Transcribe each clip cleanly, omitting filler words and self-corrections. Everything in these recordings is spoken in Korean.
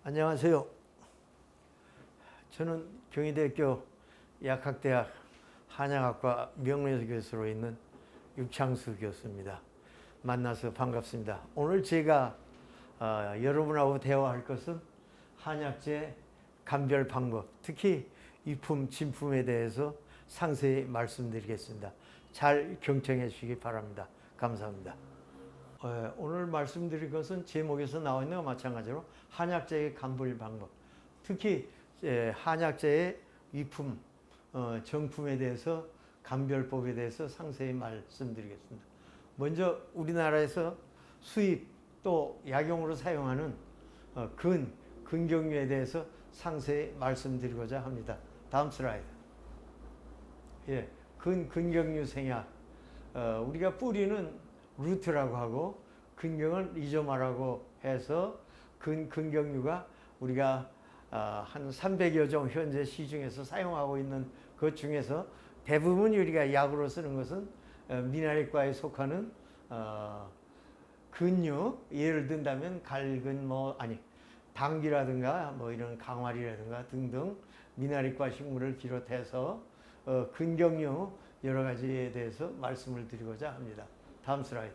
안녕하세요. 저는 경희대학교 약학대학 한약학과 명예교수로 교수로 있는 육창수 교수입니다. 만나서 반갑습니다. 오늘 제가 여러분하고 대화할 것은 한약재 감별 방법, 특히 이품, 진품에 대해서 상세히 말씀드리겠습니다. 잘 경청해 주시기 바랍니다. 감사합니다. 오늘 말씀드릴 것은 제목에서 나와 있는 것과 마찬가지로 한약재의 감별 방법, 특히 한약재의 위품, 정품에 대해서 감별법에 대해서 상세히 말씀드리겠습니다. 먼저 우리나라에서 수입 또 약용으로 사용하는 근경류에 대해서 상세히 말씀드리고자 합니다. 다음 슬라이드. 근경류 생약. 우리가 뿌리는 루트라고 하고 근경은 리조마라고 해서 근경류가 우리가 한 300여 종 현재 시중에서 사용하고 있는 것 중에서 대부분 우리가 약으로 쓰는 것은 미나리과에 속하는 근류, 예를 든다면 갈근 당귀라든가 이런 강화리라든가 등등 미나리과 식물을 비롯해서 근경류 여러 가지에 대해서 말씀을 드리고자 합니다. 다음 슬라이드.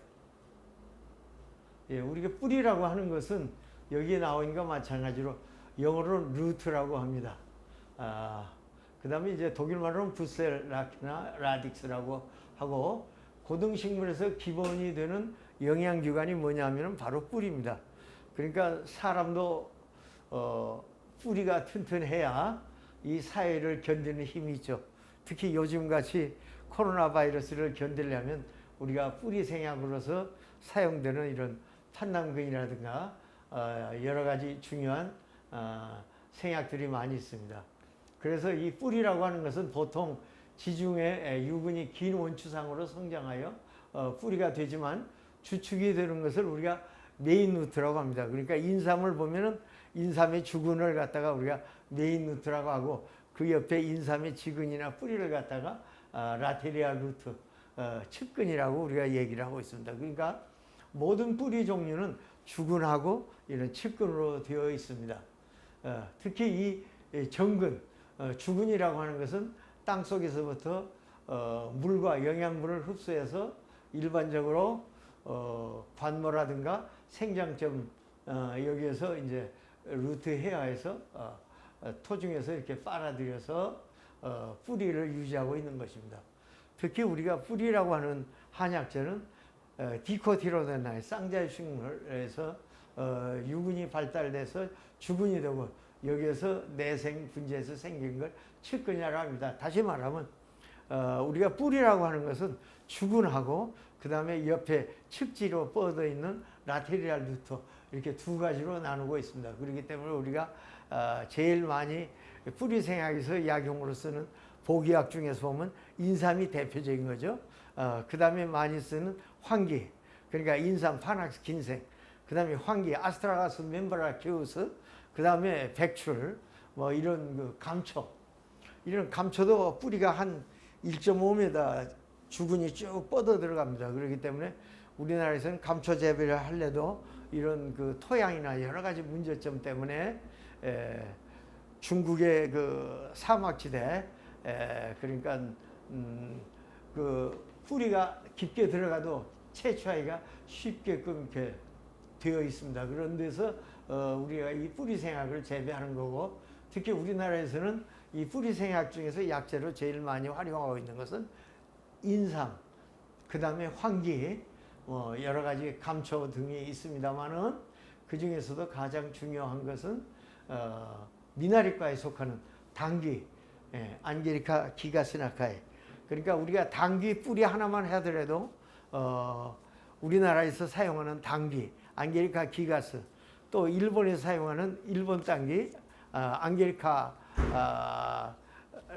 우리가 뿌리라고 하는 것은 여기에 나온 것과 마찬가지로 영어로는 루트라고 합니다. 그 다음에 이제 독일말로는 부셀라키나 라딕스라고 하고, 고등식물에서 기본이 되는 영양기관이 뭐냐면 바로 뿌리입니다. 그러니까 사람도 뿌리가 튼튼해야 이 사회를 견디는 힘이 있죠. 특히 요즘같이 코로나 바이러스를 견디려면 우리가 뿌리 생약으로서 사용되는 이런 판남근이라든가 여러 가지 중요한 생약들이 많이 있습니다. 그래서 이 뿌리라고 하는 것은 보통 지중해 유근이 긴 원추상으로 성장하여 뿌리가 되지만 주축이 되는 것을 우리가 메인 루트라고 합니다. 그러니까 인삼을 보면은 인삼의 주근을 갖다가 우리가 메인 루트라고 하고, 그 옆에 인삼의 지근이나 뿌리를 갖다가 라테리아 루트, 측근이라고 우리가 얘기를 하고 있습니다. 그러니까 모든 뿌리 종류는 주근하고 이런 측근으로 되어 있습니다. 특히 이 정근, 주근이라고 하는 것은 땅 속에서부터 물과 영양분을 흡수해서 일반적으로 관모라든가 생장점 여기에서 이제 루트 해야에서 토중에서 이렇게 빨아들여서 뿌리를 유지하고 있는 것입니다. 특히 우리가 뿌리라고 하는 한약재는 디코티로데나의 쌍자의 식물에서 유근이 발달돼서 주근이 되고, 여기에서 내생 분지에서 생긴 걸 측근이라고 합니다. 다시 말하면 우리가 뿌리라고 하는 것은 주근하고 그 다음에 옆에 측지로 뻗어 있는 라테리알 루트, 이렇게 두 가지로 나누고 있습니다. 그렇기 때문에 우리가 제일 많이 뿌리 생약에서 약용으로 쓰는 보기약 중에서 보면 인삼이 대표적인 거죠. 그 다음에 많이 쓰는 황기, 그러니까 인삼, 파낙스, 긴생, 그 다음에 황기, 아스트라가스, 멤브라키우스, 그 다음에 백출, 이런 감초, 이런 감초도 뿌리가 한 1.5m 주근이 쭉 뻗어 들어갑니다. 그렇기 때문에 우리나라에서는 감초 재배를 하려도 이런 토양이나 여러 가지 문제점 때문에 중국의 사막지대, 그러니까 뿌리가 깊게 들어가도 채취하기가 쉽게끔 이렇게 되어 있습니다. 그런 데서 우리가 이 뿌리 생약을 재배하는 거고, 특히 우리나라에서는 이 뿌리 생약 중에서 약재로 제일 많이 활용하고 있는 것은 인삼, 그 다음에 황기, 여러 가지 감초 등이 있습니다만은 그 중에서도 가장 중요한 것은 미나리과에 속하는 당귀, 안게리카 기가스나카이. 그러니까 우리가 당귀 뿌리 하나만 하더라도 우리나라에서 사용하는 당귀, 안게리카 기가스, 또 일본에서 사용하는 일본 당귀, 안게리카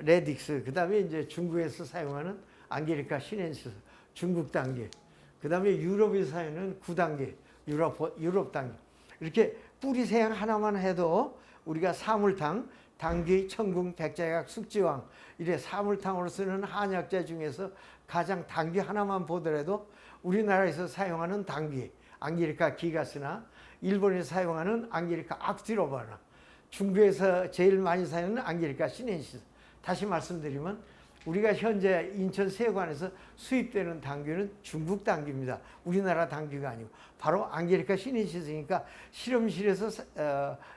레딕스, 그 다음에 이제 중국에서 사용하는 안게리카 시넨시스, 중국 당귀, 그 다음에 유럽에서 사용하는 구당귀, 유럽 당귀. 이렇게 뿌리 생약 하나만 해도 우리가 사물탕, 당귀, 청궁, 백자약, 숙지왕, 이래 사물탕으로 쓰는 한약재 중에서 가장 당귀 하나만 보더라도 우리나라에서 사용하는 당귀, 안게리카 기가스나 일본에서 사용하는 앙게리카 악티로바나, 중국에서 제일 많이 사용하는 앙게리카 시넨시스. 다시 말씀드리면 우리가 현재 인천 세관에서 수입되는 당귀는 중국 당귀입니다. 우리나라 당귀가 아니고 바로 앙게리카 시넨시스니까 실험실에서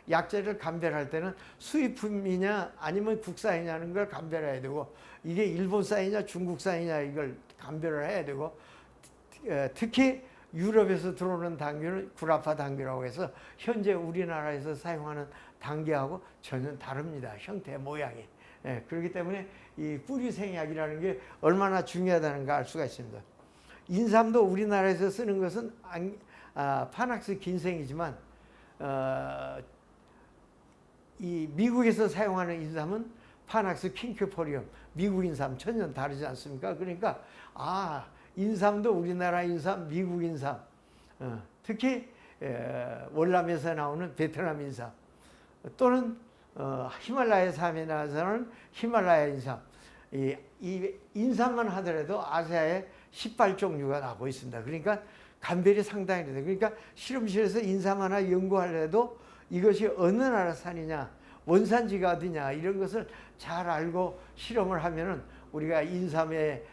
약재를 감별할 때는 수입품이냐 아니면 국산이냐는 걸 감별해야 되고, 이게 일본산이냐 중국산이냐 이걸 감별을 해야 되고, 특히 유럽에서 들어오는 당귀는 구라파 당귀라고 해서 현재 우리나라에서 사용하는 당귀하고 전혀 다릅니다. 형태 모양이. 그렇기 때문에 이 뿌리 생약이라는 게 얼마나 중요하다는 걸 알 수가 있습니다. 인삼도 우리나라에서 쓰는 것은 파낙스 긴생이지만 이 미국에서 사용하는 인삼은 파낙스 퀸큐포리움, 미국 인삼 전혀 다르지 않습니까? 그러니까 인삼도 우리나라 인삼, 미국 인삼, 특히 월남에서 나오는 베트남 인삼, 또는 히말라야 산에 나서는 히말라야 인삼, 이 인삼만 하더라도 아시아에 18종류가 나고 있습니다. 그러니까 감별이 상당히 돼요. 그러니까 실험실에서 인삼 하나 연구하려도 이것이 어느 나라 산이냐, 원산지가 어디냐 이런 것을 잘 알고 실험을 하면은 우리가 인삼의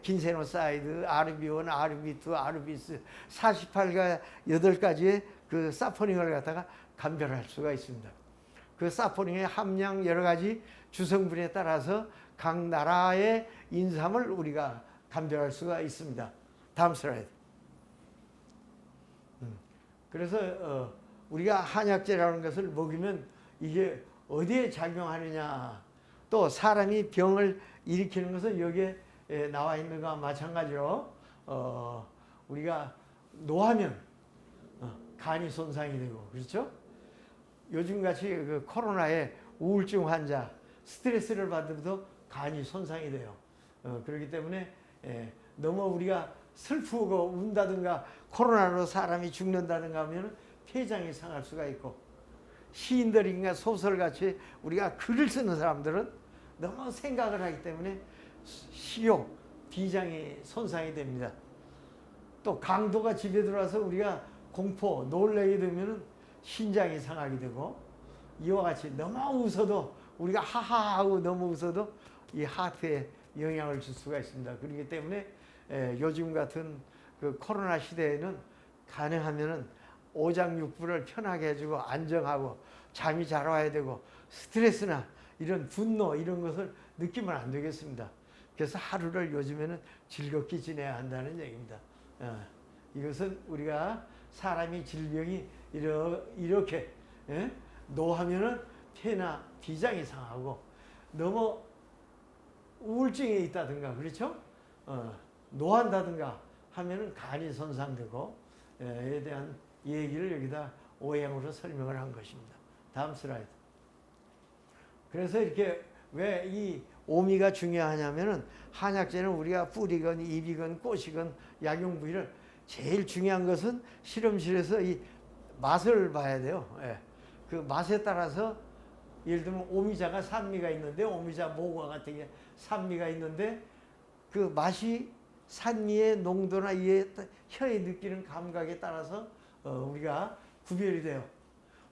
긴세노사이드, RB1, RB2, RB3 48가 8가지의 그 사포닌을 갖다가 감별할 수가 있습니다. 그 사포닌의 함량 여러 가지 주성분에 따라서 각 나라의 인삼을 우리가 감별할 수가 있습니다. 다음 슬라이드. 그래서 우리가 한약재라는 것을 먹이면 이게 어디에 작용하느냐, 또 사람이 병을 일으키는 것은 여기에 나와 있는 것과 마찬가지로 우리가 노하면 간이 손상이 되고, 그렇죠? 요즘같이 그 코로나에 우울증 환자, 스트레스를 받으면서 간이 손상이 돼요. 그렇기 때문에 너무 우리가 슬프고 운다든가 코로나로 사람이 죽는다든가 하면 폐장이 상할 수가 있고, 시인들인가 소설같이 우리가 글을 쓰는 사람들은 너무 생각을 하기 때문에 식욕, 비장이 손상이 됩니다. 또 강도가 집에 들어와서 우리가 공포, 놀래게 되면 신장이 상하게 되고, 이와 같이 너무 웃어도 우리가 하하하고 너무 웃어도 이 하트에 영향을 줄 수가 있습니다. 그렇기 때문에 요즘 같은 그 코로나 시대에는 가능하면은 오장육부를 편하게 해주고 안정하고 잠이 잘 와야 되고, 스트레스나 이런 분노 이런 것을 느끼면 안 되겠습니다. 그래서 하루를 요즘에는 즐겁게 지내야 한다는 얘기입니다. 이것은 우리가 사람이 질병이 이렇게 노하면은 폐나 비장이 상하고, 너무 우울증에 있다든가, 그렇죠? 노한다든가 하면은 간이 손상되고, 에 대한 얘기를 여기다 오행으로 설명을 한 것입니다. 다음 슬라이드. 그래서 이렇게 왜 이 오미가 중요하냐면은, 한약재는 우리가 뿌리건 잎이건 꽃이건 약용 부위를 제일 중요한 것은 실험실에서 이 맛을 봐야 돼요. 그 맛에 따라서 예를 들면 오미자가 산미가 있는데, 오미자 모과 같은 게 산미가 있는데, 그 맛이 산미의 농도나 이에 혀에 느끼는 감각에 따라서 우리가 구별이 돼요.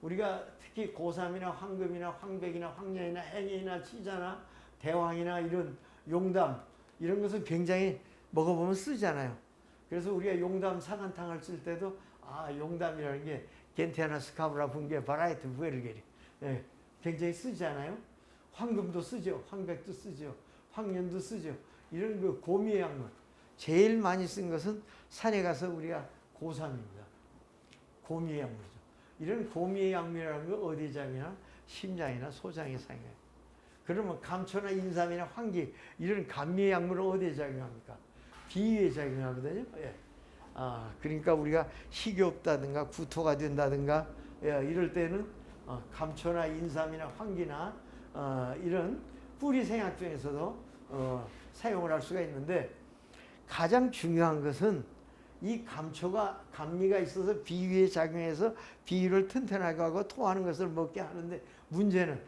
우리가 특히 고삼이나 황금이나 황백이나 황년이나 행이나 치자나 대황이나 이런 용담 이런 것은 굉장히 먹어보면 쓰잖아요. 그래서 우리가 용담 상한탕을 쓸 때도 용담이라는 게 겐테아나 스카브라 분계 바라이트 부에르게리 굉장히 쓰지 않아요? 황금도 쓰죠. 황백도 쓰죠. 황년도 쓰죠. 이런 그 고미의 약물 제일 많이 쓴 것은 산에 가서 우리가 고삼입니다. 고미의 약물이죠. 이런 고미의 약물이라는 거 어디에 작용하냐? 심장이나 소장에 작용해요. 그러면 감초나 인삼이나 황기 이런 감미의 약물은 어디에 작용합니까? 비위에 작용하거든요. 그러니까 우리가 식욕다든가 구토가 된다든가 이럴 때는 감초나 인삼이나 황기나 이런 뿌리 생약 중에서도 사용을 할 수가 있는데, 가장 중요한 것은 이 감초가 감미가 있어서 비위에 작용해서 비위를 튼튼하게 하고 토하는 것을 먹게 하는데, 문제는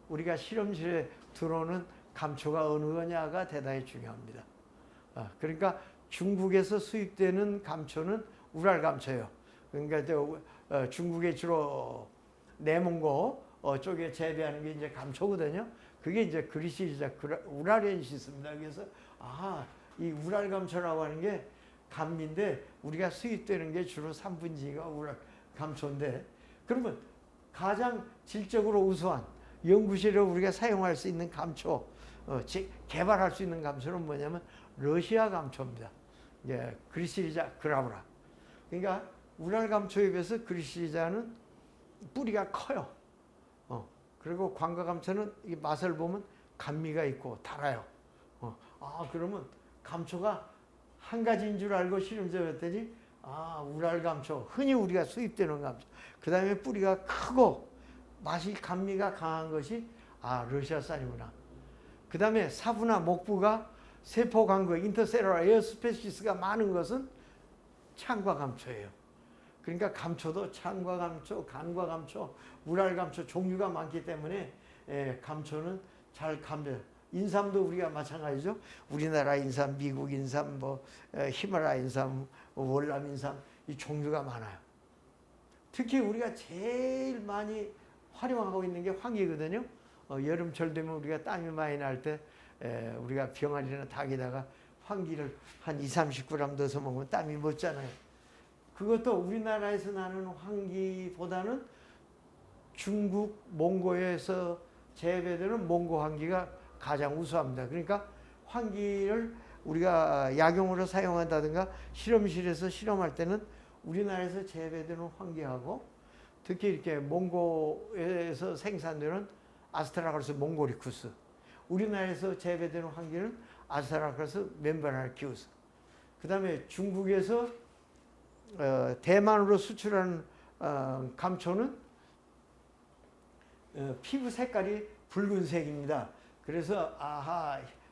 우리가 실험실에 들어오는 감초가 어느 거냐가 대단히 중요합니다. 그러니까 중국에서 수입되는 감초는 우랄 감초예요. 그러니까 중국의 주로 내몽고 쪽에 재배하는 게 이제 감초거든요. 그게 이제 그리시리자 우랄엔시스입니다. 그래서 이 우랄 감초라고 하는 게 감미인데 우리가 수입되는 게 주로 3분지가 우랄 감초인데, 그러면 가장 질적으로 우수한 연구실에 우리가 사용할 수 있는 감초, 개발할 수 있는 감초는 뭐냐면 러시아 감초입니다. 예, 그리시리자 그라브라. 그러니까 우랄 감초에 비해서 그리시리자는 뿌리가 커요. 그리고 광과 감초는 이 맛을 보면 감미가 있고 달아요. 그러면 감초가 한 가지인 줄 알고 실험해봤더니 우랄 감초, 흔히 우리가 수입되는 감초. 그 다음에 뿌리가 크고 맛이 감미가 강한 것이 러시아산이구나. 그 다음에 사부나 목부가 세포 간극, 인터셀러라 에어스페시스가 많은 것은 창과 감초예요. 그러니까 감초도 창과 감초, 간과 감초, 우랄 감초 종류가 많기 때문에 감초는 잘 감별. 인삼도 우리가 마찬가지죠. 우리나라 인삼, 미국 인삼, 히말라야 인삼, 월남 인삼, 이 종류가 많아요. 특히 우리가 제일 많이 활용하고 있는 게 황기거든요. 여름철 되면 우리가 땀이 많이 날 때 우리가 병아리나 닭에다가 황기를 한 20-30g 넣어서 먹으면 땀이 멎잖아요. 그것도 우리나라에서 나는 황기보다는 중국, 몽고에서 재배되는 몽고 황기가 가장 우수합니다. 그러니까 황기를 우리가 약용으로 사용한다든가 실험실에서 실험할 때는 우리나라에서 재배되는 황기하고 특히 이렇게 몽고에서 생산되는 아스트라거스 몽고리쿠스, 우리나라에서 재배되는 황기는 아스트라거스 멤브라키우스, 그 다음에 중국에서 대만으로 수출하는 감초는 피부 색깔이 붉은색입니다. 그래서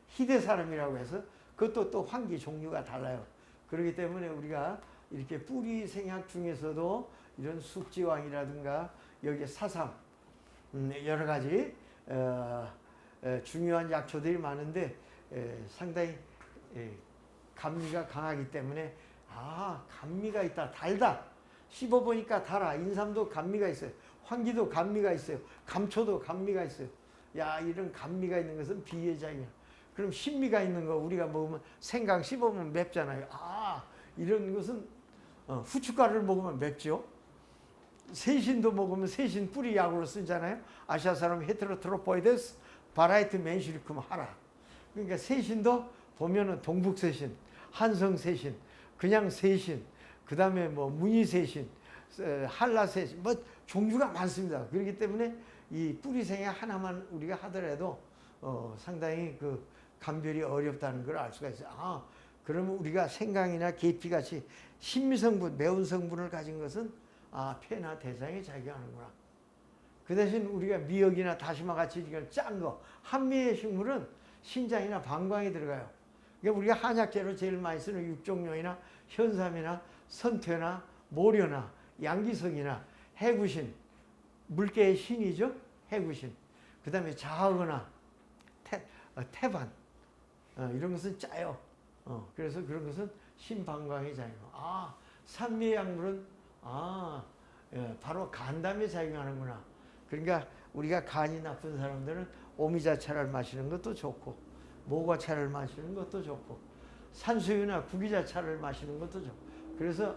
희대 사람이라고 해서 그것도 또 황기 종류가 달라요. 그렇기 때문에 우리가 이렇게 뿌리 생약 중에서도 이런 숙지황이라든가 여기 사삼 여러 가지 중요한 약초들이 많은데 상당히 감미가 강하기 때문에 감미가 있다, 달다, 씹어보니까 달아. 인삼도 감미가 있어요. 황기도 감미가 있어요. 감초도 감미가 있어요. 이런 감미가 있는 것은 비회장이야. 그럼 신미가 있는 거 우리가 먹으면 생강 씹으면 맵잖아요. 이런 것은 후춧가루를 먹으면 맵죠. 세신도 먹으면 세신 뿌리 약으로 쓰잖아요. 아시아 사람 헤테로트로포이데스 바라이트 맨슈리쿰 하라. 그러니까 세신도 보면은 동북 세신, 한성 세신, 그냥 세신, 그 다음에 무늬 세신, 한라 세신, 종류가 많습니다. 그렇기 때문에 이 뿌리 생약 하나만 우리가 하더라도 상당히 그 감별이 어렵다는 걸 알 수가 있어요. 그러면 우리가 생강이나 계피같이 신미성분, 매운 성분을 가진 것은 폐나 대장에 작용하는구나. 그 대신 우리가 미역이나 다시마 같이 이런 짠 거, 한미의 식물은 신장이나 방광에 들어가요. 그러니까 우리가 한약재로 제일 많이 쓰는 육종료이나 현삼이나 선퇴나 모려나 양기석이나 해구신, 물개의 신이죠. 해구신. 그 다음에 자하거나 태반 이런 것은 짜요. 그래서 그런 것은 신방광에 작용해요. 산미의 약물은 바로 간담에 작용하는구나. 그러니까 우리가 간이 나쁜 사람들은 오미자차를 마시는 것도 좋고 모과차를 마시는 것도 좋고 산수유나 구기자차를 마시는 것도 좋고, 그래서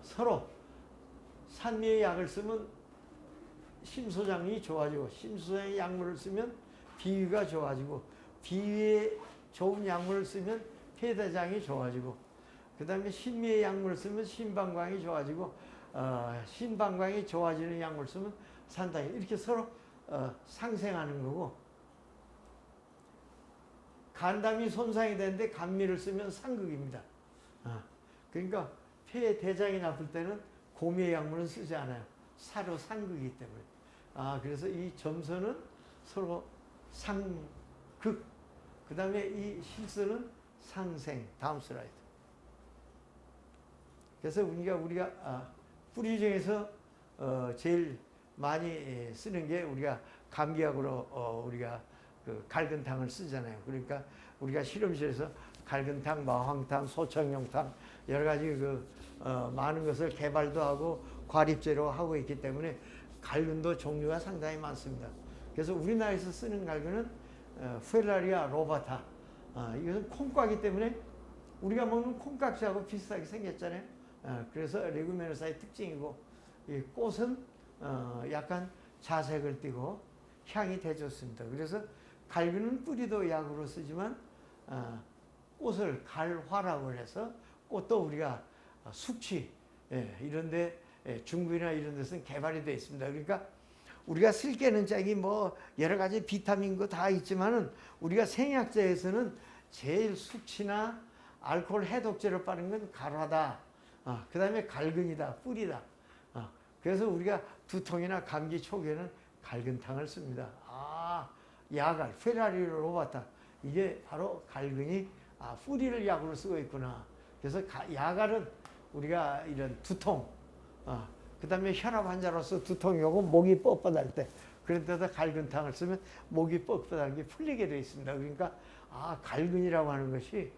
서로 산미의 약을 쓰면 심소장이 좋아지고 심소장의 약물을 쓰면 비위가 좋아지고 비위에 좋은 약물을 쓰면 폐대장이 좋아지고 그 다음에 신미의 약물을 쓰면 신방광이 좋아지고 신방광이 좋아지는 약물을 쓰면 상당히 이렇게 서로 상생하는 거고, 간담이 손상이 되는데 감미를 쓰면 상극입니다. 그러니까 폐 대장이 나쁠 때는 고미의 약물은 쓰지 않아요. 사료 상극이기 때문에. 그래서 이 점선은 서로 상극, 그 다음에 이 실선은 상생. 다음 슬라이드. 그래서 우리가 뿌리 중에서 제일 많이 쓰는 게 우리가 감기약으로 우리가 그 갈근탕을 쓰잖아요. 그러니까 우리가 실험실에서 갈근탕, 마황탕, 소청룡탕 여러 가지 그 많은 것을 개발도 하고 과립제로 하고 있기 때문에 갈근도 종류가 상당히 많습니다. 그래서 우리나라에서 쓰는 갈근은 푸엘라리아 로바타. 이것은 콩과기 때문에 우리가 먹는 콩깍지하고 비슷하게 생겼잖아요. 그래서 레구미노사의 특징이고, 이 꽃은 약간 자색을 띠고 향이 대좋습니다. 그래서 갈근은 뿌리도 약으로 쓰지만 꽃을 갈화라고 해서 꽃도 우리가 숙취 이런데 중국이나 이런 데서는 개발이 되어 있습니다. 그러니까 우리가 쓸개는 짝이 뭐 여러 가지 비타민 거 다 있지만은 우리가 생약제에서는 제일 숙취나 알코올 해독제로 빠른 건 갈화다. 그 다음에 갈근이다, 뿌리다. 그래서 우리가 두통이나 감기 초기에는 갈근탕을 씁니다. 야갈, 페라리로 로바타. 이게 바로 갈근이 뿌리를 약으로 쓰고 있구나. 그래서 야갈은 우리가 이런 두통, 그 다음에 혈압 환자로서 두통이 오고 목이 뻣뻣할 때 그런 데다 갈근탕을 쓰면 목이 뻣뻣한 게 풀리게 되어 있습니다. 그러니까 갈근이라고 하는 것이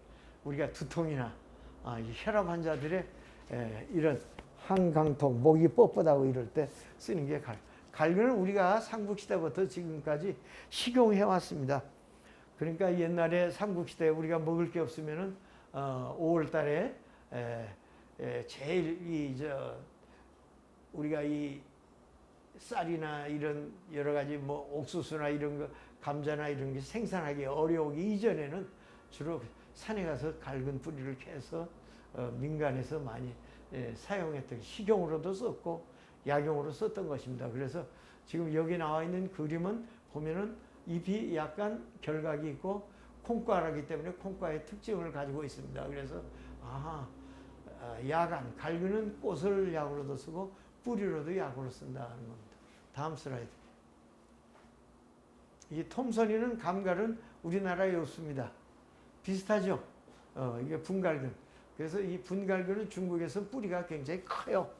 우리가 두통이나 혈압 환자들의 이런 한강통, 목이 뻣뻣하고 이럴 때 쓰는 게 갈근은 우리가 삼국시대부터 지금까지 식용해 왔습니다. 그러니까 옛날에 삼국시대에 우리가 먹을 게 없으면은 5월 달에 제일 우리가 이 쌀이나 이런 여러 가지 뭐 옥수수나 이런 거, 감자나 이런 게 생산하기 어려우기 이전에는 주로 산에 가서 갈근 뿌리를 캐서 민간에서 많이 사용했던, 식용으로도 썼고 약용으로 썼던 것입니다. 그래서 지금 여기 나와 있는 그림은 보면은 잎이 약간 결각이 있고 콩과라기 때문에 콩과의 특징을 가지고 있습니다. 그래서 야간, 갈근은 꽃을 약으로도 쓰고 뿌리로도 약으로 쓴다는 겁니다. 다음 슬라이드. 이 톰선이는 감갈은 우리나라에 없습니다. 비슷하죠? 이게 분갈근. 그래서 이 분갈근은 중국에서 뿌리가 굉장히 커요.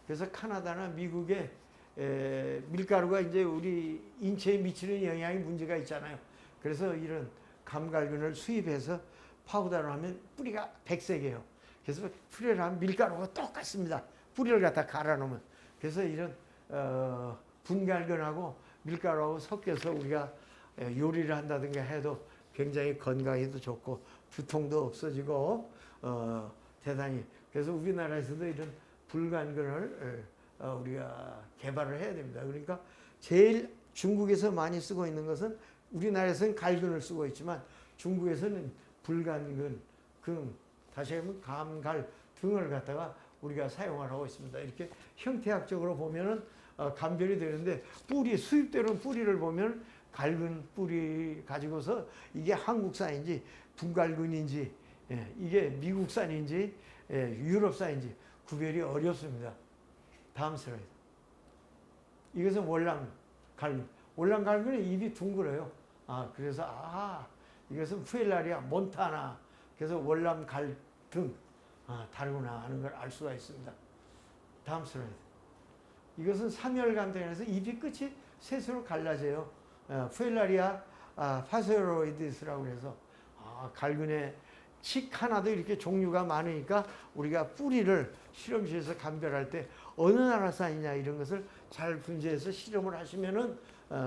그래서 카나다나 미국에 밀가루가 이제 우리 인체에 미치는 영향이 문제가 있잖아요. 그래서 이런 감갈근을 수입해서 파우더로 하면 뿌리가 백색이에요. 그래서 뿌리를 하면 밀가루가 똑같습니다. 뿌리를 갖다 갈아 놓으면. 그래서 이런 분갈근하고 밀가루하고 섞여서 우리가 요리를 한다든가 해도 굉장히 건강에도 좋고 두통도 없어지고 대단히, 그래서 우리나라에서도 이런 불갈근을 우리가 개발을 해야 됩니다. 그러니까 제일 중국에서 많이 쓰고 있는 것은, 우리나라에서는 갈근을 쓰고 있지만 중국에서는 불갈근, 다시 하면 감갈 등을 갖다가 우리가 사용을 하고 있습니다. 이렇게 형태학적으로 보면은 감별이 되는데, 뿌리, 수입되는 뿌리를 보면 갈근 뿌리 가지고서 이게 한국산인지 분갈근인지 이게 미국산인지 유럽산인지 구별이 어렵습니다. 다음 슬라이드. 이것은 월남갈근. 월남갈근은 잎이 둥글어요. 그래서 이것은 푸엘라리아 몬타나, 그래서 월남갈 등 다르구나 하는 걸 알 수가 있습니다. 다음 슬라이드. 이것은 삼열감등에서 잎이 끝이 셋으로 갈라져요. 푸엘라리아 파세로이드스라고 해서 갈근의 칙 하나도 이렇게 종류가 많으니까 우리가 뿌리를 실험실에서 감별할 때 어느 나라 산이냐 이런 것을 잘 분재해서 실험을 하시면은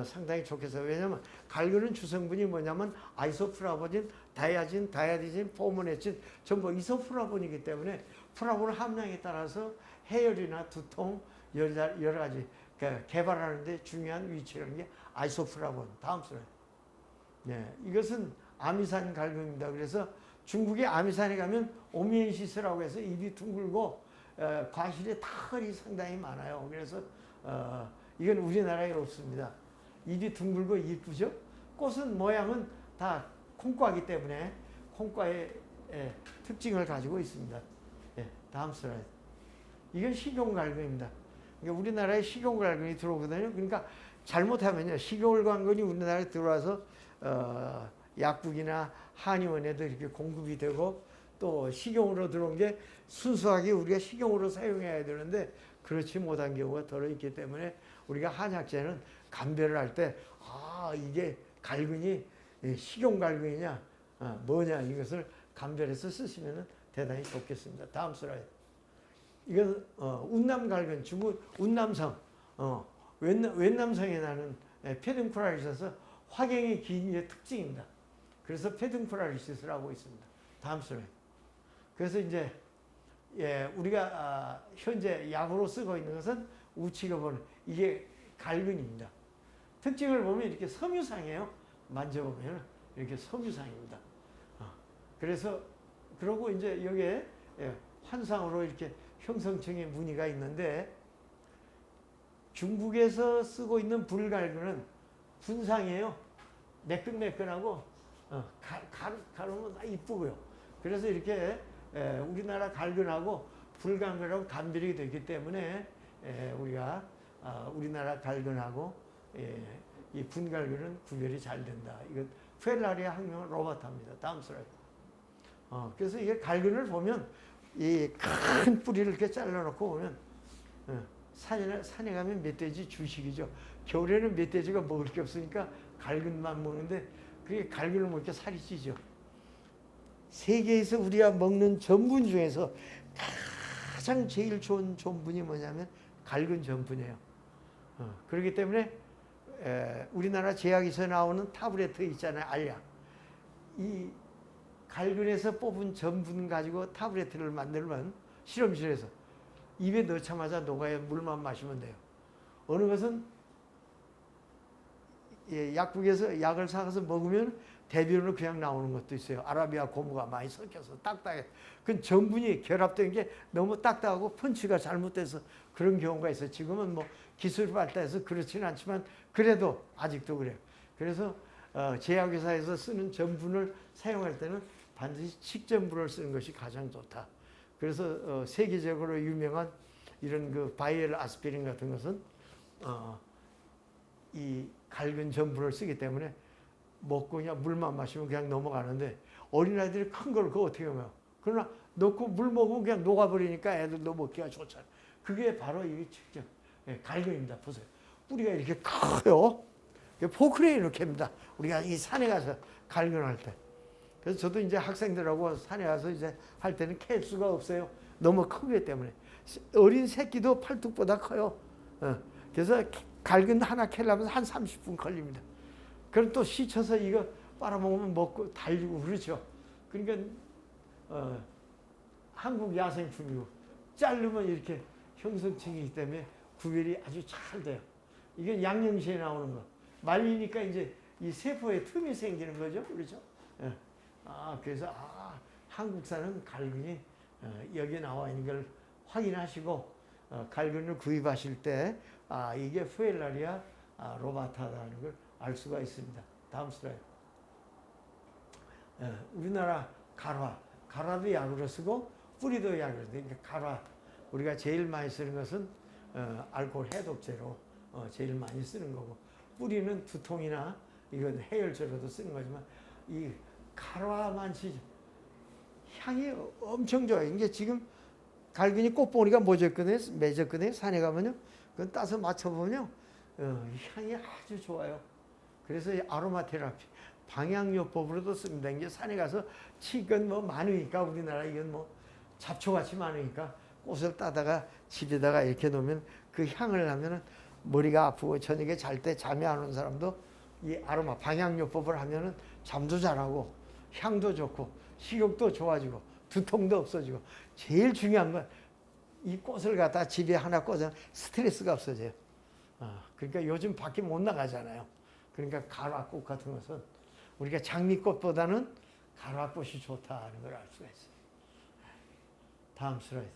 상당히 좋겠어요. 왜냐하면 갈근은 주성분이 뭐냐면 아이소프라보진, 다이아진, 다이아디진, 포모네친 전부 이소프라본이기 때문에 프라본 함량에 따라서 해열이나 두통 여러 가지 개발하는 데 중요한 위치라는 게 아이소프라본. 다음 슬라이드. 이것은 아미산 갈근입니다. 그래서 중국의 아미산에 가면 오미엔시스라고 해서 잎이 둥글고 과실의 털이 상당히 많아요. 그래서 이건 우리나라에 없습니다. 잎이 둥글고 이쁘죠? 꽃은 모양은 다 콩과이기 때문에 콩과의 특징을 가지고 있습니다. 다음 슬라이드. 이건 식용갈근입니다. 그러니까 우리나라에 식용갈근이 들어오거든요. 그러니까 잘못하면요, 식용갈근이 우리나라에 들어와서 약국이나 한의원에도 이렇게 공급이 되고, 또 식용으로 들어온 게 순수하게 우리가 식용으로 사용해야 되는데 그렇지 못한 경우가 덜어 있기 때문에 우리가 한약재는 감별을 할 때 이게 갈근이 식용갈근이냐 뭐냐 이것을 감별해서 쓰시면 대단히 좋겠습니다. 다음 슬라이드. 이건 운남갈근, 중국 운남성, 웬남성에 나는 페듐쿠라를 있어서 화경이 긴 게 특징입니다. 그래서 페듐쿠라리시스라고 있습니다. 다음 슬라이드. 그래서 이제 우리가 현재 약으로 쓰고 있는 것은 우치가 보는 이게 갈근입니다. 특징을 보면 이렇게 섬유상이에요. 만져보면 이렇게 섬유상입니다. 그래서 그러고 이제 여기에 환상으로 이렇게 형성층의 무늬가 있는데 중국에서 쓰고 있는 불갈근은 분상이에요. 매끈매끈하고 가르면 이쁘고요. 그래서 이렇게 우리나라 갈근하고 불갈근하고 감별이 되기 때문에 우리가 우리나라 갈근하고 이 분갈근은 구별이 잘 된다. 이건 펠라리아 학명 로바타입니다. 다음 슬라이드. 그래서 이게 갈근을 보면 이 큰 뿌리를 이렇게 잘라놓고 보면 산에 가면 멧돼지 주식이죠. 겨울에는 멧돼지가 먹을 게 없으니까 갈근만 먹는데 그게 갈근을 먹으니까 살이 찌죠. 세계에서 우리가 먹는 전분 중에서 가장 제일 좋은 전분이 뭐냐면 갈근 전분이에요. 그렇기 때문에 우리나라 제약에서 나오는 타브레트 있잖아요. 알약. 이 갈근에서 뽑은 전분 가지고 타브레트를 만들면 실험실에서 입에 넣자마자 녹아요. 물만 마시면 돼요. 어느 것은 약국에서 약을 사가서 먹으면 대변으로 그냥 나오는 것도 있어요. 아라비아 고무가 많이 섞여서 딱딱해. 그 전분이 결합된 게 너무 딱딱하고 펀치가 잘못돼서 그런 경우가 있어요. 지금은 뭐 기술이 발달해서 그렇지는 않지만 그래도 아직도 그래요. 그래서 제약회사에서 쓰는 전분을 사용할 때는 반드시 식전분을 쓰는 것이 가장 좋다. 그래서 세계적으로 유명한 이런 그 바이엘 아스피린 같은 것은 이 갈근 전분을 쓰기 때문에 먹고 그냥 물만 마시면 그냥 넘어가는데 어린아이들이 큰 걸 그거 어떻게 먹어요? 그러나 넣고 물 먹으면 그냥 녹아버리니까 애들도 먹기가 좋잖아요. 그게 바로 이게 직접 갈근입니다. 보세요. 뿌리가 이렇게 커요. 포크레인 이렇게 합니다. 우리가 이 산에 가서 갈근할 때. 그래서 저도 이제 학생들하고 산에 가서 이제 할 때는 캘 수가 없어요. 너무 크기 때문에. 어린 새끼도 팔뚝보다 커요. 그래서 갈근 하나 캘려면 한 30분 걸립니다. 그럼 또 씻어서 이거 빨아먹으면 먹고 달리고 그렇죠. 그러니까 한국 야생품이고 자르면 이렇게 형성층이기 때문에 구별이 아주 잘 돼요. 이게 양념시에 나오는 거. 말리니까 이제 이 세포에 틈이 생기는 거죠. 그렇죠? 그래서 한국산은 갈근이 여기에 나와 있는 걸 확인하시고 갈근을 구입하실 때 이게 푸엘라리아 로바타라는 걸 알 수가 있습니다. 다음 슬라이드. 우리나라 가라도 약으로 쓰고 뿌리도 약으로 쓰고 그러니까 가라 우리가 제일 많이 쓰는 것은 알코올 해독제로 제일 많이 쓰는 거고 뿌리는 두통이나 이건 해열제로도 쓰는 거지만 이 가라만치 향이 엄청 좋아요. 이게 지금 갈근이 꽃봉오리가 맺었거든요. 산에 가면요. 그건 따서 맞춰보면요. 향이 아주 좋아요. 그래서 아로마 테라피, 방향요법으로도 씁니다. 이제 산에 가서 치건 뭐 많으니까 우리나라 이건 뭐 잡초같이 많으니까 꽃을 따다가 집에다가 이렇게 놓으면 그 향을 나면은 머리가 아프고 저녁에 잘 때 잠이 안 오는 사람도 이 아로마 방향요법을 하면은 잠도 잘하고 향도 좋고 식욕도 좋아지고 두통도 없어지고 제일 중요한 건 이 꽃을 갖다 집에 하나 꽂아 스트레스가 없어져요. 그러니까 요즘 밖에 못 나가잖아요. 그러니까 가라꽃 같은 것은 우리가 장미꽃보다는 가라꽃이 좋다는 걸 알 수가 있어요. 다음 슬라이드.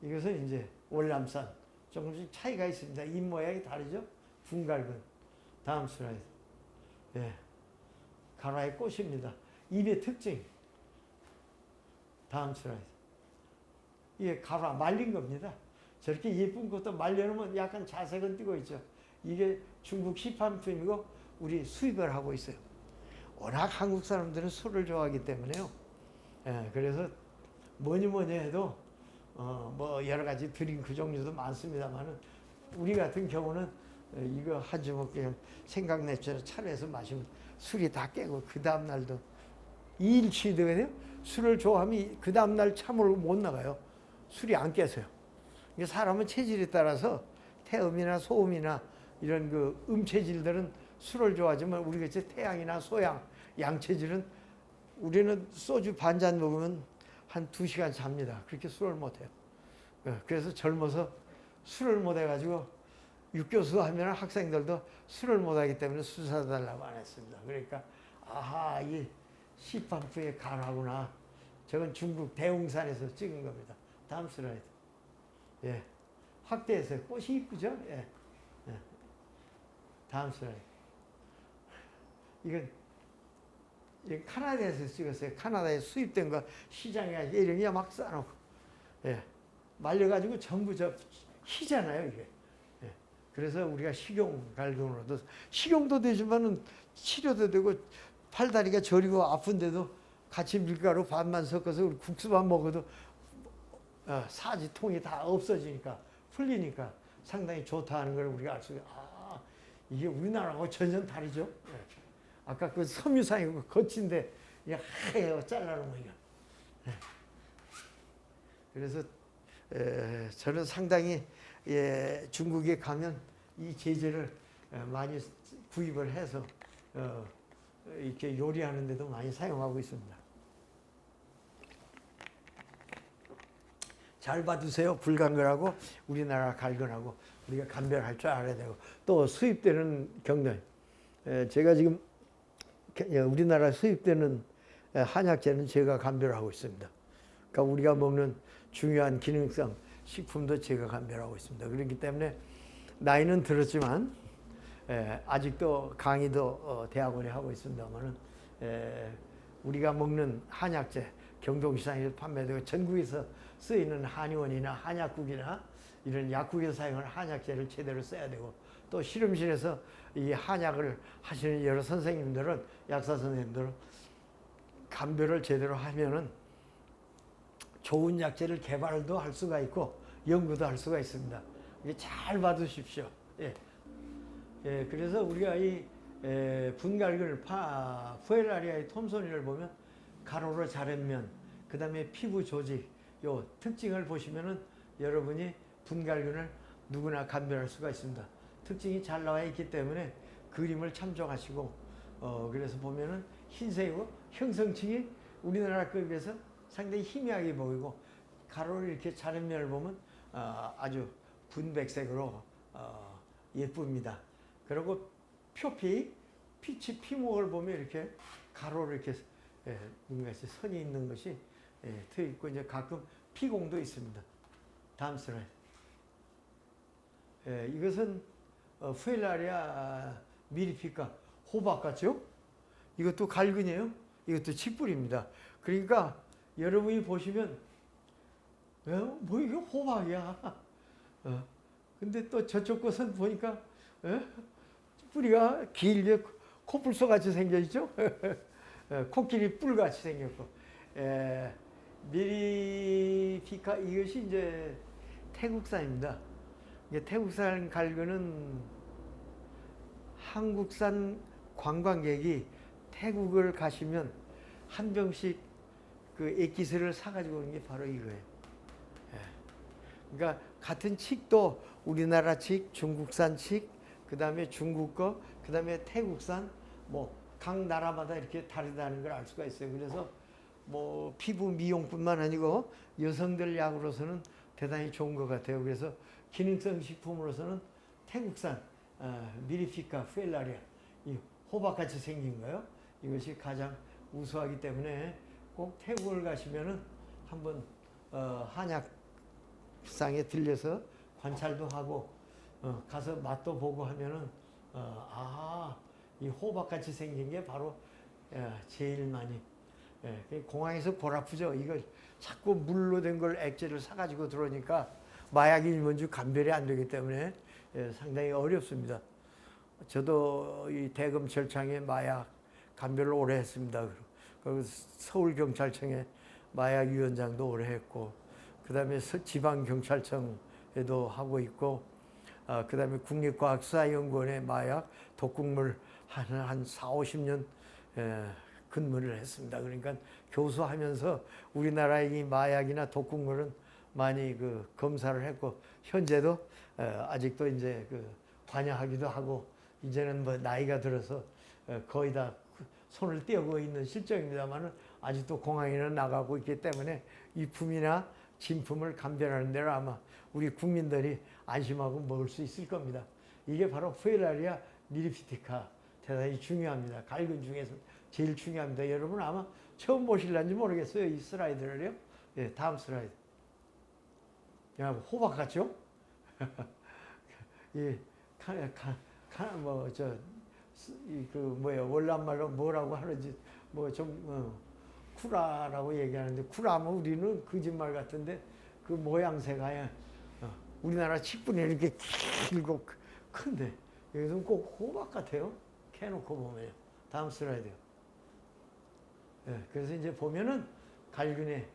이것은 이제 월남산 조금씩 차이가 있습니다. 잎 모양이 다르죠? 분갈근. 다음 슬라이드. 가라의 꽃입니다. 잎의 특징. 다음 슬라이드. 이게 가라 말린 겁니다. 저렇게 예쁜 것도 말려놓으면 약간 자색은 띄고 있죠. 이게 중국 시판품이고 우리 수입을 하고 있어요. 워낙 한국 사람들은 술을 좋아하기 때문에요. 그래서 뭐니 해도 뭐 여러 가지 드링크 종류도 많습니다만은 우리 같은 경우는 이거 한 주먹 그냥 생강내처럼 차려서 마시면 술이 다 깨고 그 다음 날도 2일 취되거든요. 술을 좋아하면 그 다음 날 참으로 못 나가요. 술이 안 깨서요. 이게 사람은 체질에 따라서 태음이나 소음이나 이런 그 음체질들은 술을 좋아하지만 우리같이 태양이나 소양, 양체질은 우리는 소주 반 잔 먹으면 한 2시간 잡니다. 그렇게 술을 못해요. 그래서 젊어서 술을 못해가지고 육교수 하면 학생들도 술을 못하기 때문에 술 사달라고 안 했습니다. 그러니까 아하, 이 시판프의 가라구나. 저건 중국 대웅산에서 찍은 겁니다. 다음 슬라이드. 예, 확대해서 꽃이 이쁘죠? 예. 예. 다음 슬라이드. 이건 카나다에서 찍었어요. 카나다에 수입된 거 시장에 이런 막 싸놓고, 예, 말려가지고 전부 희잖아요, 이게. 예. 그래서 우리가 식용갈근으로도 식용도 되지만은 치료도 되고 팔다리가 저리고 아픈데도 같이 밀가루 반만 섞어서 우리 국수만 먹어도 사지통이 다 없어지니까 풀리니까 상당히 좋다 하는 걸 우리가 알 수 있어요. 아, 이게 우리나라하고 전혀 다르죠. 예. 아까 그 섬유상이고 거친데 이게 하얘요, 잘라놓으면 이거. 예. 그래서 저는 상당히 중국에 가면 이 제재를 많이 구입을 해서 이렇게 요리하는 데도 많이 사용하고 있습니다. 잘 봐두세요. 불간걸하고 우리나라 갈근하고 우리가 감별할 줄 알아야 되고 또 수입되는 경로. 제가 지금 우리나라 수입되는 한약재는 제가 감별하고 있습니다. 그러니까 우리가 먹는 중요한 기능성 식품도 제가 감별하고 있습니다. 그렇기 때문에 나이는 들었지만 아직도 강의도 대학원에 하고 있습니다만은 우리가 먹는 한약재 경동시장에서 판매되고 전국에서 쓰이는 한의원이나 한약국이나 이런 약국에서 사용하는 한약재를 제대로 써야 되고 또 실험실에서 이 한약을 하시는 여러 선생님들은 약사 선생님들은 감별을 제대로 하면은 좋은 약재를 개발도 할 수가 있고 연구도 할 수가 있습니다. 이게 잘 봐두십시오. 예. 예, 그래서 우리가 이 분갈근을 푸에라리아의 톰소니를 보면 가로로 자른 면, 그 다음에 피부 조직, 요 특징을 보시면은 여러분이 분갈근을 누구나 감별할 수가 있습니다. 특징이 잘 나와 있기 때문에 그림을 참조하시고 그래서 보면은 흰색이고 형성층이 우리나라에 비해서 상당히 희미하게 보이고 가로를 이렇게 자른 면을 보면 아주 분백색으로 예쁩니다. 그리고 표피, 피목을 보면 이렇게 가로로 이렇게 뭔가 선이 있는 것이 트여 있고 이제 가끔 피공도 있습니다. 다음 슬라이드. 이것은 푸엘라리아 미리피카 호박 같죠? 이것도 갈근이에요. 이것도 칡뿌리입니다. 그러니까 여러분이 보시면 뭐 이게 호박이야. 근데 또 저쪽 것은 보니까 뿌리가 길게 코뿔소 같이 생겨 있죠. 코끼리 뿔 같이 생겼고 미리피카 이것이 이제 태국산입니다. 태국산 갈근은 한국산 관광객이 태국을 가시면 한 병씩 그 액기스를 사가지고 오는 게 바로 이거예요. 그러니까 같은 칡도 우리나라 칡, 중국산 칡, 그 다음에 중국 거, 그 다음에 태국산, 뭐 각 나라마다 이렇게 다르다는 걸 알 수가 있어요. 그래서 뭐 피부 미용뿐만 아니고 여성들 약으로서는 대단히 좋은 것 같아요. 그래서 기능성 식품으로서는 태국산 미리피카 푸엘라리아 이 호박같이 생긴 거요. 이것이 가장 우수하기 때문에 꼭 태국을 가시면은 한번 한약상에 들려서 관찰도 하고 가서 맛도 보고 하면은 이 호박같이 생긴 게 바로 제일 많이 공항에서 골 아프죠. 이걸 자꾸 물로 된 걸 액체를 사가지고 들어오니까 마약이 뭔지 감별이 안 되기 때문에 상당히 어렵습니다. 저도 이 대검 절창에 마약 감별을 오래 했습니다. 그리고 서울경찰청에 마약위원장도 오래 했고, 그 다음에 지방경찰청에도 하고 있고, 그 다음에 국립과학수사연구원에 마약 독극물 한 4, 50년 근무를 했습니다. 그러니까 교수하면서 우리나라의 이 마약이나 독극물은 많이 그 검사를 했고 현재도 아직도 이제 그 관여하기도 하고 이제는 뭐 나이가 들어서 거의 다 손을 떼고 있는 실정입니다만은 아직도 공항에는 나가고 있기 때문에 유품이나 진품을 감별하는 데는 아마 우리 국민들이 안심하고 먹을 수 있을 겁니다. 이게 바로 푸에라리아 니리피티카 대단히 중요합니다. 갈근 중에서 제일 중요합니다. 여러분 아마 처음 보실런지 모르겠어요. 이 슬라이드를요. 예, 다음 슬라이드. 야, 호박 같죠? 이 월남말로 뭐라고 하는지 쿠라라고 얘기하는데 쿠라면 우리는 거짓말 같은데 그 모양새가 우리나라 칡분이 이렇게 길고 큰데 여기서는 꼭 호박 같아요. 캐놓고 보면요. 다음 슬라이드요. 예, 그래서 이제 보면은 갈근에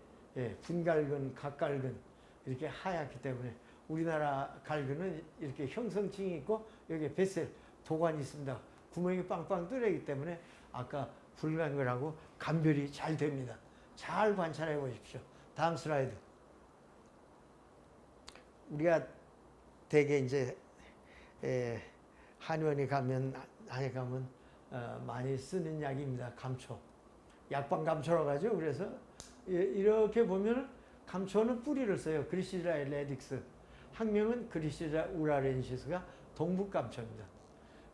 분갈근, 각갈근 이렇게 하얗기 때문에 우리나라 갈근은 이렇게 형성층이 있고 여기 뱃살 도관이 있습니다. 구멍이 빵빵 뚫리기 때문에 아까 불갈근하고 감별이 잘 됩니다. 잘 관찰해 보십시오. 다음 슬라이드. 우리가 대개 이제 한의원에 가면 많이 쓰는 약입니다. 감초. 약방 감초라고 하죠. 그래서 이렇게 보면 감초는 뿌리를 써요. 그리시라 레딕스. 학명은 그리시라 우라렌시스가 동북 감초입니다.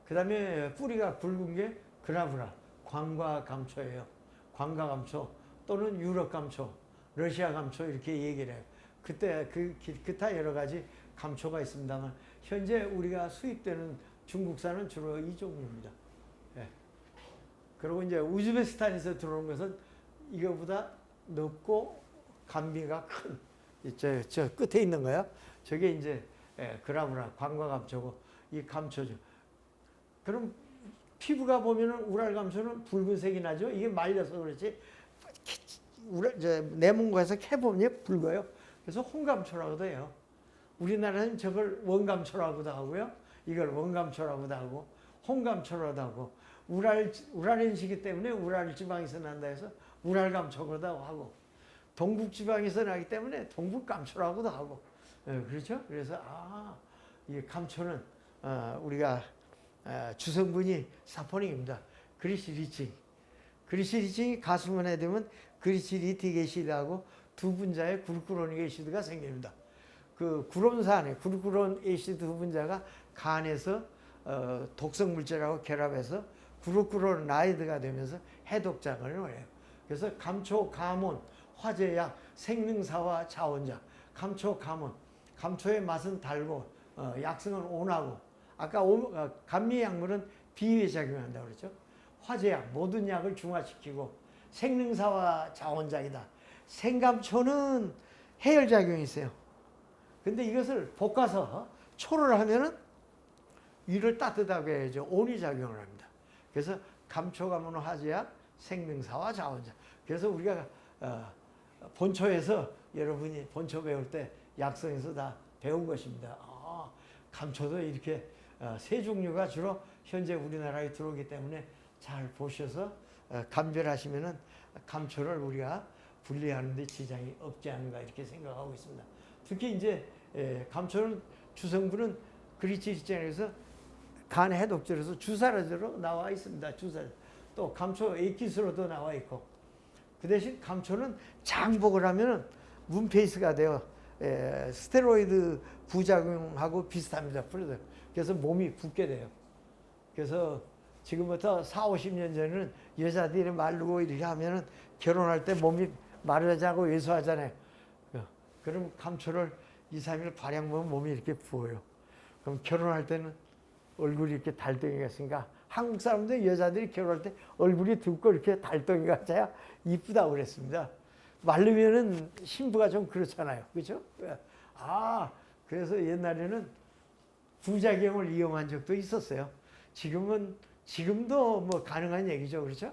그 다음에 뿌리가 굵은 게 그라브라, 광과 감초예요. 광과 감초 또는 유럽 감초, 러시아 감초 이렇게 얘기를 해요. 그때 기타 여러 가지 감초가 있습니다만 현재 우리가 수입되는 중국산은 주로 이 종류입니다. 예. 그리고 이제 우즈베스탄에서 들어오는 것은 이거보다 넓고 감비가 큰 저 끝에 있는 거야. 저게 이제 그라브라 광과 감초고 이 감초죠. 그럼 피부가 보면은 우랄 감초는 붉은색이 나죠. 이게 말려서 그렇지. 내문과에서 캐보면 붉어요. 그래서 홍감초라고도 해요. 우리나라는 저걸 원감초라고도 하고요. 이걸 원감초라고도 하고 홍감초라고도 하고 우랄인시기 때문에 우랄 지방에서 난다 해서 우랄감초라고도 하고 동북지방에서 나기 때문에 동북감초라고도 하고 그렇죠? 그래서 이 감초는 우리가 주성분이 사포닌입니다. 그리시리칭. 그리시리칭이 가수문에 되면 그리시리틱 애시드하고 두 분자의 구르쿠로닉 애시드가 생깁니다. 그 구론산에 구르쿠론 애시드 두 분자가 간에서 독성 물질하고 결합해서 구르쿠론 라이드가 되면서 해독작용을 해요. 그래서 감초, 가몬, 화제약, 생능사와 자원작, 감초, 가몬. 감초의 맛은 달고 약성은 온하고 아까 감미약물은 비위작용한다고 그랬죠. 화제약, 모든 약을 중화시키고 생능사와 자원작이다. 생감초는 해열작용이 있어요. 근데 이것을 볶아서 초를 하면은 위를 따뜻하게 해야죠. 온위작용을 합니다. 그래서 감초가몬 화제약, 생능사와 자원작. 그래서 우리가 본초에서 여러분이 본초 배울 때 약성에서 다 배운 것입니다. 감초도 이렇게 세 종류가 주로 현재 우리나라에 들어오기 때문에 잘 보셔서 감별하시면은 감초를 우리가 분리하는 데 지장이 없지 않은가 이렇게 생각하고 있습니다. 특히 이제 감초는 주성분은 그리치리젠에서 간 해독제로서 주사제로 나와 있습니다. 주사. 또 감초 액기스로도 나와 있고 그 대신 감초는 장복을 하면은 문페이스가 되어 스테로이드 부작용하고 비슷합니다. 그래서 몸이 붓게 돼요. 그래서 지금부터 40, 50년 전에는 여자들이 마르고 이렇게 하면은 결혼할 때 몸이 마르자고 외소하잖아요. 그럼 감초를 2, 3일 발양 보면 몸이 이렇게 부어요. 그럼 결혼할 때는 얼굴이 이렇게 달덩이가 있으니까 한국 사람들 여자들이 결혼할 때 얼굴이 둥고 이렇게 달덩이가 있어야 이쁘다고 그랬습니다. 마르면은 신부가 좀 그렇잖아요. 그죠? 그래서 옛날에는 부작용을 이용한 적도 있었어요. 지금도 뭐 가능한 얘기죠. 그렇죠?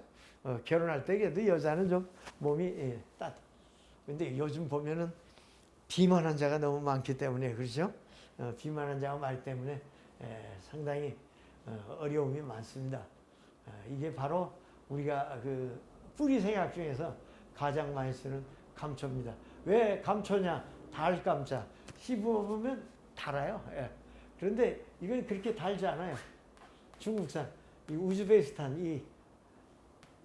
결혼할 때 그래도 여자는 좀 몸이 따뜻. 근데 요즘 보면은 비만 환자가 너무 많기 때문에 그렇죠? 비만 환자가 많기 때문에 상당히 어려움이 많습니다. 이게 바로 우리가 그 뿌리 생약 중에서 가장 많이 쓰는 감초입니다. 왜 감초냐? 달감자 씹어보면 달아요. 예. 그런데 이건 그렇게 달지 않아요. 중국산, 이 우즈베키스탄, 이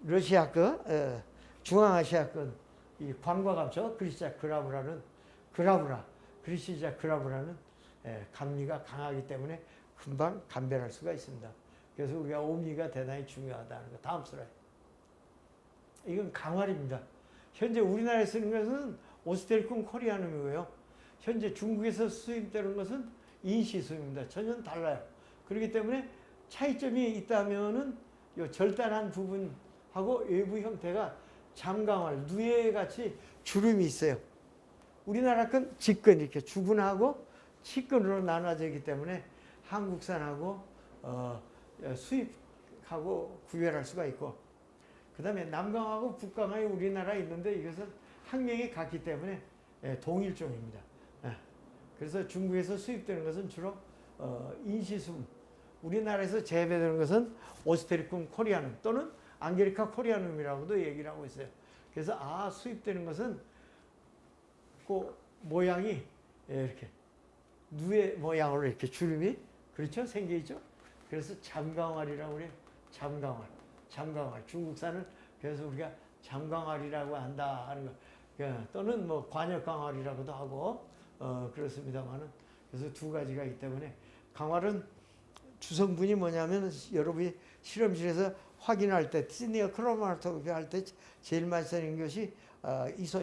러시아권, 중앙아시아권 이 관과감자 그리시자 그라브라는 감리가 강하기 때문에 금방 감별할 수가 있습니다. 그래서 우리가 오미가 대단히 중요하다는 거. 다음 슬라이드. 이건 강활입니다. 현재 우리나라에 쓰는 것은 오스테리쿰 코리아눔이고요. 현재 중국에서 수입되는 것은 인시수입니다. 전혀 달라요. 그렇기 때문에 차이점이 있다면은 요 절단한 부분하고 외부 형태가 잠강활, 누에같이 주름이 있어요. 우리나라 건 직근 이렇게 주근하고 치근으로 나눠져 있기 때문에 한국산하고 수입하고 구별할 수가 있고, 그 다음에 남강하고 북강하에 우리나라에 있는데 이것은 학명이 같기 때문에 동일종입니다. 그래서 중국에서 수입되는 것은 주로 인시숨, 우리나라에서 재배되는 것은 오스테리쿰 코리아눔 또는 앙게리카 코리아눔이라고도 얘기를 하고 있어요. 그래서 수입되는 것은 그 모양이 이렇게 누에 모양으로 이렇게 주름이 그렇죠? 생겨 있죠? 그래서 잠강활이라고 그래요. 잠강활. 중국산을 그래서 우리가 잠강활이라고 한다 하는 거. 또는 뭐 관역강활이라고도 하고 그렇습니다만은, 그래서 두 가지가 있기 때문에 강활은 주성분이 뭐냐면 여러분이 실험실에서 확인할 때 시니어 크로마토그래피 할 때 제일 많이 쓰는 것이 이소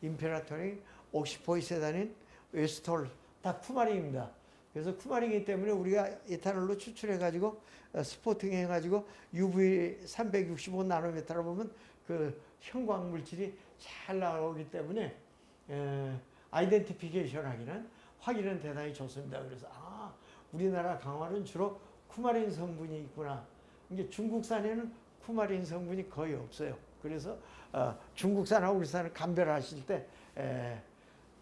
임페라토링, 옥시포이세다닌, 웨스톨 다 쿠마린입니다. 그래서 쿠마린이기 때문에 우리가 에탄올로 추출해가지고 스포팅 해가지고 UV 365 나노미터로 보면 그 형광 물질이 잘 나오기 때문에 아이덴티피케이션 확인은 대단히 좋습니다. 그래서 우리나라 강활은 주로 쿠마린 성분이 있구나. 이게 중국산에는 쿠마린 성분이 거의 없어요. 그래서 중국산하고 우리산을 감별하실 때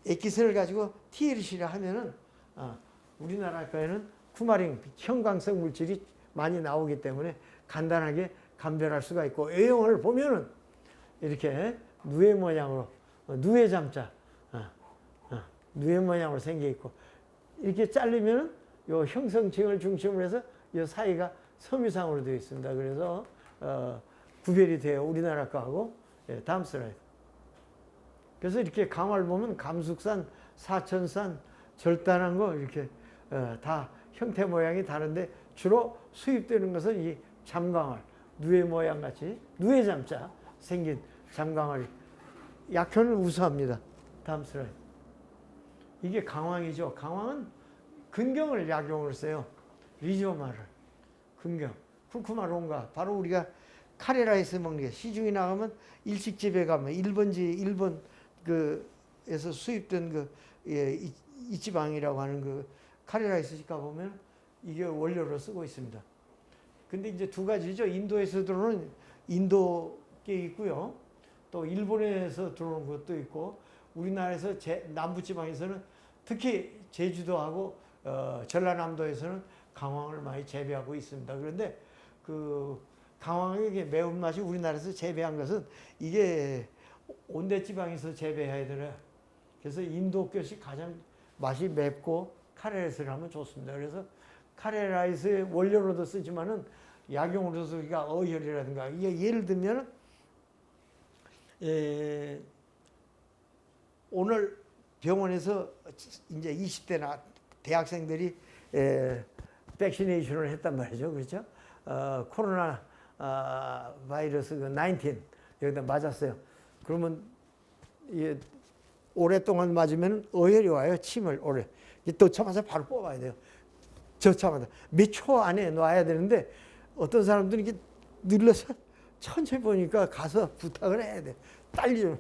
액기스를 가지고 TLC를 하면은 우리나라 거에는 쿠마린 형광성 물질이 많이 나오기 때문에 간단하게 감별할 수가 있고, 외형을 보면은 이렇게 누에 모양으로 누에 잠자 누에 모양으로 생겨 있고, 이렇게 자르면은 요 형성층을 중심으로 해서 이 사이가 섬유상으로 되어 있습니다. 그래서 구별이 돼요. 우리나라 거하고. 다음 슬라이드. 그래서 이렇게 강화를 보면 감숙산, 사천산, 절단한 거 이렇게 다 형태 모양이 다른데 주로 수입되는 것은 이 잠강활, 누에 모양 같이 누에 잠자 생긴 잠강활이 약효는 우수합니다. 다음 슬라이드. 이게 강황이죠. 강황은 근경을 약용으로 써요. 리조마를 근경, 쿠르쿠마론가, 바로 우리가 카레라이스 먹는 게 시중에 나가면 일식집에 가면 일본 그에서 수입된 이 지방이라고 하는 그 카레라이스 집 가보면 이게 원료로 쓰고 있습니다. 근데 이제 두 가지죠. 인도에서 들어오는 인도 게 있고요. 또 일본에서 들어오는 것도 있고, 우리나라에서 남부지방에서는 특히 제주도하고 전라남도에서는 강황을 많이 재배하고 있습니다. 그런데 그 강황의 매운맛이 우리나라에서 재배한 것은 이게 온대지방에서 재배해야 되나. 그래서 인도 것이 가장 맛이 맵고 카레라이스를 하면 좋습니다. 그래서 카레라이스 원료로도 쓰지만은 약용으로도 우리가 어혈이라든가, 이게 예를 들면 오늘 병원에서 이제 20대나 대학생들이 백시네이션을 했단 말이죠. 그렇죠? 코로나 바이러스 19 여기다 맞았어요. 그러면 이게 오랫동안 맞으면 어혈이 와요. 침을 오래. 넣자마자 바로 뽑아야 돼요. 저자마자 몇 초 안에 놔야 되는데, 어떤 사람들은 이렇게 눌러서 천천히 보니까 가서 부탁을 해야 돼. 딸리면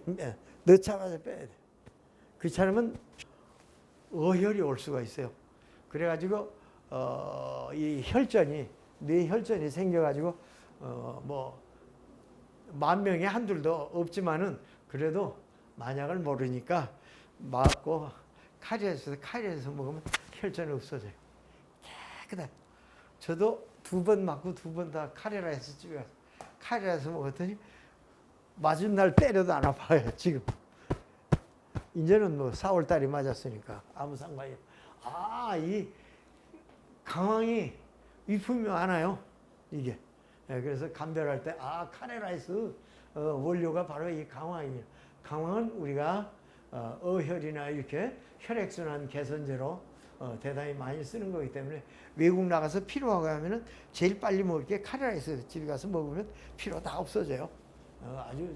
넣자마자 빼야 돼. 그렇지 않으면 어혈이 올 수가 있어요. 그래가지고 이 혈전이, 뇌 혈전이 생겨가지고 뭐 10,000명에 한둘도 없지만은 그래도 만약을 모르니까 맞고 카리에서 먹으면 혈전이 없어져요. 깨끗해. 저도 2번 맞고 2번 다 카레라이스 집에 가서 카레라이스 먹었더니 맞은 날 때려도 안 아파요. 지금 이제는 뭐 4월 달이 맞았으니까 아무 상관이 없어요. 이 강황이 위품이 많아요. 이게. 그래서 감별할 때 카레라이스 원료가 바로 이 강황이에요. 강황은 우리가 어혈이나 이렇게 혈액순환 개선제로 대단히 많이 쓰는 거기 때문에 외국 나가서 피로하고 하면은 제일 빨리 먹을 게 카레라이스. 집에 가서 먹으면 피로 다 없어져요. 아주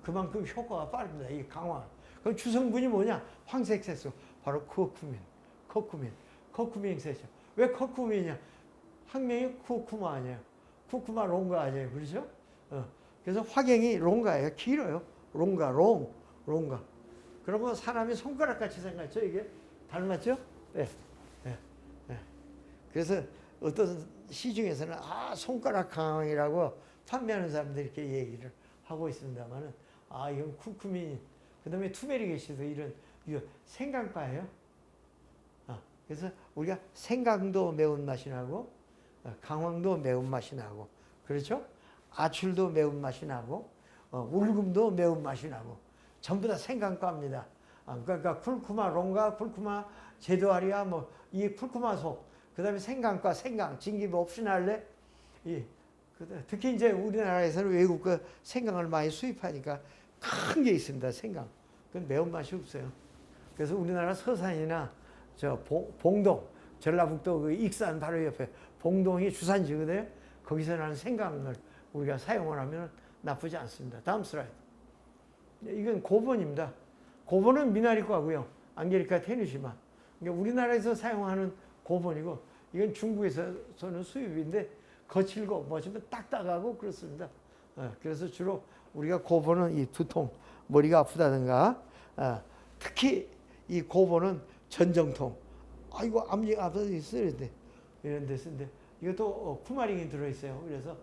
그만큼 효과가 빠릅니다. 이 강황. 그럼 주성분이 뭐냐? 황색 색소. 바로 커큐민 색소. 왜 커큐민이냐? 학명이 쿠쿠마 아니에요. 쿠쿠마 롱가 아니에요. 그렇죠? 그래서 화경이 롱가예요. 길어요. 롱가. 그리고 사람이 손가락 같이 생겼죠? 이게 닮았죠? 네. 그래서 어떤 시중에서는 손가락 강황이라고 판매하는 사람들이 이렇게 얘기를 하고 있습니다만은 이건 쿠쿠민, 그다음에 투메릭 애시드 이런 생강과예요. 그래서 우리가 생강도 매운맛이 나고 강황도 매운맛이 나고 그렇죠? 아출도 매운맛이 나고 울금도 매운맛이 나고 전부 다 생강과입니다. 그러니까 쿨쿠마 롱가, 쿨쿠마 제도아리아 이 쿨쿠마 속, 그다음에 생강과 진기부 옵셔널레 특히 이제 우리나라에서는 외국 생강을 많이 수입하니까 큰 게 있습니다. 생강. 그건 매운맛이 없어요. 그래서 우리나라 서산이나 봉동, 전라북도 그 익산 바로 옆에 봉동이 주산지거든요. 거기서 나는 생강을 우리가 사용을 하면 나쁘지 않습니다. 다음 슬라이드. 이건 고본입니다. 고본은 미나리과고요. 안게리카 테누시마. 그러니까 우리나라에서 사용하는 고본이고 이건 중국에서는 수입인데 거칠고 좀 딱딱하고 그렇습니다. 그래서 주로 우리가 고본은 이 두통, 머리가 아프다든가 특히 이 고본은 전정통, 이거 암이 앞서 있어야 돼. 이런 데 쓰는데 이것도 쿠마린이 들어있어요. 그래서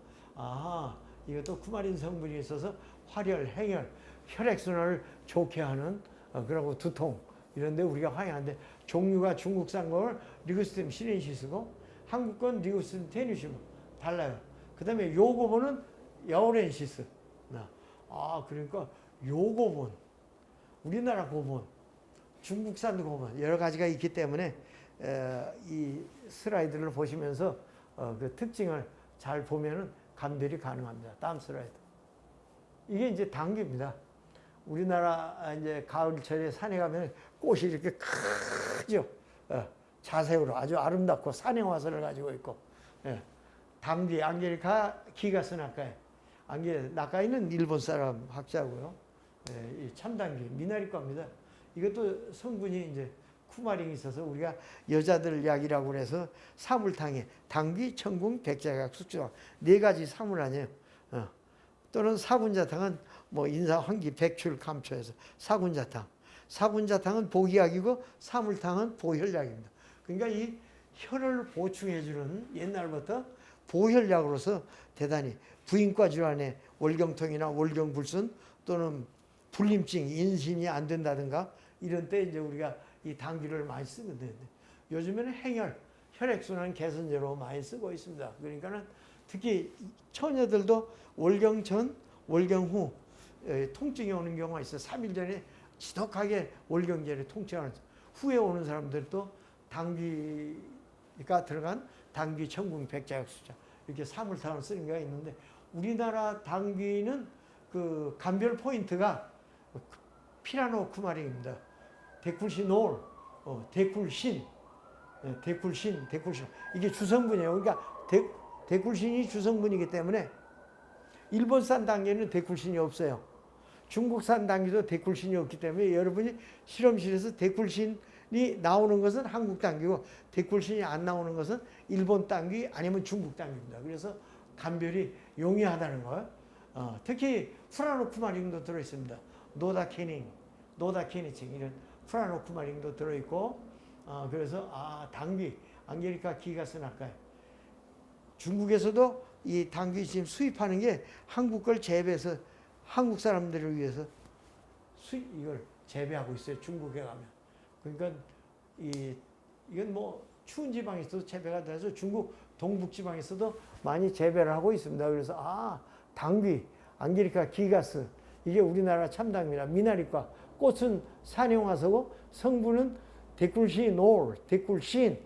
이것도 쿠마린 성분이 있어서 활혈, 행혈, 혈액순환을 좋게 하는 그리고 두통 이런 데 우리가 활용하는데 종류가 중국산 걸 리고스템 시넨시스고 한국 건 리고스템 테누시마 달라요. 그 다음에 요고본은 야오렌시스. 그러니까 요고본, 우리나라 고본, 중국산 고본 여러 가지가 있기 때문에 이 슬라이드를 보시면서 그 특징을 잘 보면은 감별이 가능합니다. 다음 슬라이드. 이게 이제 당귀입니다. 우리나라 이제 가을철에 산에 가면 꽃이 이렇게 크죠. 자색으로 아주 아름답고 산행화선을 가지고 있고. 당귀, 안게리카 기가스나카에. 나카이는 일본 사람 학자고요. 이 참당귀, 미나리과입니다. 이것도 성분이 이제 쿠마린이 있어서 우리가 여자들 약이라고 그래서 사물탕에 당귀, 청궁, 백자각, 숙주막 4가지 사물 아니에요. 또는 사군자탕은 인삼, 황기, 백출, 감초해서 사군자탕. 사군자탕은 보기약이고 사물탕은 보혈약입니다. 그러니까 이 혈을 보충해주는 옛날부터 보혈약으로서 대단히 부인과 질환에 월경통이나 월경불순 또는 불림증, 인신이 안 된다든가 이런 때 이제 우리가 이 당귀를 많이 쓰거든요. 요즘에는 행혈, 혈액순환 개선제로 많이 쓰고 있습니다. 그러니까는 특히 처녀들도 월경 전, 월경 후 통증이 오는 경우가 있어요. 3일 전에 지독하게 월경절에 통증하는 후에 오는 사람들도 당귀가 들어간 당귀, 청궁, 백자약, 수자 이렇게 사물탕을 쓰는 경우가 있는데 우리나라 당귀는 그 감별 포인트가 피라노쿠마린입니다. 데쿨시놀, 데쿨신. 이게 주성분이에요. 그러니까 데쿨신이 주성분이기 때문에 일본산 당귀는 데쿨신이 없어요. 중국산 당귀도 데쿨신이 없기 때문에 여러분이 실험실에서 데쿨신이 나오는 것은 한국 당귀고 데쿨신이 안 나오는 것은 일본 당귀 아니면 중국 당귀입니다. 그래서 감별이 용이하다는 거. 특히 프라노쿠마린도 들어있습니다. 노다케니칭 이런 프라노쿠마린도 들어있고 그래서 당귀, 안게리카 기가스나카에 중국에서도 이 당귀 지금 수입하는 게 한국 걸 재배해서 한국 사람들을 위해서 이걸 재배하고 있어요. 중국에 가면. 그러니까 이건 추운 지방에서도 재배가 돼서 중국 동북 지방에서도 많이 재배를 하고 있습니다. 그래서 당귀, 안게리카 기가스 이게 우리나라 참당입니다. 미나리과 꽃은 산용화소고 성분은 데쿨시놀, 데쿨신,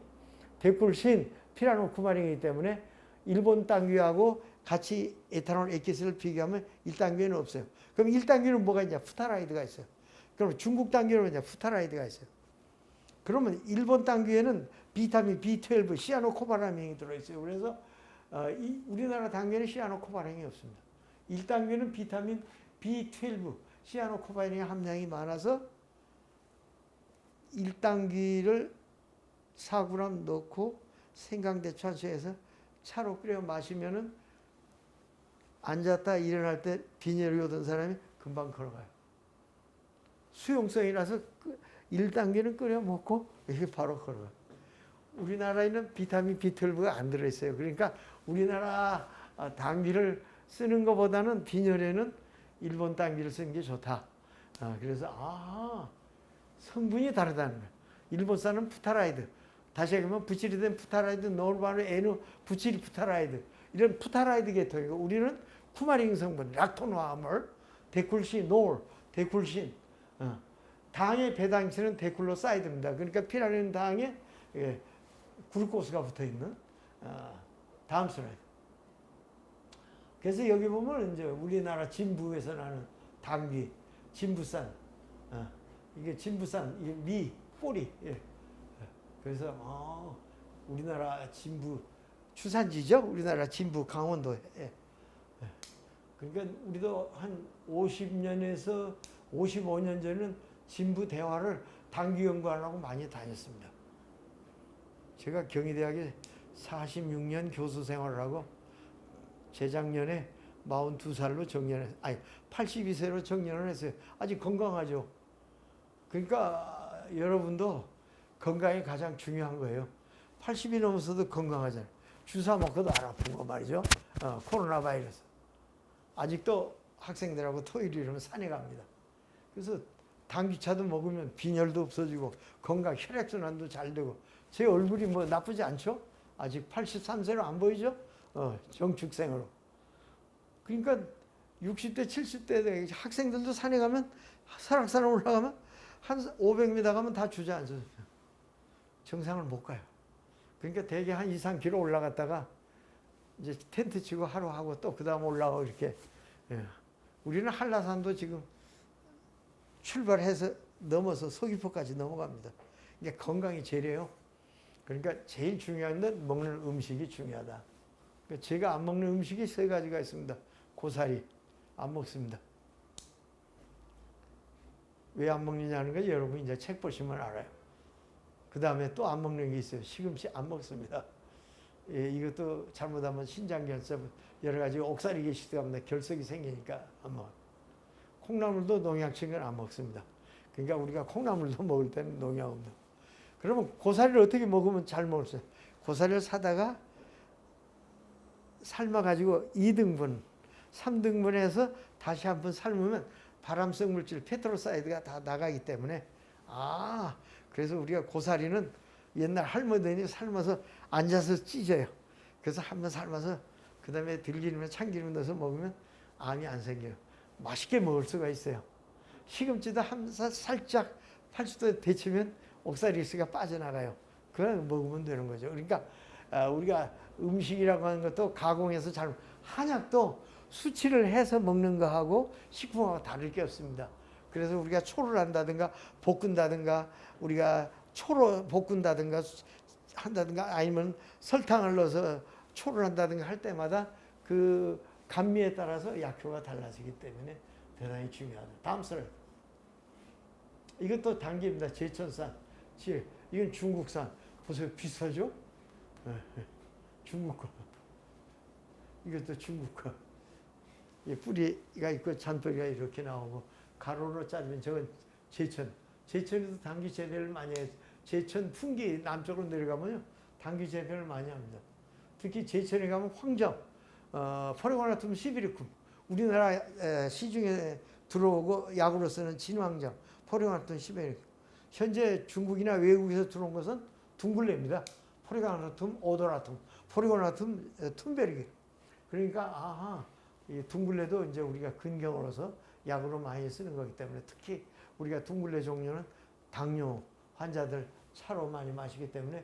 피라노 쿠마린이기 때문에 일본 당귀하고 같이 에탄올 액기스를 비교하면 1단계는 없어요. 그럼 1단계는 뭐가 있냐? 프타라이드가 있어요. 그럼 중국 당귀는 뭐냐? 프타라이드가 있어요. 그러면 일본 당귀에는 비타민 B12, 시아노코바라민이 들어있어요. 그래서 우리나라 당귀에는 시아노코바라민이 없습니다. 1단계는 비타민 B12, 시아노코바라민 함량이 많아서 1단계를 4g 넣고 생강대추한수해서 차로 끓여 마시면은 앉았다 일어날 때 빈혈이 오던 사람이 금방 걸어가요. 수용성이라서 1단계는 끓여 먹고 이렇게 바로 걸어가요. 우리나라에는 비타민 B12가 안 들어있어요. 그러니까 우리나라 당귀를 쓰는 것보다는 빈혈에는 일본 당귀를 쓰는 게 좋다. 그래서 성분이 다르다는 거예요. 일본산은 프타라이드, 다시 얘기하면 부칠이 된 프타라이드, 노르바르, 에누, 부칠이 프타라이드, 이런 프타라이드 계통이고, 우리는 쿠마린 성분, 락토노아몰, 데쿨시놀, 데쿨신, 당의 배당체는 데쿨로사이드입니다. 그러니까 피라는 당에 글루코스가 붙어있는 다음 슬라이드. 그래서 여기 보면 이제 우리나라 진부에서 나는 당귀, 진부산, 이게 진부산, 이게 미, 꼬리. 그래서 우리나라 진부 주산지죠. 우리나라 진부 강원도에. 그러니까 우리도 한 50년에서 55년 전에는 진부 대화를 당귀 연구하려고 많이 다녔습니다. 제가 경희대학에 46년 교수 생활을 하고 재작년에 42살로 정년을, 82세로 정년을 했어요. 아직 건강하죠. 그러니까 여러분도 건강이 가장 중요한 거예요. 80이 넘어서도 건강하잖아요. 주사 먹고도 안 아픈 거 말이죠. 코로나 바이러스. 아직도 학생들하고 토요일 이러면 산에 갑니다. 그래서 당귀차도 먹으면 빈혈도 없어지고 건강, 혈액순환도 잘 되고, 제 얼굴이 뭐 나쁘지 않죠? 아직 83세로 안 보이죠? 정축생으로. 그러니까 60대, 70대 학생들도 산에 가면, 설악산 올라가면 한 500m 가면 다 주저앉아요. 정상을 못 가요. 그러니까 대개 한 2, 3km 올라갔다가 이제 텐트 치고 하루 하고 또 그 다음 올라가고 이렇게. 우리는 한라산도 지금 출발해서 넘어서 서귀포까지 넘어갑니다. 그러니까 건강이 제일이에요. 그러니까 제일 중요한 건 먹는 음식이 중요하다. 그러니까 제가 안 먹는 음식이 3가지가 있습니다. 고사리 안 먹습니다. 왜 안 먹느냐는 거 여러분 이제 책 보시면 알아요. 그 다음에 또 안 먹는 게 있어요. 시금치 안 먹습니다. 이것도 잘못하면 신장결석 여러 가지 옥살이 게시도 합니다. 결석이 생기니까 안 먹어요. 콩나물도 농약 친 건 안 먹습니다. 그러니까 우리가 콩나물도 먹을 때는 농약 없는. 그러면 고사리를 어떻게 먹으면 잘 먹을 수 있어요? 고사리를 사다가 삶아가지고 2등분, 3등분 해서 다시 한번 삶으면 발암성 물질, 페트로사이드가 다 나가기 때문에, 그래서 우리가 고사리는 옛날 할머니들이 삶아서 앉아서 찢어요. 그래서 한번 삶아서 그 다음에 들기름에 참기름 넣어서 먹으면 암이 안 생겨요. 맛있게 먹을 수가 있어요. 시금치도 살짝 80도 데치면 옥살이스가 빠져나가요. 그냥 먹으면 되는 거죠. 그러니까 우리가 음식이라고 하는 것도 가공해서 한약도 수치를 해서 먹는 거하고 식품하고 다를 게 없습니다. 그래서 우리가 초를 한다든가 볶은다든가 우리가 초로 볶은다든가 한다든가 아니면 설탕을 넣어서 초를 한다든가 할 때마다 그 감미에 따라서 약효가 달라지기 때문에 대단히 중요하다. 다음 슬라이드. 이것도 당귀입니다. 제천산. 이건 중국산. 보세요. 비싸죠? 중국 거. 이것도 중국 거. 뿌리가 있고 잔뿌리가 이렇게 나오고 가로로 자르면 저건 제천. 제천에도 당귀 재배를 많이 해요. 제천 풍기 남쪽으로 내려가면요. 당귀 재배를 많이 합니다. 특히 제천에 가면 황정, 포레고나툼 시비리쿰. 우리나라 시중에 들어오고 약으로 쓰는 진황정, 포레고나툼 시비리쿰. 현재 중국이나 외국에서 들어온 것은 둥글레입니다. 포레고나툼 오도라툼, 포레고나툼 툼베르기. 그러니까 이 둥글레도 이제 우리가 근경으로서 약으로 많이 쓰는 거기 때문에 특히 우리가 둥글레 종류는 당뇨 환자들 차로 많이 마시기 때문에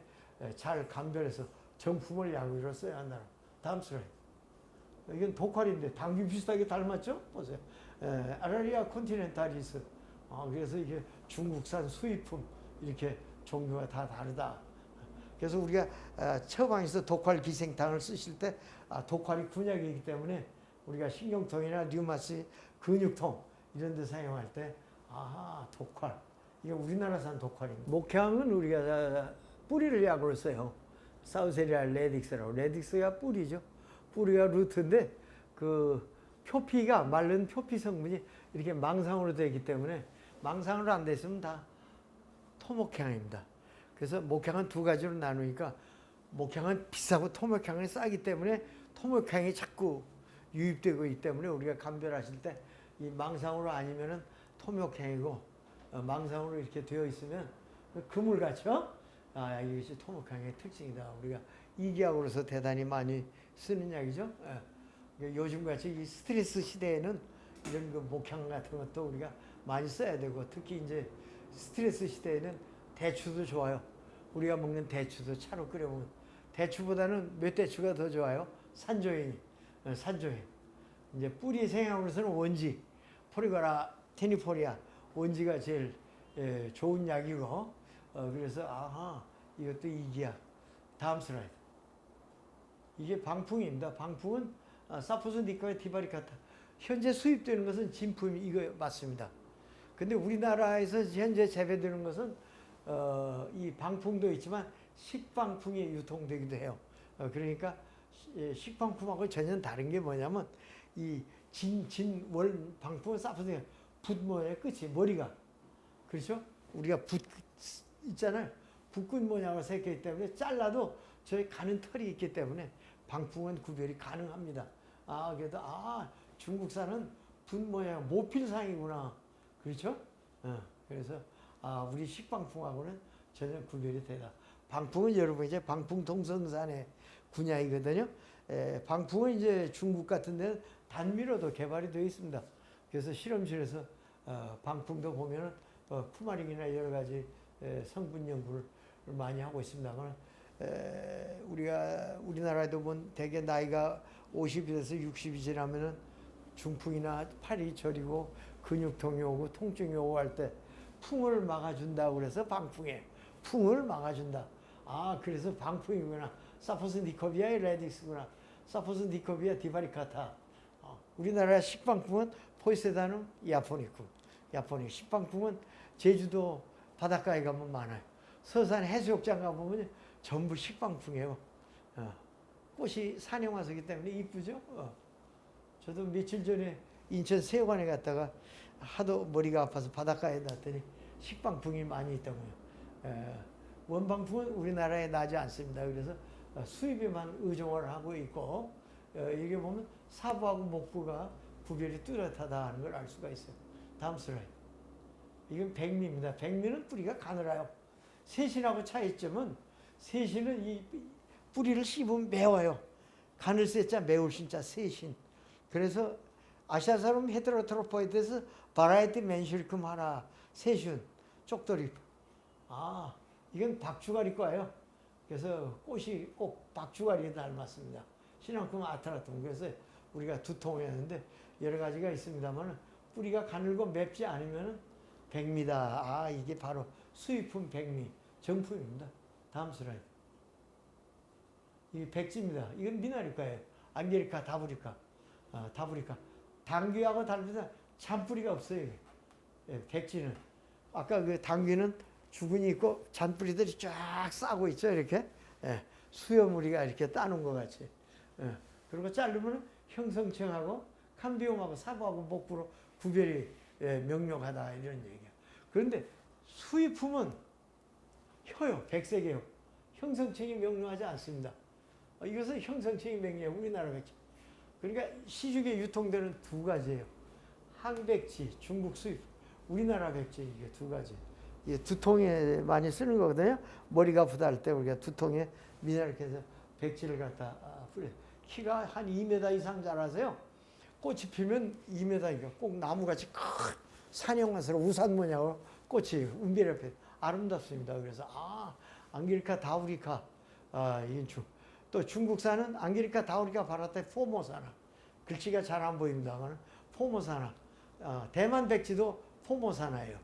잘 감별해서 정품을 약으로 써야 한다. 다음 슬라이드. 이건 독활인데 당귀 비슷하게 닮았죠? 보세요. 아라리아 콘티넨탈리스. 그래서 이게 중국산 수입품 이렇게 종류가 다 다르다. 그래서 우리가 처방에서 독활 기생탕을 쓰실 때 독활이 군약이기 때문에 우리가 신경통이나 류마스 근육통 이런 데 사용할 때 독활. 이게 우리나라산 독활입니다. 목향은 우리가 뿌리를 약으로 써요. 사우세리아 레딕스라고. 레딕스가 뿌리죠. 뿌리가 루트인데 그 표피가 마른 표피 성분이 이렇게 망상으로 되기 때문에 망상으로 안 됐으면 다 토목향입니다. 그래서 목향은 두 가지로 나누니까 목향은 비싸고 토목향은 싸기 때문에 토목향이 자꾸 유입되고 있기 때문에 우리가 감별하실 때 이 망상으로 아니면은 토목향이고 망상으로 이렇게 되어 있으면 그물같죠? 이것이 토목향의 특징이다. 우리가 이기약으로서 대단히 많이 쓰는 약이죠. 요즘같이 이 스트레스 시대에는 이런 그 목향 같은 것도 우리가 많이 써야 되고 특히 이제 스트레스 시대에는 대추도 좋아요. 우리가 먹는 대추도 차로 끓여 먹는 대추보다는 몇 대추가 더 좋아요. 산조행이 산조행. 이제 뿌리 생약으로서는 원지, 포리거라 테니포리아 원지가 제일 좋은 약이고 그래서 이것도 이기약. 다음 슬라이드. 이게 방풍입니다. 방풍은 사포스 니코의 디바리카타. 현재 수입되는 것은 진품 이거 맞습니다. 근데 우리나라에서 현재 재배되는 것은 이 방풍도 있지만 식방풍이 유통되기도 해요. 그러니까 식방풍하고 전혀 다른 게 뭐냐면 이 진월 방풍은 사포스 붓 모양의 끝이 머리가 그렇죠? 우리가 붓 있잖아요. 붓끝 모양을 새겼기 때문에 잘라도 저희 가는 털이 있기 때문에 방풍은 구별이 가능합니다. 그래도 중국산은 붓 모양 모필상이구나. 그렇죠? 그래서 우리 식방풍하고는 전혀 구별이 되다. 방풍은 여러분 이제 방풍 동성산의 분야이거든요. 방풍은 이제 중국 같은 데는 단미로도 개발이 되어 있습니다. 그래서 실험실에서 방풍도 보면은 쿠마린이나 여러 가지 성분 연구를 많이 하고 있습니다만 우리나라에도 보면 대개 나이가 50이 돼서 60이 지나면은 중풍이나 팔이 저리고 근육통이 오고 통증이 오고 할 때 풍을 막아준다고 그래서 방풍에 풍을 막아준다. 그래서 방풍이구나. 사포스 니코비아의 레딕스구나. 사포스 니코비아 디바리카타. 우리나라 식방풍은 포이세다눔 야포니쿠. 식방풍은 제주도 바닷가에 가면 많아요. 서산 해수욕장 가보면 전부 식방풍이에요. 꽃이 산영화석이기 때문에 이쁘죠? 저도 며칠 전에 인천 세관에 갔다가 하도 머리가 아파서 바닷가에 놨더니 식방풍이 많이 있다고요. 원방풍은 우리나라에 나지 않습니다. 그래서 수입에만 의존을 하고 있고 여기 보면 사부하고 목부가 구별이 뚜렷하다 하는 걸 알 수가 있어요. 다음 슬라이드. 이건 백미입니다. 백미는 뿌리가 가늘어요. 세신하고 차이점은 세신은 이 뿌리를 씹으면 매워요. 가늘 세자 매울 신자 세신. 그래서 아시아사람 헤테로트로포이드에서 바라이티 맨실금 하나 세신 쪽돌이. 이건 박주가리과예요. 그래서 꽃이 꼭 박주가리에 닮았습니다. 신앙금 아트라툼. 그래서 우리가 두통이었는데 여러 가지가 있습니다만 뿌리가 가늘고 맵지 않으면 백미다. 이게 바로 수입품 백미 정품입니다. 다음 슬라이드. 이게 백지입니다. 이건 미나리과예요. 안게리카 다브리카. 다브리카. 당귀하고 다르면 잔뿌리가 없어요. 백지는. 아까 그 당귀는 주근이 있고 잔뿌리들이 쫙 싸고 있죠. 이렇게. 수염무리가 이렇게 따놓은 것 같이. 그리고 자르면 형성층하고 캄비움하고 사부하고 목부로 구별이 명료하다 이런 얘기야. 그런데 수입품은 혀요. 백색이요. 형성층이 명료하지 않습니다. 이것은 형성층이 명료해요. 우리나라 백지. 그러니까 시중에 유통되는 두 가지예요. 항백지, 중국 수입, 우리나라 백지 이게 두 가지. 이게 두통에 많이 쓰는 거거든요. 머리가 아프다 할 때 우리가 두통에 미네랄 해서 백지를 갖다 뿌려. 키가 한 2m 이상 자라서요. 꽃이 피면 2m니까 꼭 나무같이 산형화스러 우산 모양으로 꽃이 은별 옆에 아름답습니다. 그래서 앙게리카 다우리카 이건 또 중국산은 앙게리카 다우리카 바라테 포모사나 글씨가 잘 안 보입니다만 포모사나 대만 백지도 포모사나예요.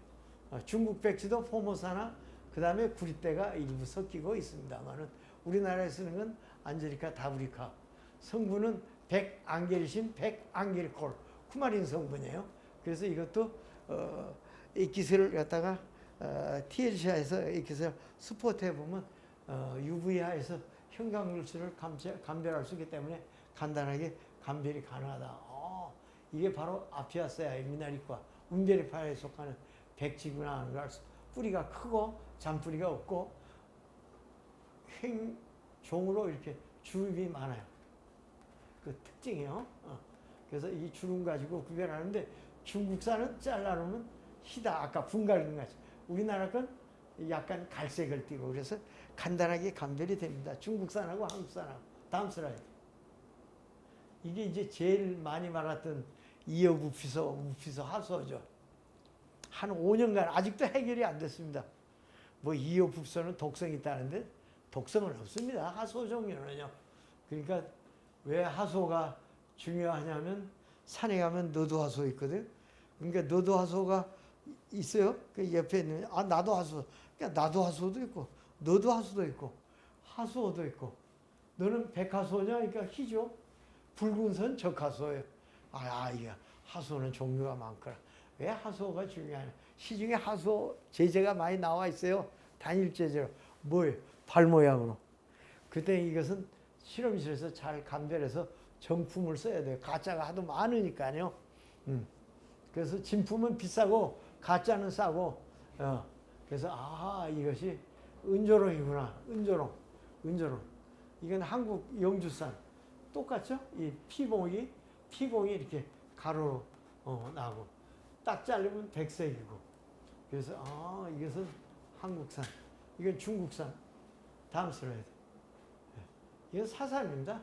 중국 백지도 포모사나 그 다음에 구리대가 일부 섞이고 있습니다만은 우리나라에 쓰는 건 안제리카 다우리카 성분은 백앙게리신 백앙게리콜 쿠마린 성분이에요. 그래서 이것도 이 기술을 갖다가 TLC에서 이 기술 스포트해 보면 UV하에서 형광물질을 감별할 수 있기 때문에 간단하게 감별이 가능하다. 이게 바로 아피아세아의 미나리과 운베리파에 속하는 백지구나 하는 걸 알 수. 뿌리가 크고 잔뿌리가 없고 횡종으로 이렇게 주름이 많아요. 그 특징이요. 그래서 이 주름 가지고 구별하는데 중국산은 잘라놓으면 희다. 아까 분갈인 같이. 우리나라 건 약간 갈색을 띠고 그래서 간단하게 감별이 됩니다. 중국산하고 한국산하고. 다음 슬라이드. 이게 이제 제일 많이 말았던 이업 우피소 하소죠. 한 5년간 아직도 해결이 안 됐습니다. 뭐 이업 우피소는 독성이 있다는데 독성은 없습니다. 하소 종류는요. 그러니까 왜 하소가 중요하냐면 산에 가면 너도하소 있거든. 그러니까 너도하소가 있어요. 그 옆에 있는 나도 하소. 그러니까 나도 하소도 있고 너도 하소도 있고 하소도 있고 너는 백하소냐? 그러니까 희죠. 붉은 선 적하소예요. 이게 하소는 종류가 많구나. 왜 하소가 중요하냐? 시중에 하소 제재가 많이 나와 있어요. 단일 제재로. 뭐예요? 발 모양으로. 그때 이것은 실험실에서 잘 감별해서 정품을 써야 돼요. 가짜가 하도 많으니까요. 그래서 진품은 비싸고 가짜는 싸고. 그래서 이것이 은조롱이구나. 은조롱. 이건 한국 영주산. 똑같죠? 이 피봉이 이렇게 가로로 나고 딱 자르면 백색이고. 그래서 이것은 한국산. 이건 중국산. 다음 슬라이드. 이건 사삼입니다.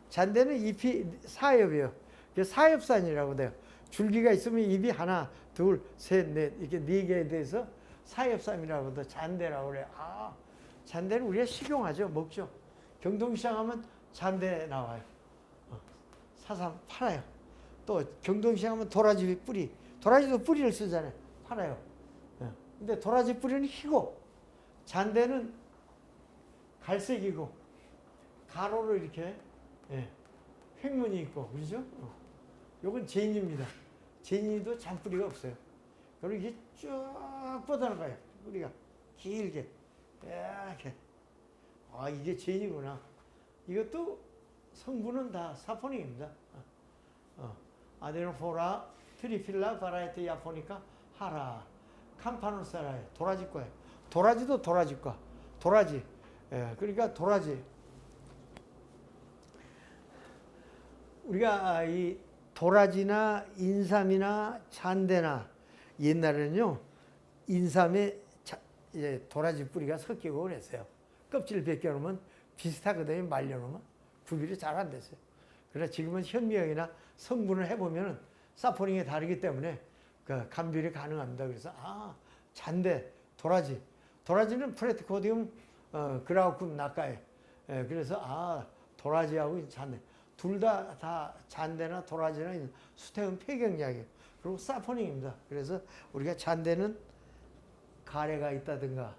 잔대는 잎이 사엽이에요. 사엽산이라고 돼요. 줄기가 있으면 잎이 하나, 둘, 셋, 넷 이렇게 4개에 대해서 사엽산이라고 도 잔대라고 그래요. 잔대는 우리가 식용하죠. 먹죠. 경동시장 가면 잔대 나와요. 사삼 팔아요. 또 경동시장 가면 도라지 뿌리. 도라지도 뿌리를 쓰잖아요. 팔아요. 근데 도라지 뿌리는 희고 잔대는 갈색이고 가로로 이렇게 횡문이 있고 그렇죠? 요건 제니입니다. 제니도 잔뿌리가 없어요. 그리고 이게 쭉 뻗어나가요. 뿌리가 길게 이렇게. 이게 제니구나. 이것도 성분은 다 사포닌입니다. 아데노포라 트리필라 바라이티 야포니카 하라 캄파노사라에 도라지과예요. 도라지도 도라지과. 도라지. 그러니까 도라지. 우리가 이 도라지나 인삼이나 잔대나 옛날에는요 인삼에 도라지 뿌리가 섞이고 그랬어요. 껍질 벗겨놓으면 비슷하거든요. 말려놓으면 구별이 잘 안 됐어요. 그러나 지금은 현미경이나 성분을 해보면 사포닌이 다르기 때문에 그 감별이 가능합니다. 그래서 잔대, 도라지는 프레티코디움 그라우쿰 낙가에. 그래서 도라지하고 잔대 둘 다 잔대나 도라지나 수태음 폐경약이에요. 그리고 사포닌입니다. 그래서 우리가 잔대는 가래가 있다든가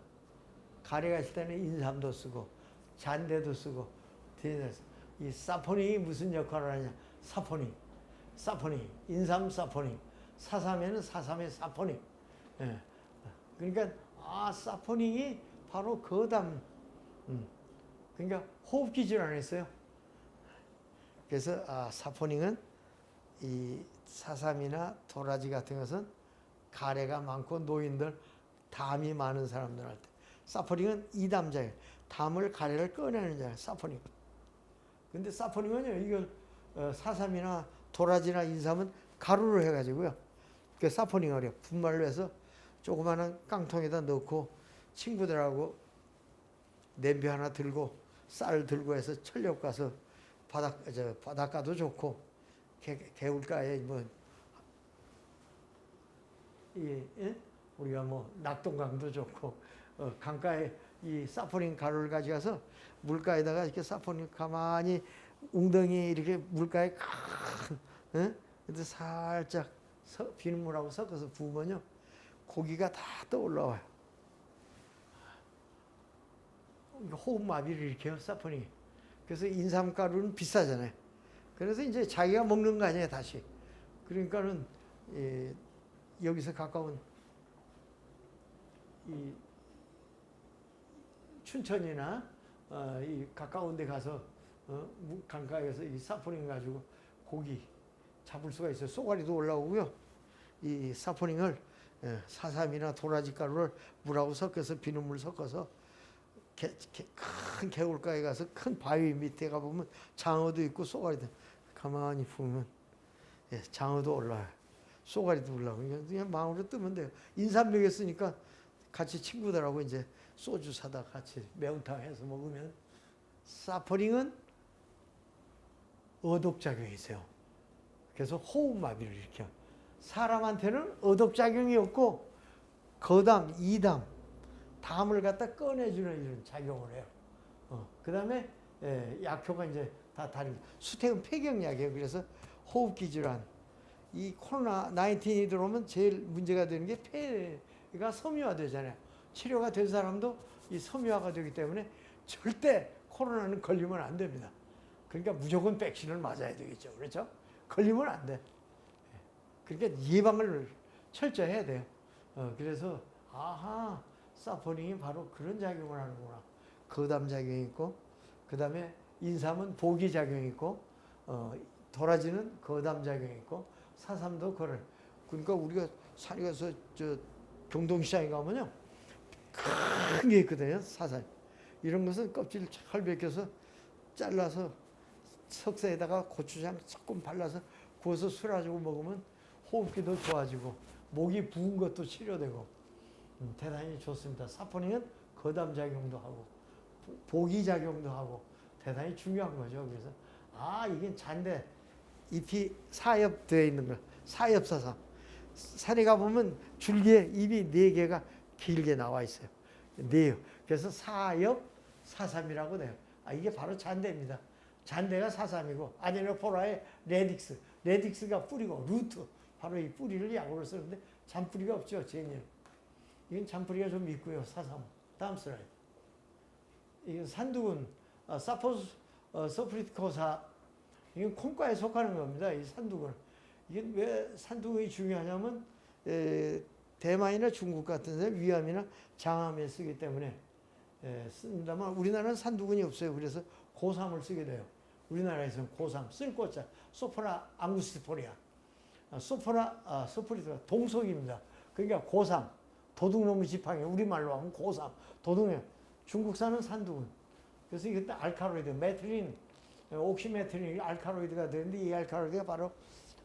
가래가 있을 때는 인삼도 쓰고 잔대도 쓰고 이 사포닌이 무슨 역할을 하냐? 사포닌, 인삼 사포닌, 사삼에는 사삼의 사포닌. 그러니까 사포닌이 바로 거담. 그러니까 호흡기 질환이 있어요. 그래서 사포닌은 이 사삼이나 도라지 같은 것은 가래가 많고 노인들 담이 많은 사람들한테 사포닌은 이담자예요. 담을 가래를 꺼내는 자예요. 사포닌. 근데 사포닌은요 이거 사삼이나 도라지나 인삼은 가루로 해가지고요. 그 사포닌을 해요. 분말로 해서 조그마한 깡통에다 넣고 친구들하고 냄비 하나 들고 쌀 들고 해서 철렵 가서 바닷가도 좋고 개울가에 뭐 예? 우리가 뭐 낙동강도 좋고 강가에 이 사포닌 가루를 가져가서 물가에다가 이렇게 사포닌 가만히 웅덩이 이렇게 물가에 큰 근데 살짝 비눗물하고 섞어서 부으면요 고기가 다 떠올라와요. 호흡마비를 일으켜요 사포닌이. 그래서 인삼가루는 비싸잖아요. 그래서 이제 자기가 먹는 거 아니에요 다시. 그러니까는 여기서 가까운 이 춘천이나 이 가까운 데 가서 강가에서 이 사포닌 가지고 고기 잡을 수가 있어요. 쏘가리도 올라오고요. 이 사포닌을 사삼이나 도라지 가루를 물하고 섞어서 비눗물 섞어서 큰 개울가에 가서 큰 바위 밑에 가보면 장어도 있고 쏘가리도 가만히 보면 장어도 올라와요. 쏘가리도 올라오고 그냥 망으로 뜨면 돼요. 인삼벽에 쓰니까 같이 친구들하고 이제 소주 사다 같이 매운탕 해서 먹으면 사포닌은 어독작용이 있어요. 그래서 호흡마비를 일으켜. 사람한테는 어독작용이 없고 거담, 이담, 담을 갖다 꺼내주는 이런 작용을 해요. 그 다음에 약효가 이제 다 다른 수태은 폐경약이에요. 그래서 호흡기 질환. 이 코로나 19이 들어오면 제일 문제가 되는 게 폐가 섬유화되잖아요. 치료가 된 사람도 이 섬유화가 되기 때문에 절대 코로나는 걸리면 안 됩니다. 그러니까 무조건 백신을 맞아야 되겠죠. 그렇죠? 걸리면 안 돼. 그러니까 예방을 철저히 해야 돼요. 그래서 아하 사포닌이 바로 그런 작용을 하는구나. 거담 작용이 있고 그 다음에 인삼은 보기 작용이 있고 도라지는 거담 작용이 있고 사삼도 그럴. 그러니까 우리가 산에 가서 저 경동시장에 가면요 큰 게 있거든요. 사삼. 이런 것은 껍질을 잘 벗겨서 잘라서 석쇠에다가 고추장 조금 발라서 구워서 술아주고 먹으면 호흡기도 좋아지고 목이 부은 것도 치료되고 대단히 좋습니다. 사포닌은 거담 작용도 하고 보기 작용도 하고 대단히 중요한 거죠. 그래서 이게 잔데 잎이 사엽되어 있는 거 사엽사삼. 산에 가보면 줄기에 잎이 4개가 길게 나와 있어요. 네요. 그래서 사엽사삼이라고 돼요. 이게 바로 잔대입니다. 잔대가 사삼이고 아데노포라의 레딕스. 레딕스가 뿌리고 루트. 바로 이 뿌리를 약으로 쓰는데 잔뿌리가 없죠. 제니는. 이건 잔뿌리가 좀 있고요. 사삼. 다음 슬라이드. 이건 산두군 서프리티코사. 이건 콩과에 속하는 겁니다. 이 산두군. 이게 왜 산두군이 중요하냐면 대만이나 중국 같은 데 위암이나 장암에 쓰기 때문에 씁니다만 우리나라는 산두군이 없어요. 그래서 고삼을 쓰게 돼요. 우리나라에서는 고삼, 쓸꽃자, 소포라 앙구스티포리아, 소프리토가 동속입니다. 그러니까 고삼, 도둑놈의 지팡이, 우리말로 하면 고삼, 도둑놈. 중국산은 산두군. 그래서 이것도 알카로이드, 메틸린, 옥시메틸린 알카로이드가 되는데 이 알카로이드가 바로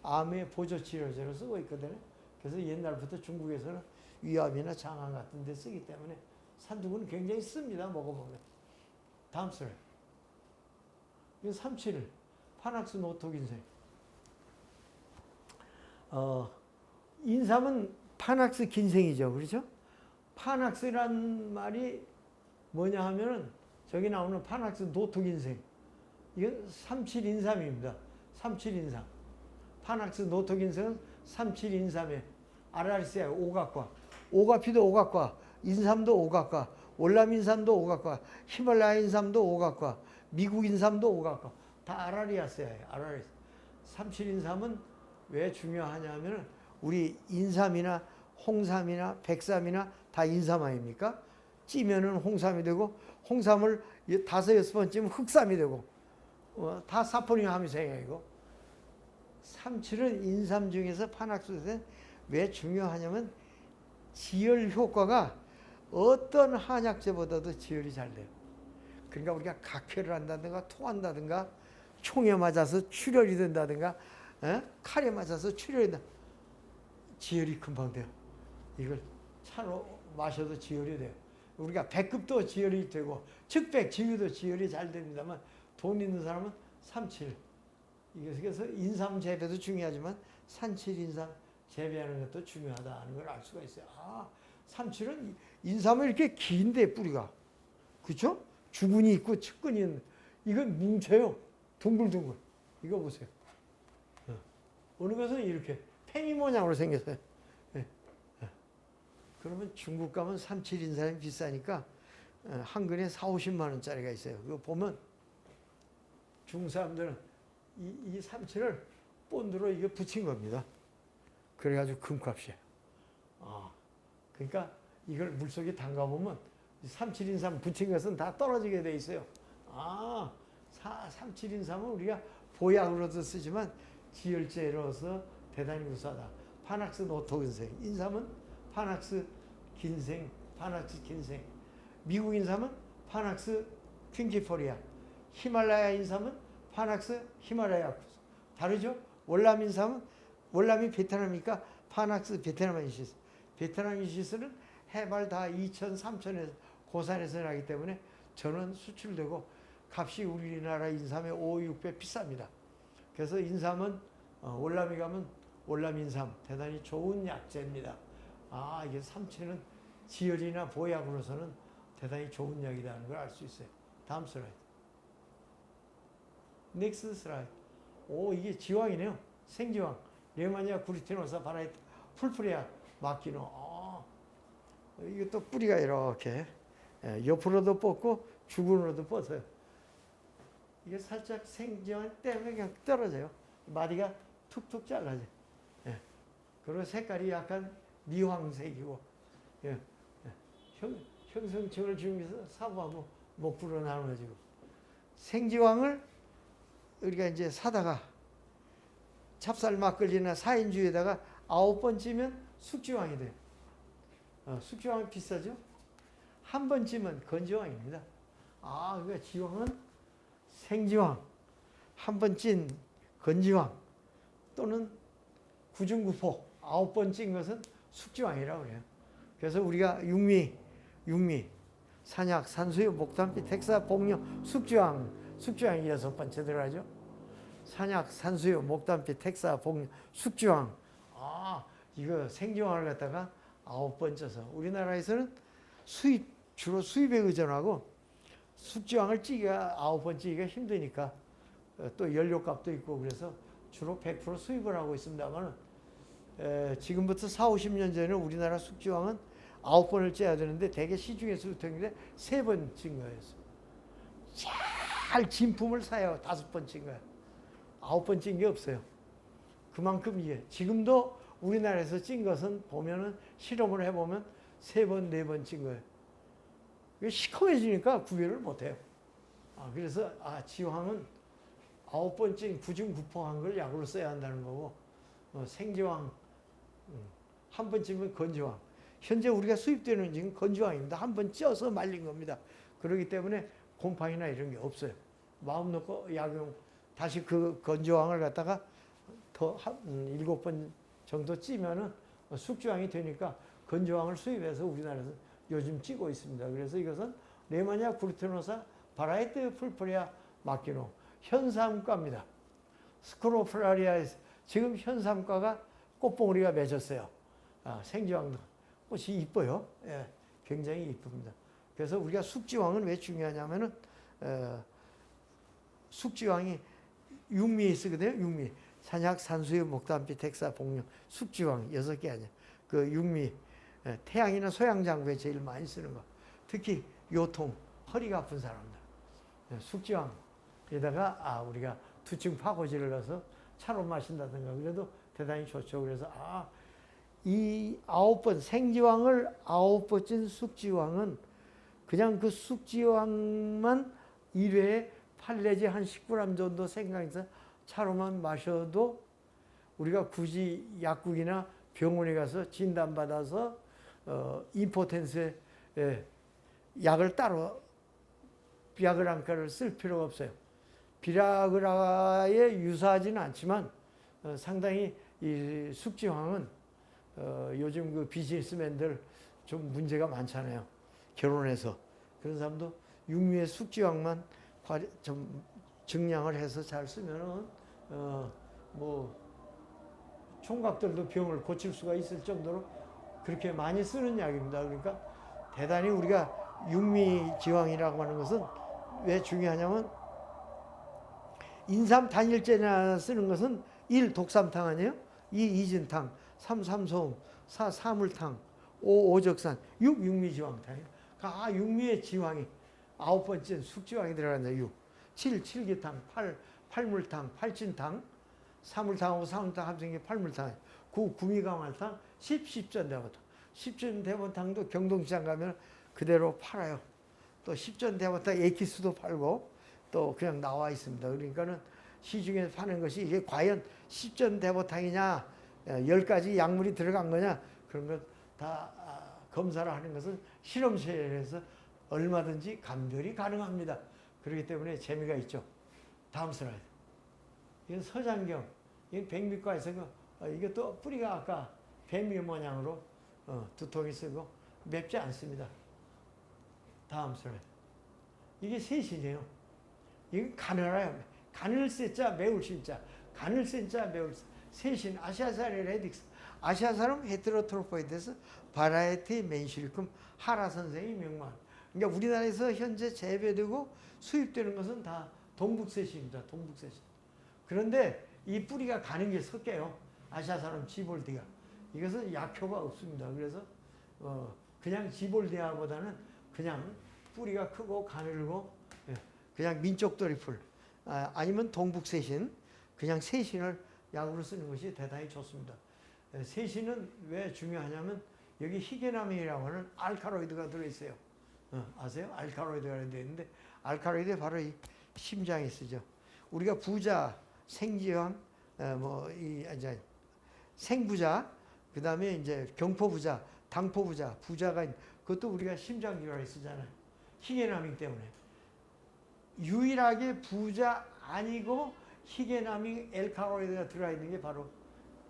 암의 보조 치료제로 쓰고 있거든요. 그래서 옛날부터 중국에서는 위암이나 장암 같은 데 쓰기 때문에 산두군은 굉장히 씁니다. 먹어보면. 다음 슬라이드. 이건 37, 파낙스 노토긴생. 인삼은 파낙스 긴생이죠. 그렇죠? 파낙스란 말이 뭐냐 하면은 저기 나오는 파낙스 노토긴생. 이건 37인삼입니다. 37인삼. 파낙스 노토긴생은 37인삼에 아라리스야 오각과, 오가피도 오각과, 인삼도 오각과, 월남인삼도 오각과, 히말라야 인삼도 오각과, 미국 인삼도 오각과, 다 아라리아스예요. 아라리스. 37인삼은 왜 중요하냐면 우리 인삼이나 홍삼이나 백삼이나 다 인삼 아닙니까? 찌면은 홍삼이 되고 홍삼을 5, 6번 찌면 흑삼이 되고 다 사포닌 함유생이고 37은 인삼 중에서 파낙스는 왜 중요하냐면 지혈 효과가 어떤 한약재보다도 지혈이 잘 돼요. 그러니까 우리가 각혈을 한다든가 토한다든가 총에 맞아서 출혈이 된다든가 칼에 맞아서 출혈이 된다. 지혈이 금방 돼요. 이걸 차로 마셔도 지혈이 돼요. 우리가 백급도 지혈이 되고 측백, 지유도 지혈이 잘 됩니다만 돈 있는 사람은 37. 그래서 인삼 재배도 중요하지만 37인삼 재배하는 것도 중요하다는 걸 알 수가 있어요. 아, 삼칠은 인삼은 이렇게 긴데 뿌리가. 그렇죠? 주근이 있고 측근이 있는. 이건 뭉쳐요. 둥글둥글. 이거 보세요. 어느 것은 이렇게 팽이 모양으로 생겼어요. 예. 그러면 중국 가면 삼칠 인삼이 비싸니까 한 근에 4, 50만 원짜리가 있어요. 그거 보면 중국 사람들은 이 삼칠을 본드로 이게 붙인 겁니다. 그래가지고 금값이에요. 아, 그러니까 이걸 물속에 담가보면 삼칠인삼 붙인 것은 다 떨어지게 돼 있어요. 아, 삼칠인삼은 우리가 보약으로도 쓰지만 지혈제로서 대단히 우수하다. 파낙스 노토근생. 인삼은 파낙스 긴생, 파낙스 긴생. 미국 인삼은 파낙스 퀸키포리아. 히말라야 인삼은 파낙스 히말라야쿠스. 다르죠? 월남 인삼은 월남이 베트남이니까 파낙스 베트남인시스. 베트남인시스는 해발 다 2천, 3천에서 고산에서 나기 때문에 저는 수출되고 값이 우리나라 인삼의 5, 6배 비쌉니다. 그래서 인삼은 월남에 가면 월남 인삼 대단히 좋은 약재입니다. 아, 이게 삼체는 지혈이나 보약으로서는 대단히 좋은 약이라는 걸 알 수 있어요. 다음 슬라이드. 넥스트 슬라이드. 오, 이게 지왕이네요. 생지왕. 레마니아 구리티노사 바라이트 풀프리아 마키노. 이게 또 뿌리가 이렇게 옆으로도 뻗고 주근으로도 뻗어요. 이게 살짝 생지왕 때문에 그냥 떨어져요. 마디가 툭툭 잘라져요. 예. 그리고 색깔이 약간 미황색이고, 예. 형성층을 중에서 사부하고 목부로 나눠지고. 생지왕을 우리가 이제 사다가 찹쌀 막걸리나 4인주에다가 9번 찌면 숙지왕이 돼요. 숙지왕이 비싸죠? 한 번 찌면 건지왕입니다. 아, 그러니까 지왕은 생지왕, 한 번 찐 건지왕 또는 구중구포 9번 찐 것은 숙지왕이라고 그래요. 그래서 우리가 육미, 산약, 산수유, 목담빛, 택사, 복려, 숙지왕이 6번째 들어가죠. 산약, 산수유, 목담빛, 택사, 복려, 숙지왕. 아, 이거 생지왕을 갖다가 9번 쪄서 우리나라에서는 주로 수입에 의존하고 숙지왕을 찌기가 9번 찌기가 힘드니까 또 연료값도 있고 그래서 주로 100% 수입을 하고 있습니다만 지금부터 4, 50년 전에 우리나라 숙지왕은 9번을 쪄야 되는데 대개 시중에서 유통인데 3번 찐 거였어요. 잘 진품을 사요. 5번 찐 거예요. 9번 찐 게 없어요. 그만큼 이게 지금도 우리나라에서 찐 것은 보면은 실험을 해보면 3번, 4번 찐 거예요. 이게 시커매지니까 구별을 못해요. 그래서 지황은 9번 찐 구중구포한 걸 약으로 써야 한다는 거고 생지왕 한 번 찌면 건지왕. 현재 우리가 수입되는 지금 건지왕입니다. 한 번 쪄서 말린 겁니다. 그렇기 때문에 곰팡이나 이런 게 없어요. 마음 놓고 약용 다시 그 건지왕을 갖다가 더 7번 정도 찌면은 숙지왕이 되니까 건지왕을 수입해서 우리나라에서 요즘 찌고 있습니다. 그래서 이것은 레마니아 구르테노사 바라이트 풀프리아 마키노 현삼과입니다. 스크로플라리아에서 지금 현삼과가 꽃봉오리가 맺었어요. 생지왕도 꽃이 이뻐요. 예, 굉장히 이쁩니다. 그래서 우리가 숙지왕은 왜 중요하냐면은 숙지왕이 육미에 쓰거든요. 육미. 산약, 산수유, 목담빛, 택사, 복령, 숙지왕 6개 아니야. 그 육미, 태양이나 소양장부에 제일 많이 쓰는 거. 특히 요통, 허리가 아픈 사람들. 숙지왕에다가 우리가 두층 파고지를 넣어서 차로 마신다든가 그래도 대단히 좋죠. 그래서 이 9번 생지왕을 9번 찐 숙지왕은 그냥 그 숙지왕만 1회에 8 내지 한 10g 정도 생각해서 차로만 마셔도 우리가 굳이 약국이나 병원에 가서 진단받아서 임포텐스에 약을 따로 비아그라를 쓸 필요가 없어요. 비아그라에 유사하지는 않지만 상당히 이 숙지왕은 요즘 그 비즈니스맨들 좀 문제가 많잖아요. 결혼해서 그런 사람도 육미의 숙지왕만 좀 증량을 해서 잘 쓰면은 뭐 총각들도 병을 고칠 수가 있을 정도로 그렇게 많이 쓰는 약입니다. 그러니까 대단히 우리가 육미지왕이라고 하는 것은 왜 중요하냐면 인삼 단일제나 쓰는 것은 1. 독삼탕 아니에요? 2. 이진탕, 3. 삼소음, 4. 사물탕, 5. 오적산, 6. 육미지왕탕이에요. 육미의 지왕이 9번째 숙지왕이 들어간다. 6. 7. 칠기탕, 8. 팔물탕, 팔진탕, 사물탕하고 사물탕 합성이 8물탕, 9. 구미강활탕, 10. 십전대보탕. 십전대보탕도 경동시장 가면 그대로 팔아요. 또 십전대보탕 에키스도 팔고 또 그냥 나와 있습니다. 그러니까는 시중에 파는 것이 이게 과연 십전대보탕이냐, 10가지 약물이 들어간 거냐, 그런 것 다 검사를 하는 것은 실험실에서 얼마든지 감별이 가능합니다. 그렇기 때문에 재미가 있죠. 다음 슬라이드. 이건 서장경. 이건 백미과에서 이것도 뿌리가 아까 뱀이 모양으로 두통이 쓰고 맵지 않습니다. 다음 슬라이드. 이게 세신이에요. 이건 가늘어요. 가늘 세자 매울 신자. 가늘 센자 매울 세신 아시아사리 레딕스. 아시아사름 헤테로트로포이드에서 바라이티 맨실리쿰 하라 선생이 명망. 그러니까 우리나라에서 현재 재배되고 수입되는 것은 다 동북세신입니다. 동북세신. 그런데 이 뿌리가 가는 게 섞여요. 아시아사름 지볼디아. 이것은 약효가 없습니다. 그래서 그냥 지볼디아보다는 그냥 뿌리가 크고 가늘고 그냥 민족도리풀 아니면 동북세신 그냥 세신을 약으로 쓰는 것이 대단히 좋습니다. 세신은 왜 중요하냐면 여기 희게나민이라고 하는 알카로이드가 들어있어요. 아세요? 알카로이드가 들어있는데 알카로이드 바로 이 심장에 쓰죠. 우리가 부자, 생지형, 이제 생부자, 그 다음에 이제 경포부자, 당포부자, 부자가 그것도 우리가 심장질환에 쓰잖아요. 희게나민 때문에. 유일하게 부자 아니고 희게나민 엘카로이드가 들어있는 게 바로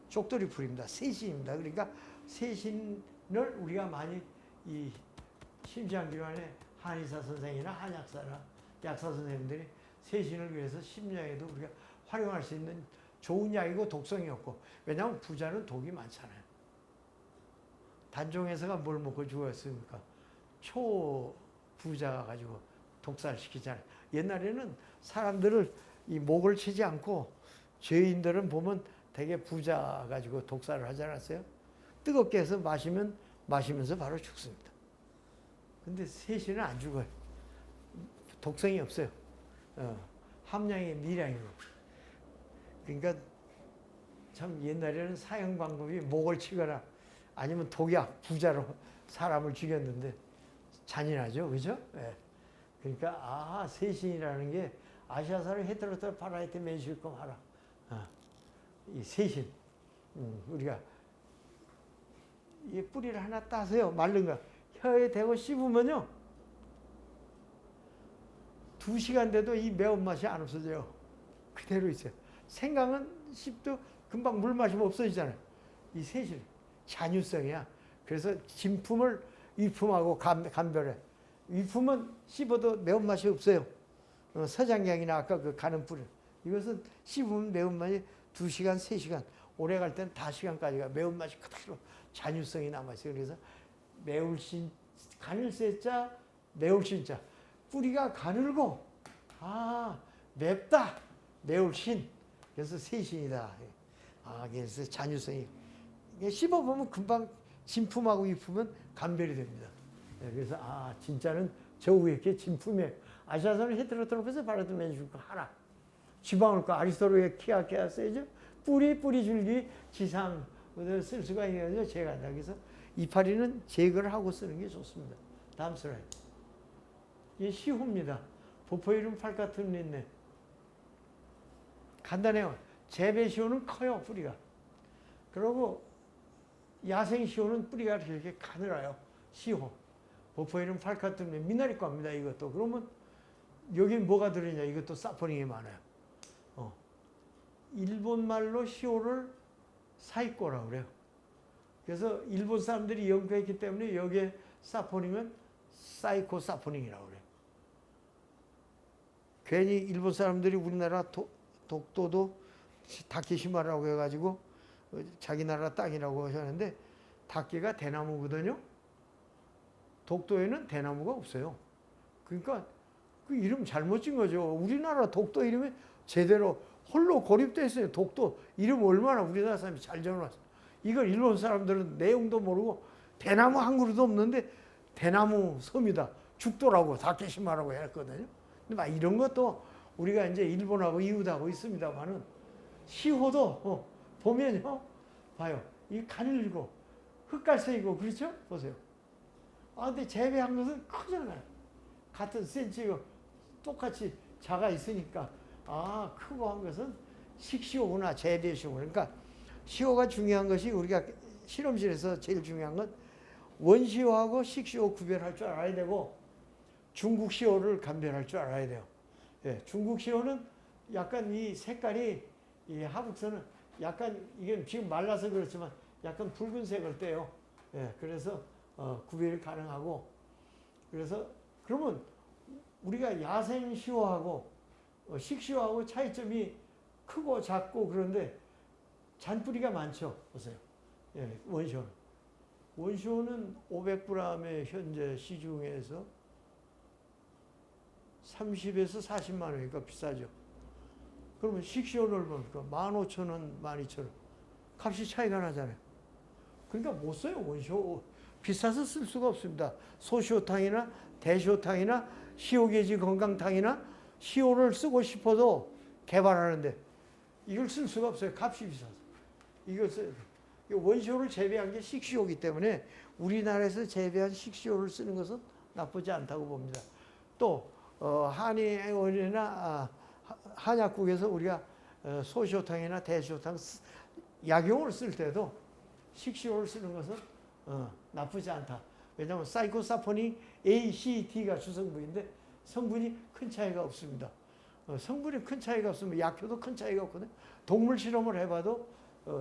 족돌이풀입니다. 세신입니다. 그러니까 세신을 우리가 많이 이 심장질환에 한의사 선생이나 한약사나 약사 선생님들이 세신을 위해서 심장에도 우리가 활용할 수 있는 좋은 약이고 독성이 없고, 왜냐하면 부자는 독이 많잖아요. 단종에서가 뭘 먹고 죽었습니까? 초부자 가지고 독살시키잖아요. 옛날에는 사람들을 이 목을 치지 않고 죄인들은 보면 되게 부자 가지고 독살을 하지 않았어요? 뜨겁게 해서 마시면서 바로 죽습니다. 근데 세신은 안 죽어요. 독성이 없어요. 함량이 미량이고. 그러니까 참 옛날에는 사형 방법이 목을 치거나 아니면 독약, 부자로 사람을 죽였는데 잔인하죠. 그죠? 네. 그러니까 세신이라는 게 아시아사를 헤테로토 파라이트 맨실kom 하라. 이 세신. 우리가 이 뿌리를 하나 따서요. 마른 거 혀에 대고 씹으면요. 2시간 돼도 이 매운맛이 안 없어져요. 그대로 있어요. 생강은 씹도 금방 물 마시면 없어지잖아요. 이 세신 잔유성이야. 그래서 진품을 위품하고 감별해. 위품은 씹어도 매운맛이 없어요. 서장경이나 아까 그 가는 뿌리. 이것은 씹으면 매운맛이 2시간, 3시간, 오래 갈 때는 5시간까지가 매운맛이 그대로 잔유성이 남아있어요. 그래서 매울신, 가늘세자, 매울신자. 뿌리가 가늘고, 맵다, 매울신. 그래서 세신이다. 그래서 잔유성이. 씹어보면 금방 진품하고 위품은 감별이 됩니다. 그래서 진짜는 저 위에 게 진품이에요. 아시아사는 헤테로트로프에서 바라드맨줄거 하라. 지방울과 아리스토로의 키아케아 세죠. 뿌리 줄기 지상 쓸 수가 있는 거죠. 제가 그래서 이파리는 제거를 하고 쓰는 게 좋습니다. 다음 슬라이드. 이게 시호입니다. 보포이름 팔카툼린네. 간단해요. 재배 시호는 커요, 뿌리가. 그리고 야생 시호는 뿌리가 이렇게 가늘어요. 시호. 보포이름 팔카툼린 미나리과입니다. 이것도. 그러면 여기 뭐가 들어있냐? 이것도 사포닌이 많아요. 일본 말로 시호를 사이코라고 그래요. 그래서 일본 사람들이 연구했기 때문에 여기에 사포닌은 사이코사포닌이라고 그래요. 괜히 일본 사람들이 우리나라 독도도 다케시마라고 해가지고 자기 나라 땅이라고 하셨는데 닭계가 대나무거든요. 독도에는 대나무가 없어요. 그러니까 그 이름 잘못 진 거죠. 우리나라 독도 이름이 제대로 홀로 고립돼 있어요. 독도 이름 얼마나 우리나라 사람이 잘 지어놨어. 이걸 일본 사람들은 내용도 모르고 대나무 한 그루도 없는데 대나무 섬이다. 죽도라고 다케시마라고 했거든요. 근데 막 이런 것도 우리가 이제 일본하고 이웃하고 있습니다만은 시호도 보면요. 봐요. 이 가늘고 흑갈색이고 그렇죠? 보세요. 아 근데 재배한 것은 크잖아요. 같은 센치고 똑같이 자가 있으니까 아 크고 한 것은 식시호구나 재배시호. 그러니까 시호가 중요한 것이 우리가 실험실에서 제일 중요한 건 원시호하고 식시호 구별할 줄 알아야 되고 중국 시호를 감별할 줄 알아야 돼요. 예, 중국 시호는 약간 이 색깔이 이 하북선은 약간 이게 지금 말라서 그렇지만 약간 붉은색을 떼요. 예, 그래서 구별이 가능하고 그래서 그러면 우리가 야생 시호하고 식시호하고 차이점이 크고 작고 그런데 잔뿌리가 많죠. 보세요. 예, 원시호는. 원시호는 500g에 현재 시중에서 30에서 40만 원이니까 비싸죠. 그러면 식시호는 얼마입니까? 15,000원, 12,000원. 값이 차이가 나잖아요. 그러니까 못 써요, 원시호. 비싸서 쓸 수가 없습니다. 소시호탕이나 대시호탕이나 시호계지 건강탕이나 시호를 쓰고 싶어도 개발하는데 이걸 쓸 수가 없어요. 값이 비싸서. 이걸 써야 돼요. 원시호를 재배한 게 식시호이기 때문에 우리나라에서 재배한 식시호를 쓰는 것은 나쁘지 않다고 봅니다. 또 한의원이나 한약국에서 우리가 소시호탕이나 대시호탕 약용을 쓸 때도 식시호를 쓰는 것은 나쁘지 않다. 왜냐하면 사이코사포닌 A, C, D가 주성분인데 성분이 큰 차이가 없습니다. 성분이 큰 차이가 없으면 약효도 큰 차이가 없거든요. 동물 실험을 해봐도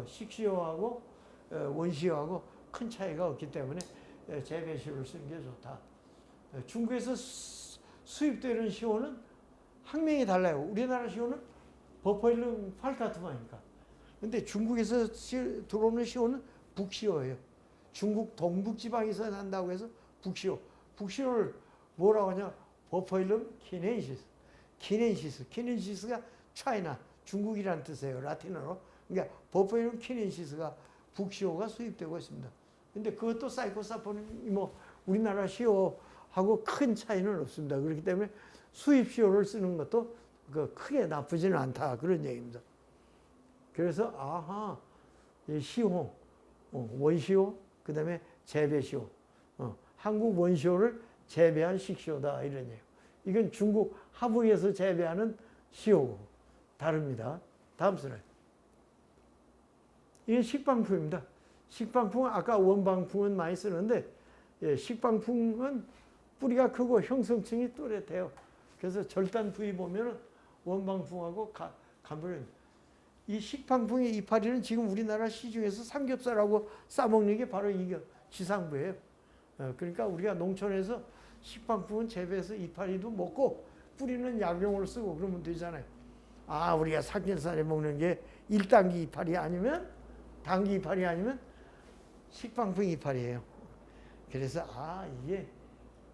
식시호하고 원시호하고 큰 차이가 없기 때문에 재배시호를 쓰는 게 좋다. 중국에서 수입되는 시호는 학명이 달라요. 우리나라 시호는 버퍼일름 팔타트마니까. 근데 중국에서 들어오는 시호는 북시호예요. 중국 동북지방에서 난다고 해서 북시호. 북시호를 뭐라고 하냐? 버퍼일름 키넨시스. 키넨시스가 차이나, 중국이라는 뜻이에요. 라틴어로. 그러니까 버퍼일름 키넨시스가 북시호가 수입되고 있습니다. 근데 그것도 사이코사포닌 뭐 우리나라 시호하고 큰 차이는 없습니다. 그렇기 때문에 수입 시호를 쓰는 것도 크게 나쁘지는 않다. 그런 얘기입니다. 그래서 아하, 시호, 원시호, 그 다음에 재배시호, 한국 원시호를 재배한 식시호다 이런 얘기예요. 이건 중국 하북에서 재배하는 시호고 다릅니다. 다음 슬라이드. 이게 식방풍입니다. 식방풍은 아까 원방풍은 많이 쓰는데 식방풍은 뿌리가 크고 형성층이 또렷해요. 그래서 절단 부위 보면은 원방풍하고 간벌입니다. 이 식방풍의 이파리는 지금 우리나라 시중에서 삼겹살하고 싸먹는 게 바로 이게 지상부예요. 그러니까 우리가 농촌에서 식방풍은 재배해서 이파리도 먹고 뿌리는 약용으로 쓰고 그러면 되잖아요. 아, 우리가 삼겹살에 먹는 게 1단계 이파리 아니면 단기 이파리 아니면 식방풍 이파리예요. 그래서 이게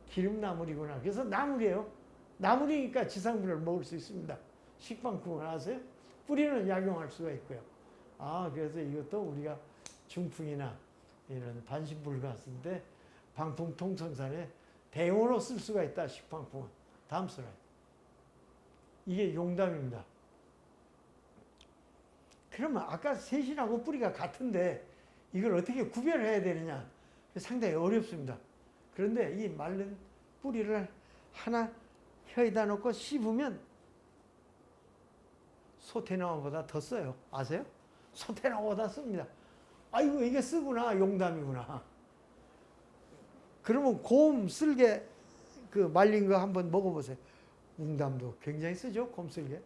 기름나물이구나. 그래서 나물이에요. 나물이니까 지상부를 먹을 수 있습니다. 식방풍을 아세요? 뿌리는 약용할 수가 있고요. 그래서 이것도 우리가 중풍이나 이런 반신불가 쓸 때 방풍 통성산에 대용으로 쓸 수가 있다. 식방풍은. 다음 슬라이드. 이게 용담입니다. 그러면 아까 셋이라고 뿌리가 같은데 이걸 어떻게 구별해야 되느냐? 상당히 어렵습니다. 그런데 이 마른 뿌리를 하나 혀에다 놓고 씹으면 소태나무보다 더 써요. 아세요? 소태나무보다 씁니다. 아이고 이게 쓰구나. 용담이구나. 그러면 곰 쓸개 말린 거 한번 먹어보세요. 웅담도 굉장히 쓰죠. 곰 쓸개.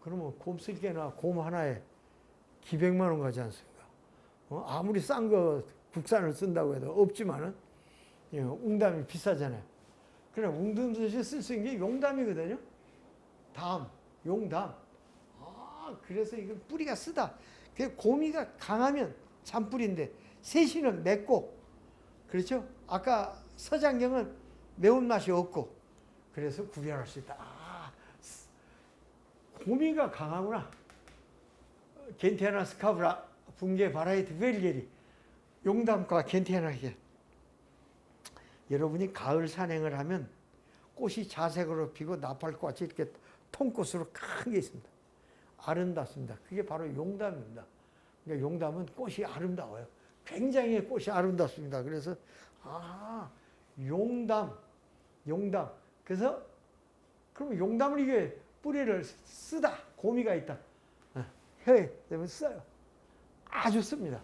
그러면 곰 쓸개나 곰 하나에 기백만 원 가지 않습니까? 아무리 싼 거 국산을 쓴다고 해도 없지만은 웅담이 비싸잖아요. 그래 웅담듯이 쓸 수 있는 게 용담이거든요. 용담. 그래서 이건 뿌리가 쓰다. 그 고미가 강하면 잔뿌리인데 세신은 맵고, 그렇죠? 아까 서장경은 매운맛이 없고, 그래서 구별할 수 있다. 아, 고미가 강하구나. 겐티아나 스카브라 붕괴 바라이트 벨게리 용담과 겐티아나게. 여러분이 가을 산행을 하면 꽃이 자색으로 피고 나팔꽃이 이렇게 통꽃으로 큰 게 있습니다. 아름답습니다. 그게 바로 용담입니다. 그러니까 용담은 꽃이 아름다워요. 굉장히 꽃이 아름답습니다. 그래서 용담. 그래서 그럼 용담을 이게 뿌리를 쓰다. 고미가 있다. 혀에 되면 써요. 아주 씁니다.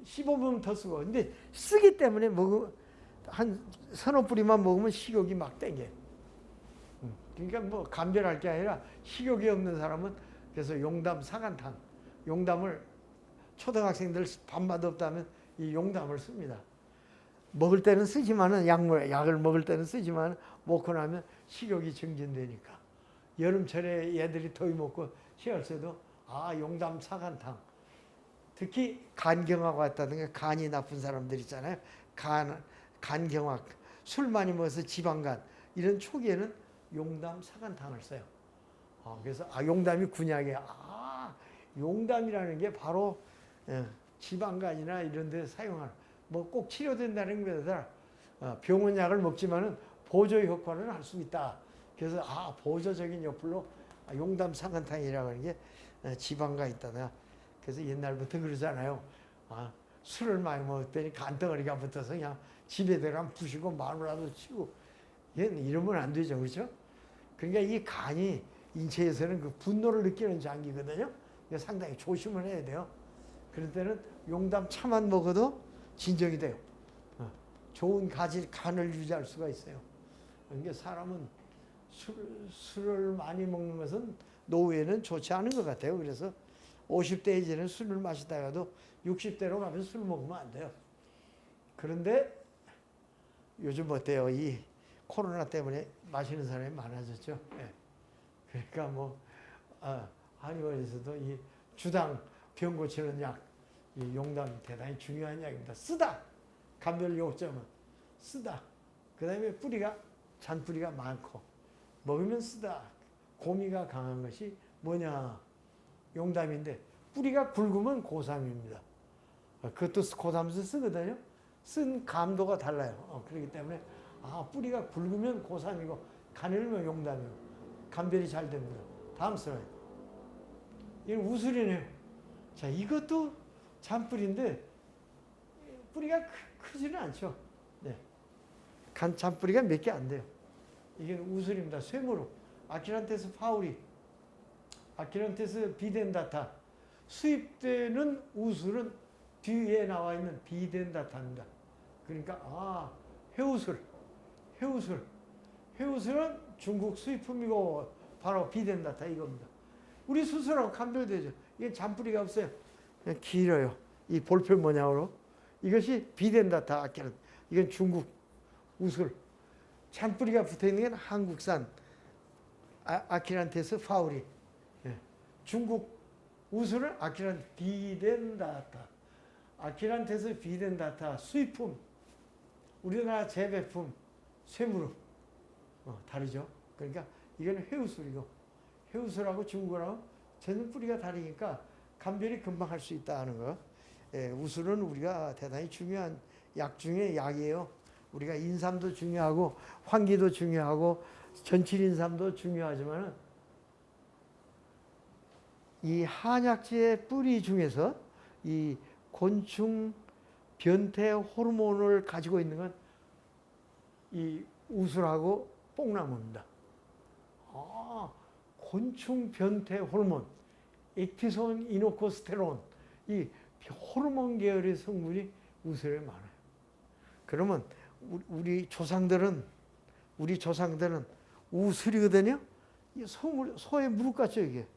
씹어보면 더 쓰고. 근데 쓰기 때문에 한 서너 뿌리만 먹으면 식욕이 막 땡겨요. 그러니까 뭐 감별할 게 아니라 식욕이 없는 사람은 그래서 용담 사간탕, 용담을 초등학생들 밥맛 없다면 이 용담을 씁니다. 먹을 때는 쓰지만은 약을 먹을 때는 쓰지만 먹고 나면 식욕이 증진되니까 여름철에 얘들이 더위 먹고 쉬할 때도 용담 사간탕. 특히 간경화가 왔다든가 간이 나쁜 사람들 있잖아요. 간경화, 술 많이 먹어서 지방간 이런 초기에는 용담 사간탕을 써요. 그래서 용담이 군약이야. 용담이라는 게 바로 지방간이나 이런 데 사용하는 뭐 꼭 치료된다는 것보다 병원 약을 먹지만은 보조 효과는 할 수 있다. 그래서 보조적인 역할로 용담 사간탕이라고 하는 게 지방간 있다나. 그래서 옛날부터 그러잖아요. 술을 많이 먹었더니 간덩어리가 붙어서 그냥 집에 들어가면 부시고 마누라도 치고 이러면 안 되죠. 그렇죠? 그러니까 이 간이 인체에서는 그 분노를 느끼는 장기거든요. 상당히 조심을 해야 돼요. 그럴 때는 용담 차만 먹어도 진정이 돼요. 좋은 간을 유지할 수가 있어요. 그러니까 사람은 술을 많이 먹는 것은 노후에는 좋지 않은 것 같아요. 그래서 50대 이제는 술을 마시다가도 60대로 가면 술 먹으면 안 돼요. 그런데 요즘 어때요? 이 코로나 때문에 마시는 사람이 많아졌죠. 그러니까 한의원에서도 이 주당 병 고치는 약, 이 용담 대단히 중요한 약입니다. 쓰다. 감별 요점은 쓰다. 그 다음에 잔뿌리가 많고 먹으면 쓰다. 고미가 강한 것이 뭐냐? 용담인데 뿌리가 굵으면 고삼입니다. 그것도 고삼에서 쓰거든요. 쓴 감도가 달라요. 그렇기 때문에 뿌리가 굵으면 고삼이고 가늘면 용담이고 감별이 잘 됩니다. 다음 슬라이드. 이건 우슬이네요. 자, 이것도 잔뿌리인데 뿌리가 크지는 않죠. 네. 잔뿌리가 몇 개 안 돼요. 이게 우슬입니다. 쇠무로 아키란테스 파우리, 아키란테스 비덴다타. 수입되는 우슬은 뒤에 나와 있는 비덴다타입니다. 그러니까 해우술은 중국 수입품이고 바로 비덴다타 이겁니다. 우리 수술하고 감별되죠. 이게 잔뿌리가 없어요. 그냥 길어요. 이 볼펜 모양으로. 이것이 비덴다타 아키란. 이건 중국 우술. 잔뿌리가 붙어있는 건 한국산 아키란테스 파우리. 중국 우술은 비덴다타. 아키란테스 비덴다타 수입품. 우리나라 재배품 쇠무릎. 다르죠. 그러니까 이건 해우술이고 해우술하고 중국하고 전혀 뿌리가 다르니까 감별이 금방 할 수 있다는 거. 우술은 우리가 대단히 중요한 약 중에 약이에요. 우리가 인삼도 중요하고 황기도 중요하고 전칠인삼도 중요하지만 이 한약재의 뿌리 중에서 이 곤충 변태 호르몬을 가지고 있는 건 이 우술하고 뽕나무입니다. 곤충 변태 호르몬, 액티손 이노코스테론, 이 호르몬 계열의 성분이 우술에 많아요. 그러면 우리 조상들은 우술이거든요. 이 소의 무릎 같죠, 이게.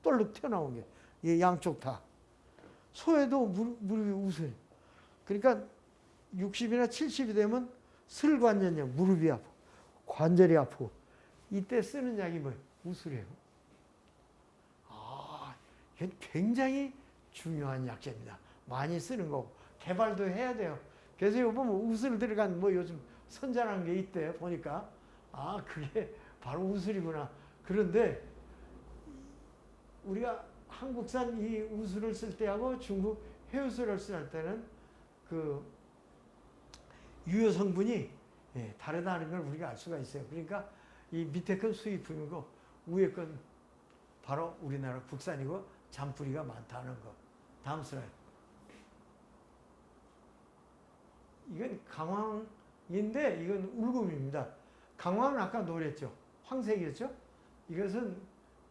떨룩 튀어나온 게. 이 양쪽 다. 소에도 무릎이 우술. 그러니까 60이나 70이 되면 슬관절염, 무릎이 아프고, 관절이 아프고, 이때 쓰는 약이 뭐예요? 우술이에요. 이건 굉장히 중요한 약재입니다. 많이 쓰는 거고 개발도 해야 돼요. 그래서 여기 보면 우슬 들어간 뭐 요즘 선전한 게 있대 보니까 아 그게 바로 우슬이구나. 그런데 우리가 한국산 이 우슬을 쓸 때하고 중국 해우술을 쓸 때는 그 유효 성분이 다르다는 걸 우리가 알 수가 있어요. 그러니까 이 밑에 건 수입품이고 위에 건 바로 우리나라 국산이고 잔뿌리가 많다는 거. 다음 슬라이드. 이건 강황인데 이건 울금입니다. 강황은 아까 노랬죠. 황색이었죠. 이것은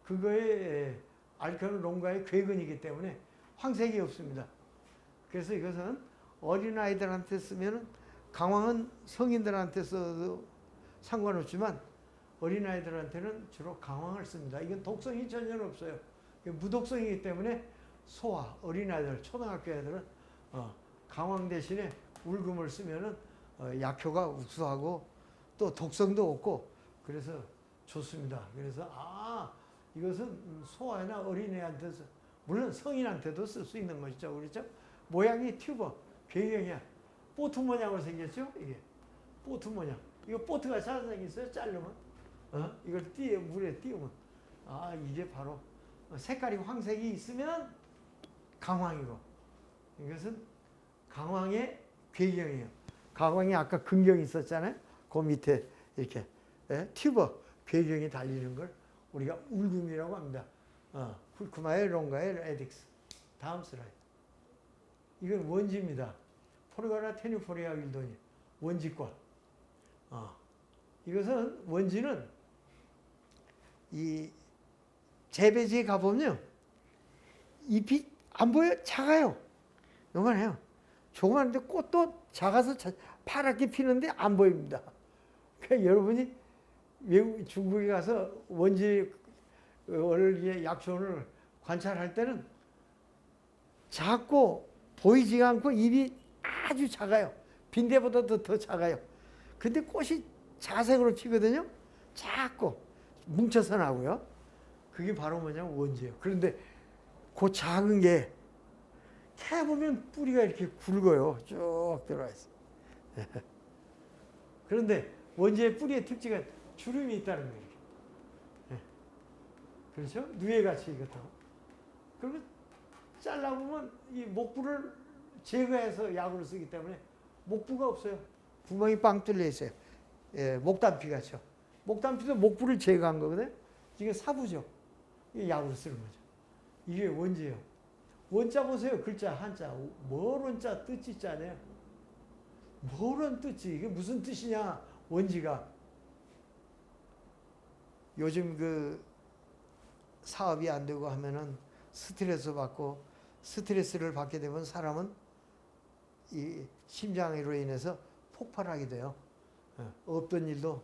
그거의 알카는 롱가의 괴근이기 때문에 황색이 없습니다. 그래서 이것은 어린아이들한테 쓰면은 강황은 성인들한테 써도 상관없지만 어린아이들한테는 주로 강황을 씁니다. 이건 독성이 전혀 없어요. 무독성이기 때문에 소아, 어린아이들, 초등학교 애들은 강황 대신에 울금을 쓰면은 약효가 우수하고 또 독성도 없고 그래서 좋습니다. 그래서 이것은 소아나 어린애한테 물론 성인한테도 쓸 수 있는 것이죠. 그렇죠? 모양이 튜버, 괴형이야. 보트 모양으로 생겼죠? 이게 보트 모양. 이거 보트가 잘 생겼어요. 자르면 이걸 물에 띄우면 이게 바로 색깔이 황색이 있으면 강황이고 이것은 강황의 괴경이에요. 강황이 아까 근경이 있었잖아요. 그 밑에 이렇게 튜버 괴경이 달리는 걸 우리가 울금이라고 합니다. 쿨쿠마의 롱가의 에딕스. 다음 슬라이드. 이건 원지입니다. 포르가나 테니포리아 윌도니 원지과. 이것은 원지는 이 재배지에 가보면 잎이 안 보여 작아요. 요만해요. 조그만한데 꽃도 작아서 파랗게 피는데 안 보입니다. 그러니까 여러분이 외국 중국에 가서 원지를 약초를 관찰할 때는 작고 보이지가 않고 잎이 아주 작아요. 빈대보다 더 작아요. 근데 꽃이 자색으로 피거든요. 작고 뭉쳐서 나고요. 그게 바로 뭐냐면 원지예요. 그런데 그 작은 게 캐보면 뿌리가 이렇게 굵어요. 쭉 들어와 있어요. 그런데 원지의 뿌리의 특징은 주름이 있다는 거예요. 그렇죠? 누에같이 이것도. 그리고 잘라보면 이 목부를 제거해서 약으로 쓰기 때문에 목부가 없어요. 구멍이 빵 뚫려 있어요. 목단피 같죠. 목단피도 목부를 제거한 거거든요. 이게 사부죠. 이게 약으로 쓰는 거죠. 이게 원지예요. 원자 보세요. 글자 한자. 뭐론자 뜻지 자네요. 뭐론 뜻지. 이게 무슨 뜻이냐. 원지가. 요즘 그 사업이 안 되고 하면은 스트레스 받고 스트레스를 받게 되면 사람은 이 심장으로 인해서 폭발하게 돼요. 없던 일도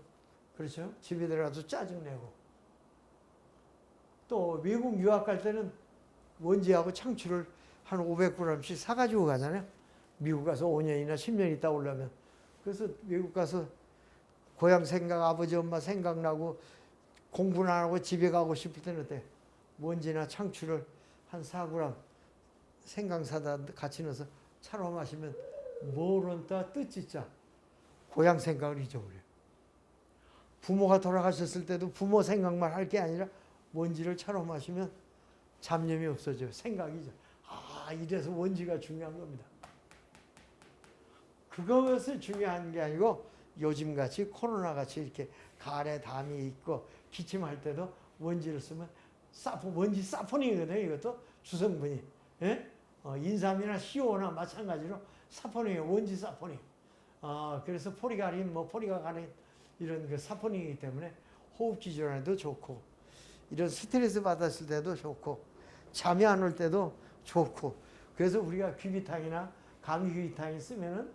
그렇죠. 집에 들어가서 짜증내고 또 외국 유학 갈 때는 원지하고 창추를 한 500g씩 사가지고 가잖아요. 미국 가서 5년이나 10년 있다 오려면. 그래서 외국 가서 고향 생각, 아버지 엄마 생각나고 공부는 안 하고 집에 가고 싶을 때는 어때? 원지나 창추를 한 4g 생강사다 같이 넣어서 차로 마시면 모른다 뜻짓자 고향 생각을 잊어버려요. 부모가 돌아가셨을 때도 부모 생각만 할 게 아니라 원지를 차로 마시면 잡념이 없어져요. 생각이죠. 이래서 원지가 중요한 겁니다. 그것이 중요한 게 아니고 요즘같이 코로나같이 이렇게 가래 담이 있고 기침할 때도 원지를 쓰면 원지 사포닌이거든요. 이것도 주성분이. 인삼이나 시오나 마찬가지로 사포닌이에요. 원지 사포닌. 그래서 포리가린, 포리가가린 이런 그 사포닌이기 때문에 호흡기 질환에도 좋고 이런 스트레스 받았을 때도 좋고 잠이 안 올 때도 좋고 그래서 우리가 귀비탕이나 감기귀비탕이 쓰면은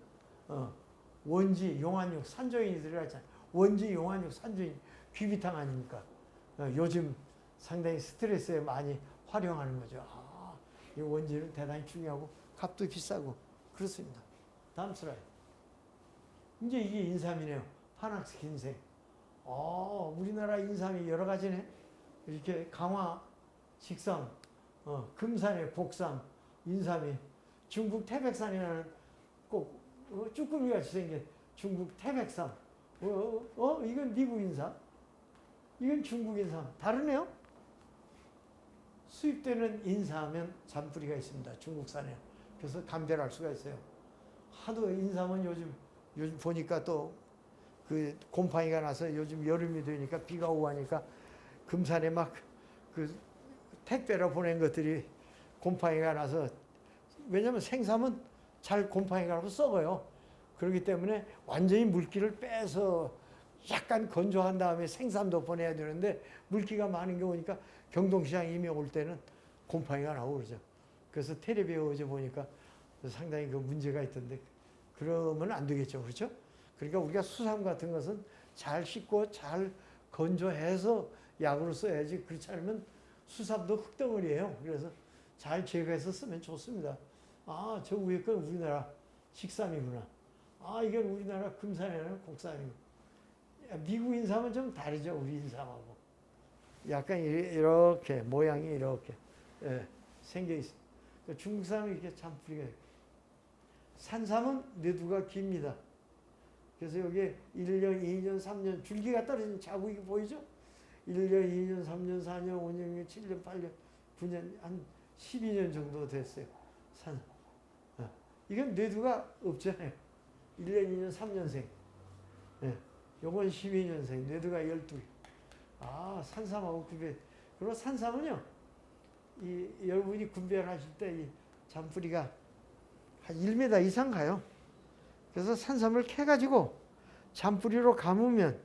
원지, 용환육, 산조인이 들어가잖아요. 원지, 용환육, 산조인 귀비탕 아닙니까? 요즘 상당히 스트레스에 많이 활용하는 거죠. 이 원지는 대단히 중요하고 값도 비싸고 그렇습니다. 다음 슬라이드. 이제 이게 인삼이네요. 파낙스 긴생. 우리나라 인삼이 여러 가지네. 이렇게 강화, 직성, 금산에 곡삼, 인삼이 중국 태백산이라는 꼭 쭈꾸미 같이 생긴 중국 태백삼. 이건 미국 인삼, 이건 중국 인삼. 다르네요. 수입되는 인삼은 잔뿌리가 있습니다. 중국산에. 그래서 감별할 수가 있어요. 하도 인삼은 요즘 보니까 또 그 곰팡이가 나서 요즘 여름이 되니까 비가 오고 하니까 금산에 막 그 택배로 보낸 것들이 곰팡이가 나서, 왜냐면 생삼은 잘 곰팡이가 나고 썩어요. 그렇기 때문에 완전히 물기를 빼서 약간 건조한 다음에 생삼도 보내야 되는데 물기가 많은 게 오니까 경동시장 이미 올 때는 곰팡이가 나오고 그러죠. 그래서 텔레비에 어제 보니까 상당히 그 문제가 있던데, 그러면 안 되겠죠. 그렇죠? 그러니까 우리가 수삼 같은 것은 잘 씻고 잘 건조해서 약으로 써야지, 그렇지 않으면 수삼도 흙덩어리예요. 그래서 잘 제거해서 쓰면 좋습니다. 아, 저 위에 건 우리나라 식삼이구나. 아, 이건 우리나라 금산에는 곡삼이고. 미국 인삼은 좀 다르죠, 우리 인삼하고. 약간 이렇게 모양이 이렇게 생겨 있습니다. 중국삼은 이렇게 잔뿌리가 있고. 산삼은 내두가 깁니다. 그래서 여기에 1년, 2년, 3년 줄기가 떨어진 자국이 보이죠? 1년, 2년, 3년, 4년, 5년, 7년, 8년, 9년, 한 12년 정도 됐어요. 산삼. 이건 뇌두가 없잖아요. 1년, 2년, 3년생. 요건 12년생, 뇌두가 12개. 아, 산삼하고 구별. 그리고 산삼은요, 여러분이 분별하실 때 이 잔뿌리가 한 1m 이상 가요. 그래서 산삼을 캐가지고 잔뿌리로 감으면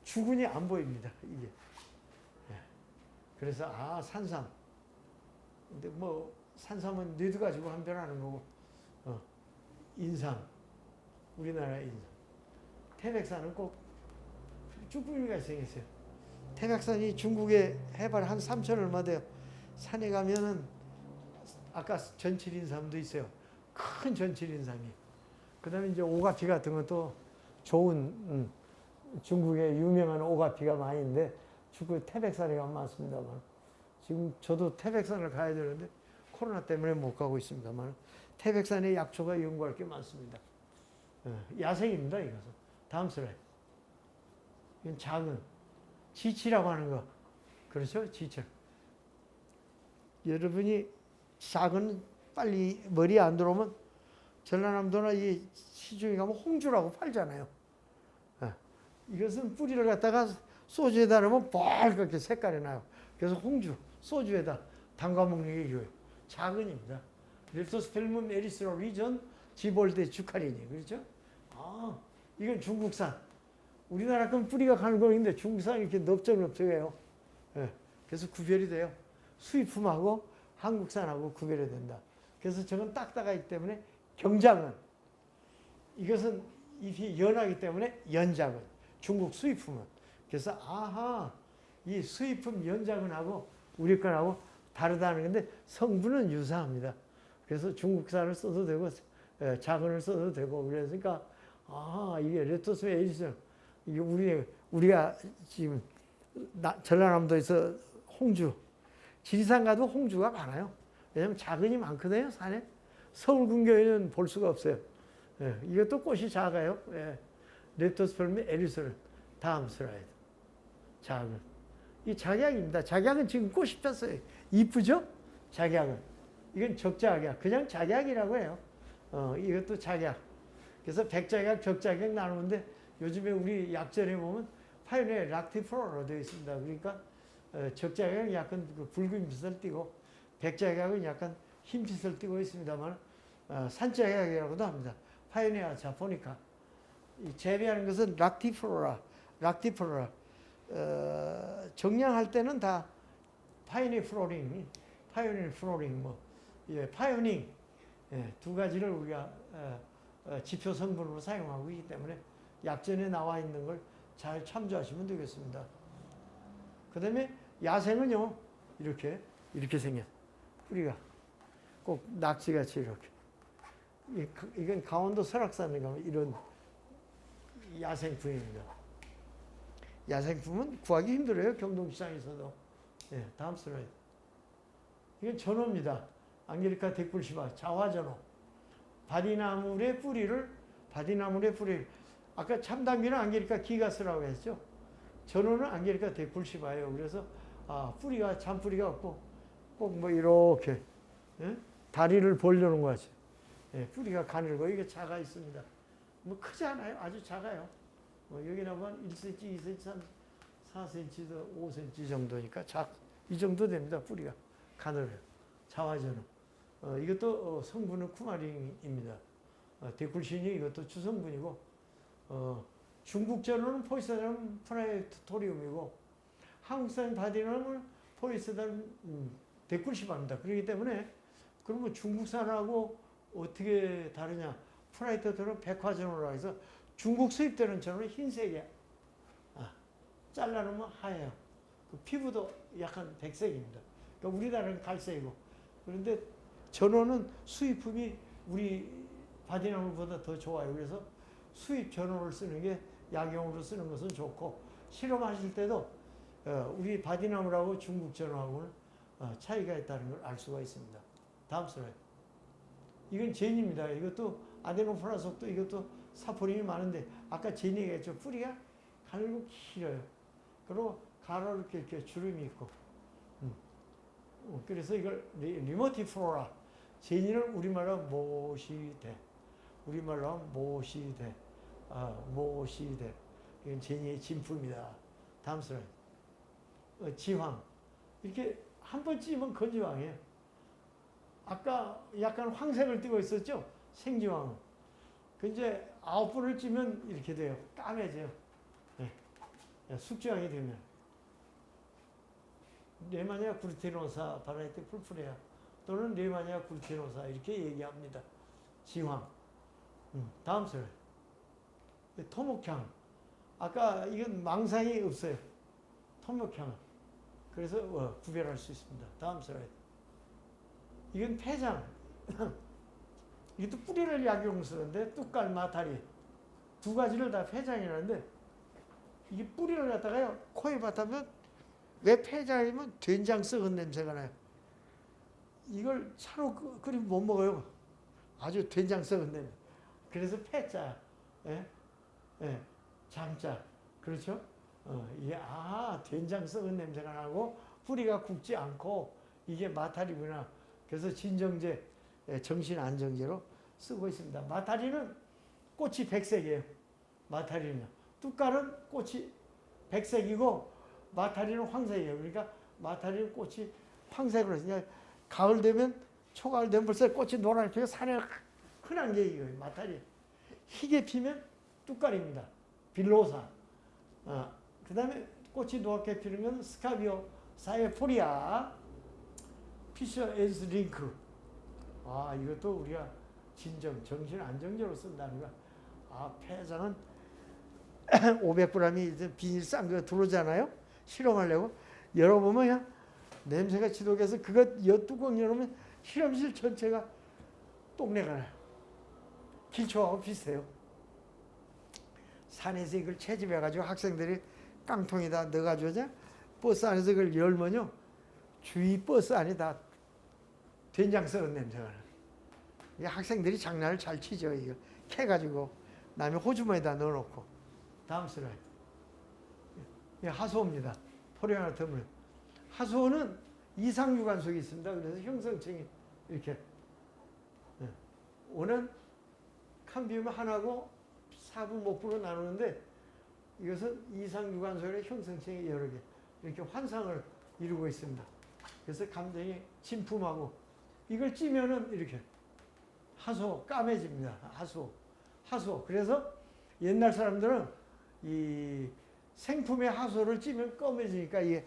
주근이 안 보입니다, 이게. 그래서, 산삼. 근데 뭐, 산삼은 뇌두 가지고 한별하는 거고, 인삼. 우리나라 인삼. 태백산은 꼭 쭈꾸미가 생겼어요. 태백산이 중국의 해발 한 3천 얼마 돼요. 산에 가면은 아까 전칠인삼도 있어요. 큰 전칠인삼이. 그 다음에 이제 오가피 같은 것도 좋은, 중국의 유명한 오가피가 많이 있는데, 중국 태백산에 가면 많습니다만, 지금 저도 태백산을 가야 되는데, 코로나 때문에 못 가고 있습니다만, 태백산에 약초가 연구할 게 많습니다. 야생입니다, 이것은. 다음 슬라이드. 이건 작은, 지치라고 하는 거. 그렇죠? 지치. 여러분이 작은 빨리 머리에 안 들어오면 전라남도나 이 시중에 가면 홍주라고 팔잖아요. 이것은 뿌리를 갖다가 소주에다 넣으면 빨갛게 색깔이 나요. 그래서 홍주, 소주에다 담가 먹는 게 이거예요. 작은입니다. 렙토스펠룸 에리스로 리전 지볼데 주카리니. 그렇죠? 이건 중국산. 우리나라 건 뿌리가 가는 거인데 중국산이 이렇게 넓적넓적해요. 그래서 구별이 돼요. 수입품하고 한국산하고 구별이 된다. 그래서 저건 딱딱하기 때문에 경작은, 이것은 잎이 연하기 때문에 연작은, 중국 수입품은. 그래서 이 수입품 연작은하고 우리 거하고 다르다는 건데 성분은 유사합니다. 그래서 중국산을 써도 되고 작은을 써도 되고, 그러니까 이게 레토스 에디슨, 이게 우리가 지금 전라남도에서 홍주, 지리산 가도 홍주가 많아요. 왜냐면 작은이 많거든요, 산에. 서울 근교에는 볼 수가 없어요. 이것도 꽃이 작아요. 렙토스펠룸 에리솔. 다음 슬라이드. 작은. 이 작약입니다. 작약은 지금 꽃이 폈어요. 이쁘죠? 작약은. 이건 적작약. 그냥 작약이라고 해요. 이것도 작약. 그래서 백작약, 적작약 나누는데 요즘에 우리 약전에 보면 파이오니어 락티프로로 되어 있습니다. 그러니까 적작약은 약간 그 붉은 빛을 띠고 백작약은 약간 흰빛을 띠고 있습니다만 산작약이라고도 합니다. 파이오니아 자포니카. 재배하는 것은 락티프로라. 정량할 때는 다 파이오니어 플로링, 파이오닝 두 가지를 우리가 지표 성분으로 사용하고 있기 때문에 약전에 나와 있는 걸 잘 참조하시면 되겠습니다. 그 다음에 야생은요, 이렇게 생겨. 뿌리가 꼭 낙지같이 이렇게. 이건 강원도 설악산에 가면 이런 야생품입니다. 야생품은 구하기 힘들어요, 경동시장에서도. 다음 슬라이드. 이건 전어입니다. 앙게리카 데쿨시바 자화전어. 바디나물의 뿌리를 아까 참담비는 앙게리카 기가스라고 했죠. 전어는 앙게리카 데쿨시바예요. 그래서 뿌리가 잔뿌리가 없고 꼭 뭐 이렇게 다리를 벌려는 거지. 뿌리가 가늘고 이게 작아 있습니다. 뭐 크지 않아요. 아주 작아요. 여기는 한 1cm, 2cm, 3, 4cm, 5cm 정도니까 이 정도 됩니다. 뿌리가 가늘어요. 자화전어. 이것도 성분은 쿠마린입니다. 데쿨신이 이것도 주성분이고, 중국전어는 포이세담 프라이토리움이고, 한국산 바디나물은 포이세담 데쿨시바입니다. 그렇기 때문에 그러면 중국산하고 어떻게 다르냐? 프라이토리움 백화전어라고 해서 중국 수입되는 전어는 흰색이야. 잘라놓으면 하얘요. 그 피부도 약간 백색입니다. 그러니까 우리나라는 갈색이고. 그런데 전어는 수입품이 우리 바디나물보다 더 좋아요. 그래서 수입 전어를 쓰는 게 약용으로 쓰는 것은 좋고, 실험하실 때도 우리 바디나물하고 중국 전어하고는 차이가 있다는 걸 알 수가 있습니다. 다음 슬라이드. 이건 제니입니다. 이것도 아데노플라속도 이것도 사포닌이 많은데 아까 제니 얘기했죠. 뿌리가 가늘고 길어요. 그리고 가로 이렇게 주름이 있고. 그래서 이걸 리모티플로라. 제니는 우리말로 모시대. 우리말로 모시대. 모시대. 이건 제니의 진품입니다. 다음 슬라이드. 지황. 이렇게 한 번 찌면 건지황이에요. 아까 약간 황색을 띠고 있었죠? 생지황은. 그 이제 9번을 찌면 이렇게 돼요. 까매져요. 숙지황이 되면. 레마니아 구르티노사 바라이티 풀프레아 또는 레마니아 구르티노사 이렇게 얘기합니다. 지황. 다음 슬라이드. 토목향. 아까 이건 망상이 없어요. 토목향. 그래서 구별할 수 있습니다. 다음 슬라이드. 이건 폐장. 이것도 뿌리를 약용 쓰는데 뚝갈, 마타리 두 가지를 다 폐장이라는데 이게 뿌리를 갖다가요 코에 맡으면 왜 폐장이면 된장 썩은 냄새가 나요. 이걸 차로 끓이면 못 먹어요. 아주 된장 썩은 냄새. 그래서 폐자, 장자, 그렇죠? 이게 된장 썩은 냄새가 나고 뿌리가 굵지 않고 이게 마타리구나. 그래서 진정제, 정신 안정제로 쓰고 있습니다. 마타리는 꽃이 백색이에요. 마타리는요. 뚝갈은 꽃이 백색이고 마타리는 황색이에요. 그러니까 마타리는 꽃이 황색으로 해서 가을 되면 초가을 되면 벌써 꽃이 노랗게 피고 산에 흔한 게 이거예요. 마타리. 희게 피면 뚝갈입니다. 빌로사. 그 다음에 꽃이 노랗게 피는 건 스카비오 사이포리아. 피셔 에즈 링크. 이것도 우리가 진정, 정신 안정제로 쓴다는 거야. 폐장은 500g이 이제 비닐 싼 거 들어오잖아요. 실험하려고. 열어보면 냄새가 지독해서 그거 뚜껑 열으면 실험실 전체가 똥내가 나요. 길초하고 비슷해요. 산에서 이걸 채집해가지고 학생들이 깡통에다 넣어가지고 버스 안에서 그걸 열면요. 주위 버스 안에 다 된장 썩은 냄새가 나요. 학생들이 장난을 잘 치죠. 이거 캐가지고 남의 호주머니에다 넣어놓고. 다음 슬라이드. 하수호입니다. 포레아나 드물. 하수호는 이상유관속이 있습니다. 그래서 형성층이 이렇게 오는 캄비움 하나고 4부 목부로 나누는데 이것은 이상유관속의 형성층이 여러 개 이렇게 환상을 이루고 있습니다. 그래서 감정이 진품하고 이걸 찌면은 이렇게 하수호 까매집니다. 하수호. 그래서 옛날 사람들은 이 생품의 하수호를 찌면 검해지니까 이게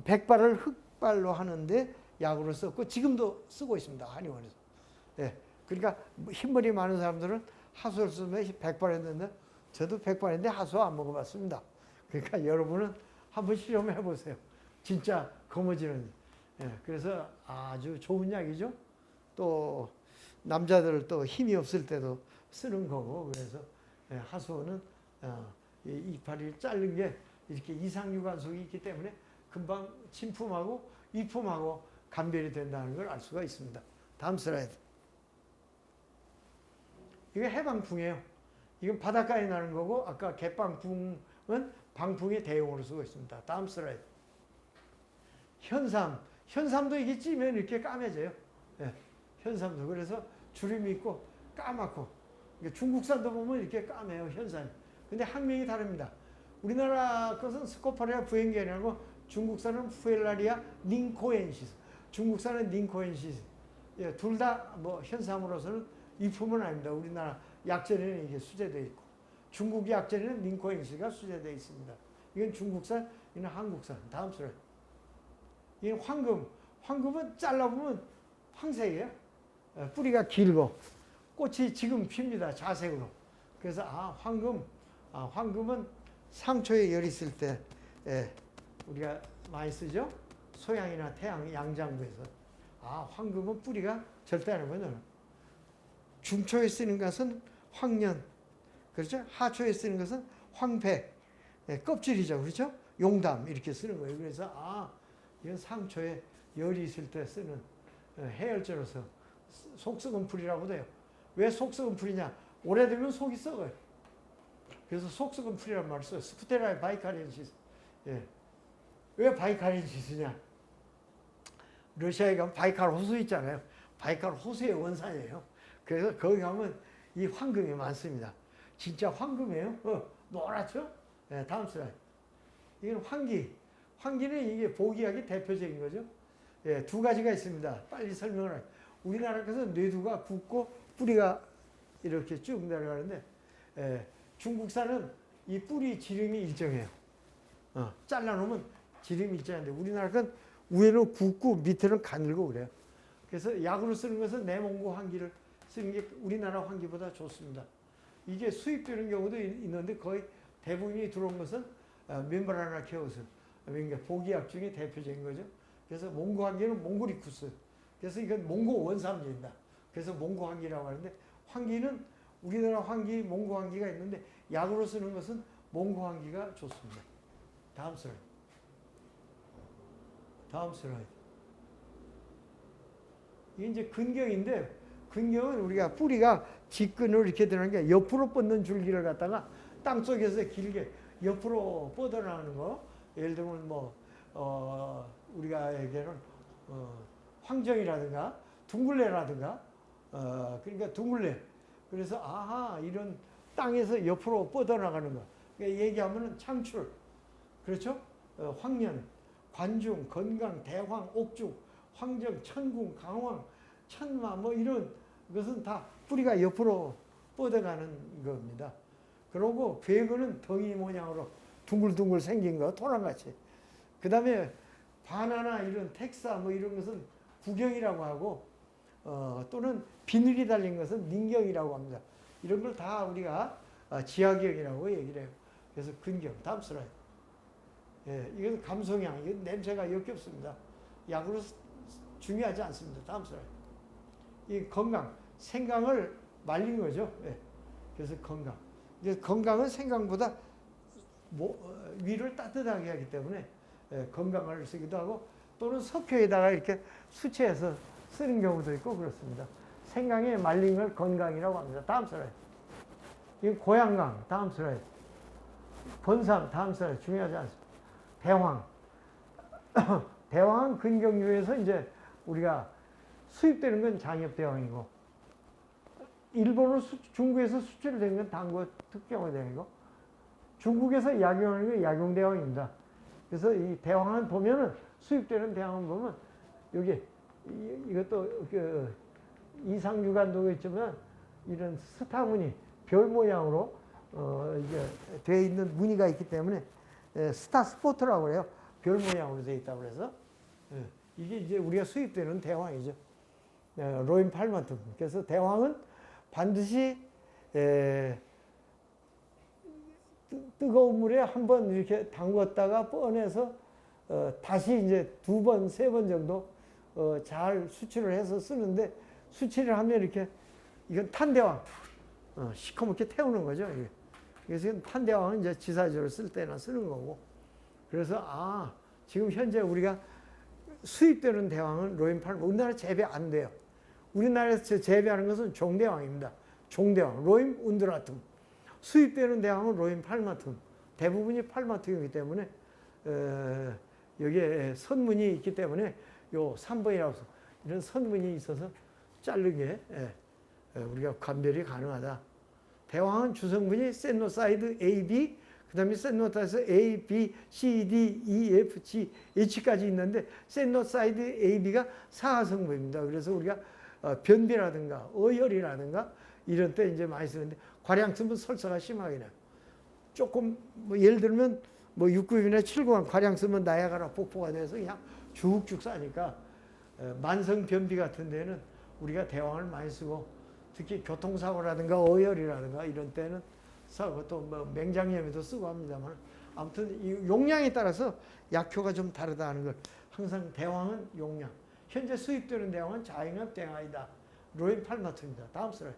백발을 흑발로 하는데 약으로 썼고 지금도 쓰고 있습니다. 한의원에서. 그러니까 흰머리 많은 사람들은 하수를 쓰면 백발했는데 저도 백발인데 하수 안 먹어봤습니다. 그러니까 여러분은 한번 실험해 보세요. 진짜 검어지는. 그래서 아주 좋은 약이죠. 또 남자들 또 힘이 없을 때도 쓰는 거고 그래서 하수는 이파리를 자른 게 이렇게 이상유관속이 있기 때문에 금방 진품하고 이품하고 감별이 된다는 걸 알 수가 있습니다. 다음 슬라이드. 이거 해방풍이에요. 이건 바닷가에 나는 거고 아까 갯방풍은 방풍의 대용으로 쓰고 있습니다. 다음 슬라이드. 현삼. 현삼도 이게 찌면 이렇게 까매져요. 예, 현삼도. 그래서 주름이 있고 까맣고. 중국산도 보면 이렇게 까매요. 현삼이. 근데 학명이 다릅니다. 우리나라 것은 스코파리아 부엔겐이라고 중국산은 푸엘라리아 닌코엔시스. 중국산은 닌코엔시스. 예, 둘 다 뭐 현삼으로서는 이품은 아닙니다. 우리나라 약재에는 이게 수제되어 있고 중국 약재에는 닌코엔시스가 수제되어 있습니다. 이건 중국산, 이건 한국산. 다음 슬라이드. 이건 황금. 황금은 잘라보면 황색이에요. 예, 뿌리가 길고 꽃이 지금 핍니다. 자색으로. 그래서 황금은 상초에 열 있을 때 우리가 많이 쓰죠. 소양이나 태양, 양장부에서. 황금은 뿌리가 절대 안 하면 중초에 쓰는 것은 황년, 그렇죠? 하초에 쓰는 것은 황백, 껍질이죠, 그렇죠? 용담 이렇게 쓰는 거예요. 그래서 이건 상초에 열이 있을 때 쓰는 해열제로서 속썩은 풀이라고 돼요. 왜 속썩은 풀이냐? 오래되면 속이 썩어요. 그래서 속썩은 풀이라는 말을 써요. 스쿠테라의 바이카리엔시스. 예. 왜 바이카리엔시스냐? 러시아에 가면 바이칼 호수 있잖아요. 바이칼 호수의 원산이에요. 그래서 거기 가면 이 황금이 많습니다. 진짜 황금이에요. 노랗죠? 네, 다음 슬라이드. 이건 황기. 황기는 이게 보기약의 대표적인 거죠. 예, 두 가지가 있습니다. 빨리 설명을 할게요. 우리나라 것은 뇌두가 굵고 뿌리가 이렇게 쭉 내려가는데 중국산은 이 뿌리 지름이 일정해요. 잘라놓으면 지름이 일정한데 우리나라 건 위에는 굵고 밑에는 가늘고 그래요. 그래서 약으로 쓰는 것은 내몽고 황기를 쓰는 게 우리나라 황기보다 좋습니다. 이게 수입되는 경우도 있는데 거의 대부분이 들어온 것은 멤브라나 케오스, 그러니까 보기약 중에 대표적인 거죠. 그래서 몽고 황기는 몽고리쿠스. 그래서 이건 몽고 원산지입니다. 그래서 몽고 황기라고 하는데 황기는 우리나라 황기, 몽고 황기가 있는데 약으로 쓰는 것은 몽고 황기가 좋습니다. 다음 슬라이드. 다음 슬라이드. 이게 이제 근경인데 근경은 우리가 뿌리가 직근으로 이렇게 들어가는 게 옆으로 뻗는 줄기를 갖다가 땅 속에서 길게 옆으로 뻗어나가는 거. 예를 들면 우리가 얘기하는 황정이라든가 둥글레라든가 그러니까 둥글레. 그래서 이런 땅에서 옆으로 뻗어나가는 거. 그러니까 얘기하면은 창출. 그렇죠? 황년, 관중, 건강, 대황, 옥죽, 황정, 천궁, 강황, 천마 이런 것은 다 뿌리가 옆으로 뻗어가는 겁니다. 그리고 괴근은 덩이 모양으로 둥글둥글 생긴 거, 토랑같이. 그 다음에 바나나 이런 텍사 이런 것은 구경이라고 하고 또는 비늘이 달린 것은 닌경이라고 합니다. 이런 걸 다 우리가 지하경이라고 얘기를 해요. 그래서 근경. 다음 슬라이드. 예, 이건 감성향. 이건 냄새가 역겹습니다. 약으로 중요하지 않습니다. 다음 슬라이드. 이 건강. 생강을 말린 거죠. 예. 그래서 건강. 건강은 생강보다 위를 따뜻하게 하기 때문에 건강을 쓰기도 하고 또는 석회에다가 이렇게 수채해서 쓰는 경우도 있고 그렇습니다. 생강에 말린 걸 건강이라고 합니다. 다음 슬라이드. 이건 고양강. 다음 슬라이드. 번삼. 다음 슬라이드. 중요하지 않습니다. 대황. 대황은 근경류에서 이제 우리가 수입되는 건 장엽대왕이고 일본으로 중국에서 수출된 건 당구 특경대왕이고 중국에서 약용하는 건 약용대왕입니다. 그래서 이 대왕은 보면은 수입되는 대왕은 보면 여기 이것도 이상유관도 있지만 이런 스타 무늬 별 모양으로 이제 되어 있는 무늬가 있기 때문에 스타 스포트라고 해요. 별 모양으로 되어 있다고 그래서 이게 이제 우리가 수입되는 대왕이죠. 로인 팔먼트. 그래서 대왕은 반드시 뜨거운 물에 한번 이렇게 담궜다가 꺼내서 다시 이제 2번, 3번 정도 잘 수치를 해서 쓰는데 수치를 하면 이렇게 이건 탄대왕 시커멓게 태우는 거죠. 이게. 그래서 탄대왕은 이제 지사제로 쓸 때나 쓰는 거고. 그래서 지금 현재 우리가 수입되는 대왕은 로인 팔마. 우리나라 재배 안 돼요. 우리나라에서 재배하는 것은 종대왕입니다. 종대왕, 로임 운드라툼. 수입되는 대왕은 로임 팔마툼. 대부분이 팔마툼이기 때문에 여기에 선문이 있기 때문에 요 3번이라고 이런 선문이 있어서 자르게 우리가 감별이 가능하다. 대왕은 주성분이 세노사이드 A, B, 그 다음에 세노사이드 A, B, C, D, E, F, G, H까지 있는데 세노사이드 A, B가 사화성분입니다. 그래서 우리가 변비라든가 어혈이라든가 이런 때 이제 많이 쓰는데 과량 쓰면 설사가 심하게 나요. 조금 뭐 예를 들면 뭐 6급이나 7급 과량 쓰면 나야가라 폭포가 돼서 그냥 쭉쭉 싸니까 만성 변비 같은 데는 우리가 대왕을 많이 쓰고 특히 교통사고라든가 어혈이라든가 이런 때는 쓰고 또 뭐 맹장염에도 쓰고 합니다만 아무튼 이 용량에 따라서 약효가 좀 다르다는 걸 항상 대왕은 용량. 현재 수입되는 대왕은 자잉압 대왕이다. 로인 팔마툼입니다. 다음 슬라이드.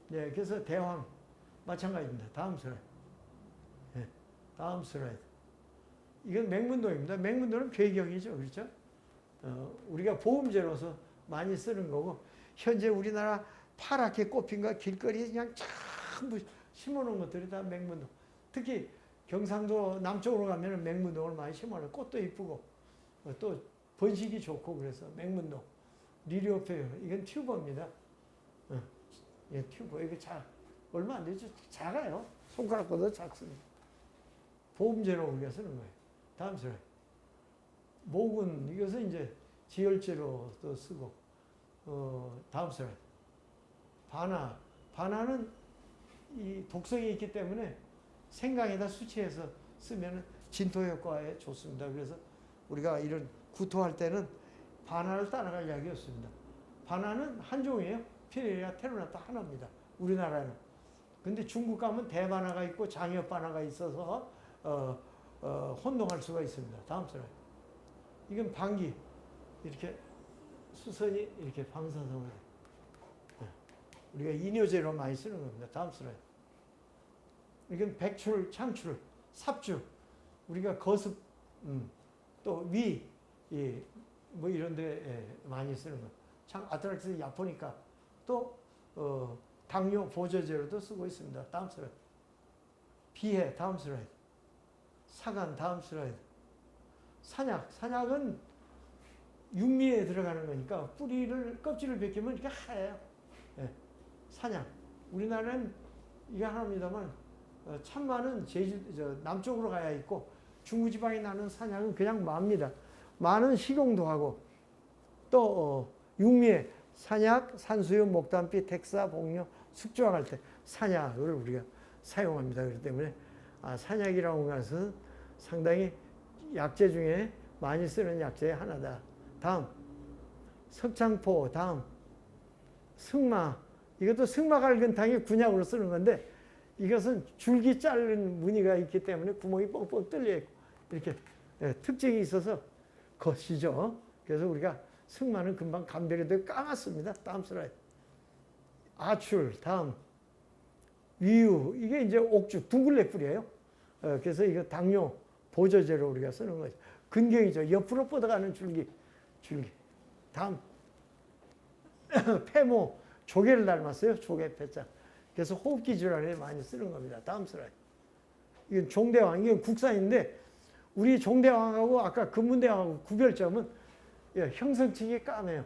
네, 그래서 대왕 마찬가지입니다. 다음 슬라이드. 네, 다음 슬라이드. 이건 맹문동입니다. 맹문동은 괴경이죠, 그렇죠? 우리가 보험제로서 많이 쓰는 거고 현재 우리나라 파랗게 꽃핀 거 길거리에 그냥 전부 심어놓은 것들이 다 맹문동. 특히 경상도 남쪽으로 가면 맹문동을 많이 심어놔요. 꽃도 이쁘고 또 번식이 좋고 그래서 맹문동. 리리오페요. 이건 튜버입니다. 예, 튜버. 이거 얼마 안 되죠? 작아요. 손가락보다 작습니다. 보험제로 우리가 쓰는 거예요. 다음 슬라이드. 목은 이것은 이제 지혈제로도 쓰고 다음 슬라이드. 바나는 이 독성이 있기 때문에 생강에다 수치해서 쓰면 진토 효과에 좋습니다. 그래서 우리가 이런 구토할 때는 바나를 따라갈 약이 없습니다. 바나는 한 종이에요. 피레리아 테르나타 하나입니다. 우리나라는. 근데 중국 가면 대바나가 있고 장엽바나가 있어서 혼동할 수가 있습니다. 다음 슬라이드. 이건 방귀. 이렇게 수선이 이렇게 방사성을 우리가 이뇨제로 많이 쓰는 겁니다. 다음 슬라이드. 이건 백출, 창출, 삽주. 우리가 거습, 또 위, 뭐 이런 데 많이 쓰는 거. 참 아트락스 야포니까 또 당뇨 보조제로도 쓰고 있습니다. 다음 슬라이드. 비해. 다음 슬라이드. 사간. 다음 슬라이드. 산약은 육미에 들어가는 거니까 뿌리를 껍질을 벗기면 이렇게 하얘요. 네. 산약. 우리나라는 이게 하나입니다만 참마는 남쪽으로 가야 있고 중부지방에 나는 산약은 그냥 마입니다. 마는 식용도 하고 또 육미에 산약, 산수유, 목단피, 택사, 복료, 숙주화할 때 산약을 우리가 사용합니다. 그렇기 때문에 산약이라고 하는 것은 상당히 약재 중에 많이 쓰는 약재의 하나다. 다음 석창포. 다음 승마. 이것도 승마갈근탕이 군약으로 쓰는 건데 이것은 줄기 자른 무늬가 있기 때문에 구멍이 뻥뻥 뚫려 있고 이렇게 특징이 있어서 것이죠. 그래서 우리가 승마는 금방 감별이 되고 까맣습니다. 다음 슬라이드. 아출. 다음 위유. 이게 이제 옥죽 둥글레 뿌리예요. 그래서 이거 당뇨 보조제로 우리가 쓰는 거죠. 근경이죠. 옆으로 뻗어가는 줄기. 다음 폐모. 조개를 닮았어요. 조개 폐자. 그래서 호흡기 질환에 많이 쓰는 겁니다. 다음 슬라이드. 이건 종대왕. 이건 국산인데 우리 종대왕하고 아까 금문대왕하고 구별점은 형성층이 까매요.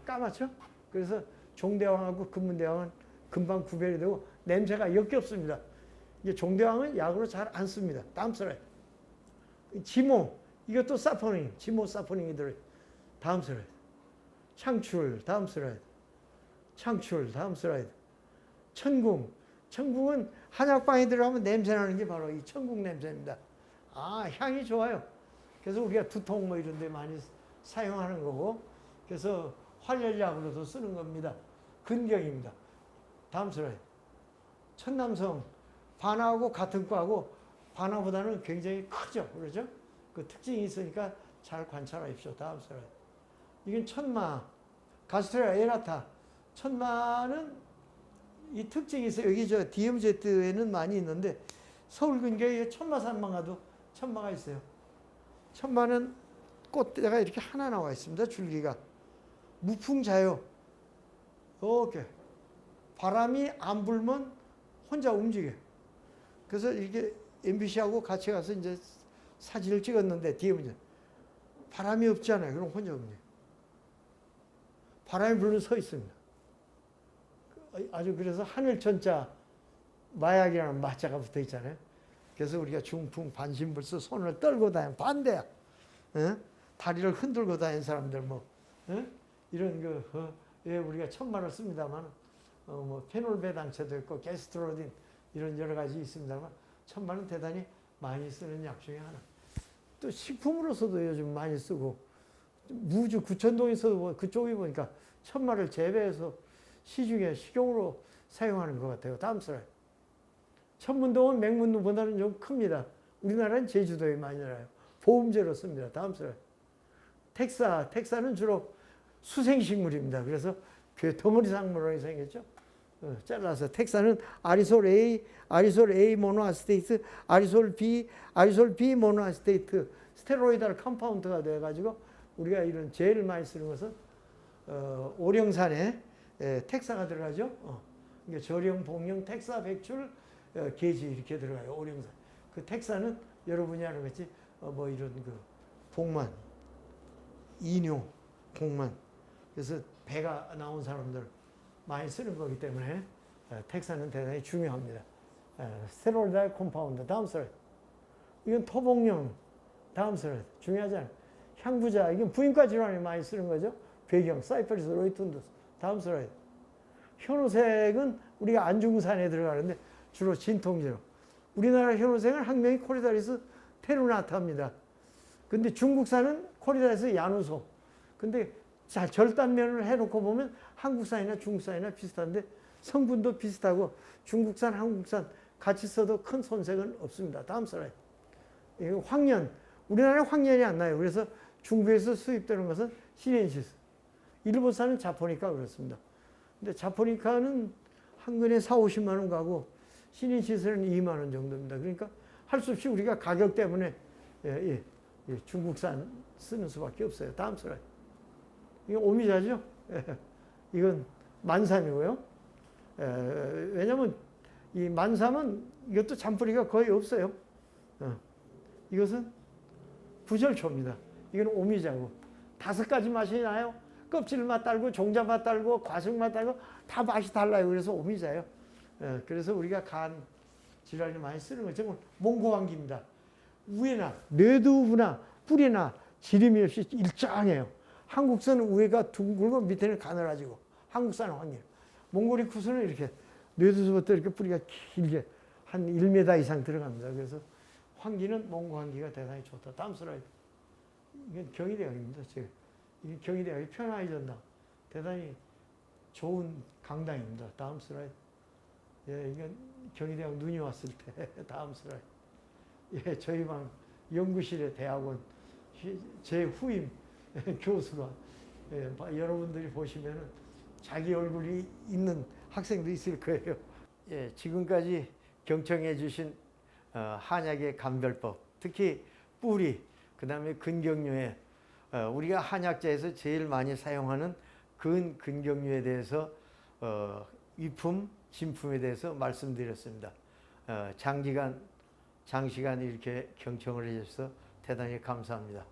까맣죠? 그래서 종대왕하고 금문대왕은 금방 구별이 되고 냄새가 역겹습니다. 이게 종대왕은 약으로 잘 안 씁니다. 다음 슬라이드. 지모. 이것도 사포닌. 지모 사포닌이 들어요. 다음 슬라이드. 창출. 다음 슬라이드. 창출. 다음 슬라이드. 천궁. 천궁은 한약방에 들어가면 냄새나는 게 바로 이 천궁 냄새입니다. 향이 좋아요. 그래서 우리가 두통 뭐 이런 데 많이 사용하는 거고 그래서 활혈약으로도 쓰는 겁니다. 근경입니다. 다음 슬라이드. 천남성. 바나하고 같은 과고 바나보다는 굉장히 크죠. 그렇죠? 그 특징이 있으니까 잘 관찰하십시오. 다음 슬라이드. 이건 천마. 가스트레아 에라타. 천마는 이 특징이 있어요. 여기 DMZ에는 많이 있는데 서울 근교에 천마산만 가도 천마가 있어요. 천마는 꽃대가 이렇게 하나 나와 있습니다. 줄기가. 무풍자요. 이렇게. 바람이 안 불면 혼자 움직여. 그래서 이렇게 MBC하고 같이 가서 이제 사진을 찍었는데 뒤에 보면 바람이 없잖아요. 그럼 혼자 움직여. 바람이 불면 서 있습니다. 아주 그래서 하늘천자 마약이라는 마자가 붙어 있잖아요. 그래서 우리가 중풍 반신불수 손을 떨고 다니는 반대야. 다리를 흔들고 다니는 사람들 뭐 이런 예, 우리가 천만을 씁니다만 뭐 페놀베당체도 있고 게스트로딘 이런 여러 가지 있습니다만 천만은 대단히 많이 쓰는 약 중에 하나. 또 식품으로서도 요즘 많이 쓰고 무주 구천동에서도 그쪽에 보니까 천마를 재배해서 시중에 식용으로 사용하는 것 같아요. 다음 슬라이드. 천문동은 맹문동보다는 좀 큽니다. 우리나라는 제주도에 많이 나요. 보험제로 씁니다. 다음 슬라이드. 텍사는 주로 수생식물입니다. 그래서 덩어리 상물로 생겼죠. 잘라서 텍사는 아리솔 A 모노아세테이트, 아리솔 B 모노아세테이트 스테로이달 컴파운드가 돼가지고 우리가 이런 제일 많이 쓰는 것은 오령산에 텍사가 들어가죠. 이게 저령, 복령, 텍사, 백출, 계지 이렇게 들어가요. 오령산. 그 텍사는 여러분이 아는 것이 뭐 이런 그 복만, 이뇨, 복만. 그래서 배가 나온 사람들 많이 쓰는 거기 때문에 텍사는 대단히 중요합니다. 스테로이드 컴파운드. 다음 슬라이드. 이건 토복령. 다음 슬라이드. 중요하잖아요. 향부자. 이건 부인과 질환에 많이 쓰는 거죠. 배경. 사이퍼리스 로이툰두스. 다음 슬라이드. 현오색은 우리가 안중산에 들어가는데 주로 진통제로. 우리나라 현오색은 학명이 코리다리스 테루나타입니다. 근데 중국산은 코리다리스 야누소. 근데 자, 절단면을 해놓고 보면 한국산이나 중국산이나 비슷한데 성분도 비슷하고 중국산, 한국산 같이 써도 큰 손색은 없습니다. 다음 슬라이드. 이거 황년. 우리나라에 황년이 안 나요. 그래서 중국에서 수입되는 것은 시넨시스. 일본산은 자포니카 그렇습니다. 근데 자포니카는 한 근에 4~50만 원 가고 시넨시스는 2만 원 정도입니다. 그러니까 할 수 없이 우리가 가격 때문에 중국산 쓰는 수밖에 없어요. 다음 슬라이드. 이건 오미자죠. 이건 만삼이고요. 왜냐하면 이 만삼은 이것도 잔뿌리가 거의 없어요. 이것은 부절초입니다. 이건 오미자고 5가지 맛이 나요. 껍질 맛 달고 종자 맛 달고 과속 맛 달고 다 맛이 달라요. 그래서 오미자예요. 그래서 우리가 간 질환이 많이 쓰는 것은 몽고황기입니다. 위에나 뇌두부나 뿌리나 지름이 없이 일정해요. 한국산은 위에가 둥글고 밑에는 가늘어지고 한국산은 황기. 몽골리쿠스는 이렇게 뇌두부부터 이렇게 뿌리가 길게 한 1m 이상 들어갑니다. 그래서 황기는 몽고황기가 대단히 좋다. 다음 슬라이드. 이건 경희대학입니다. 이게 경희대학의 편하이전당. 대단히 좋은 강당입니다. 다음 슬라이드. 예, 이건 경희대학 눈이 왔을 때. 다음 슬라이드. 예, 저희 방 연구실의 대학원 제 후임 교수가 여러분들이 보시면은 자기 얼굴이 있는 학생도 있을 거예요. 예, 지금까지 경청해 주신 한약의 감별법, 특히 뿌리, 그 다음에 근경류에 우리가 한약재에서 제일 많이 사용하는 근경류에 대해서 위품, 진품에 대해서 말씀드렸습니다. 장시간 이렇게 경청을 해주셔서 대단히 감사합니다.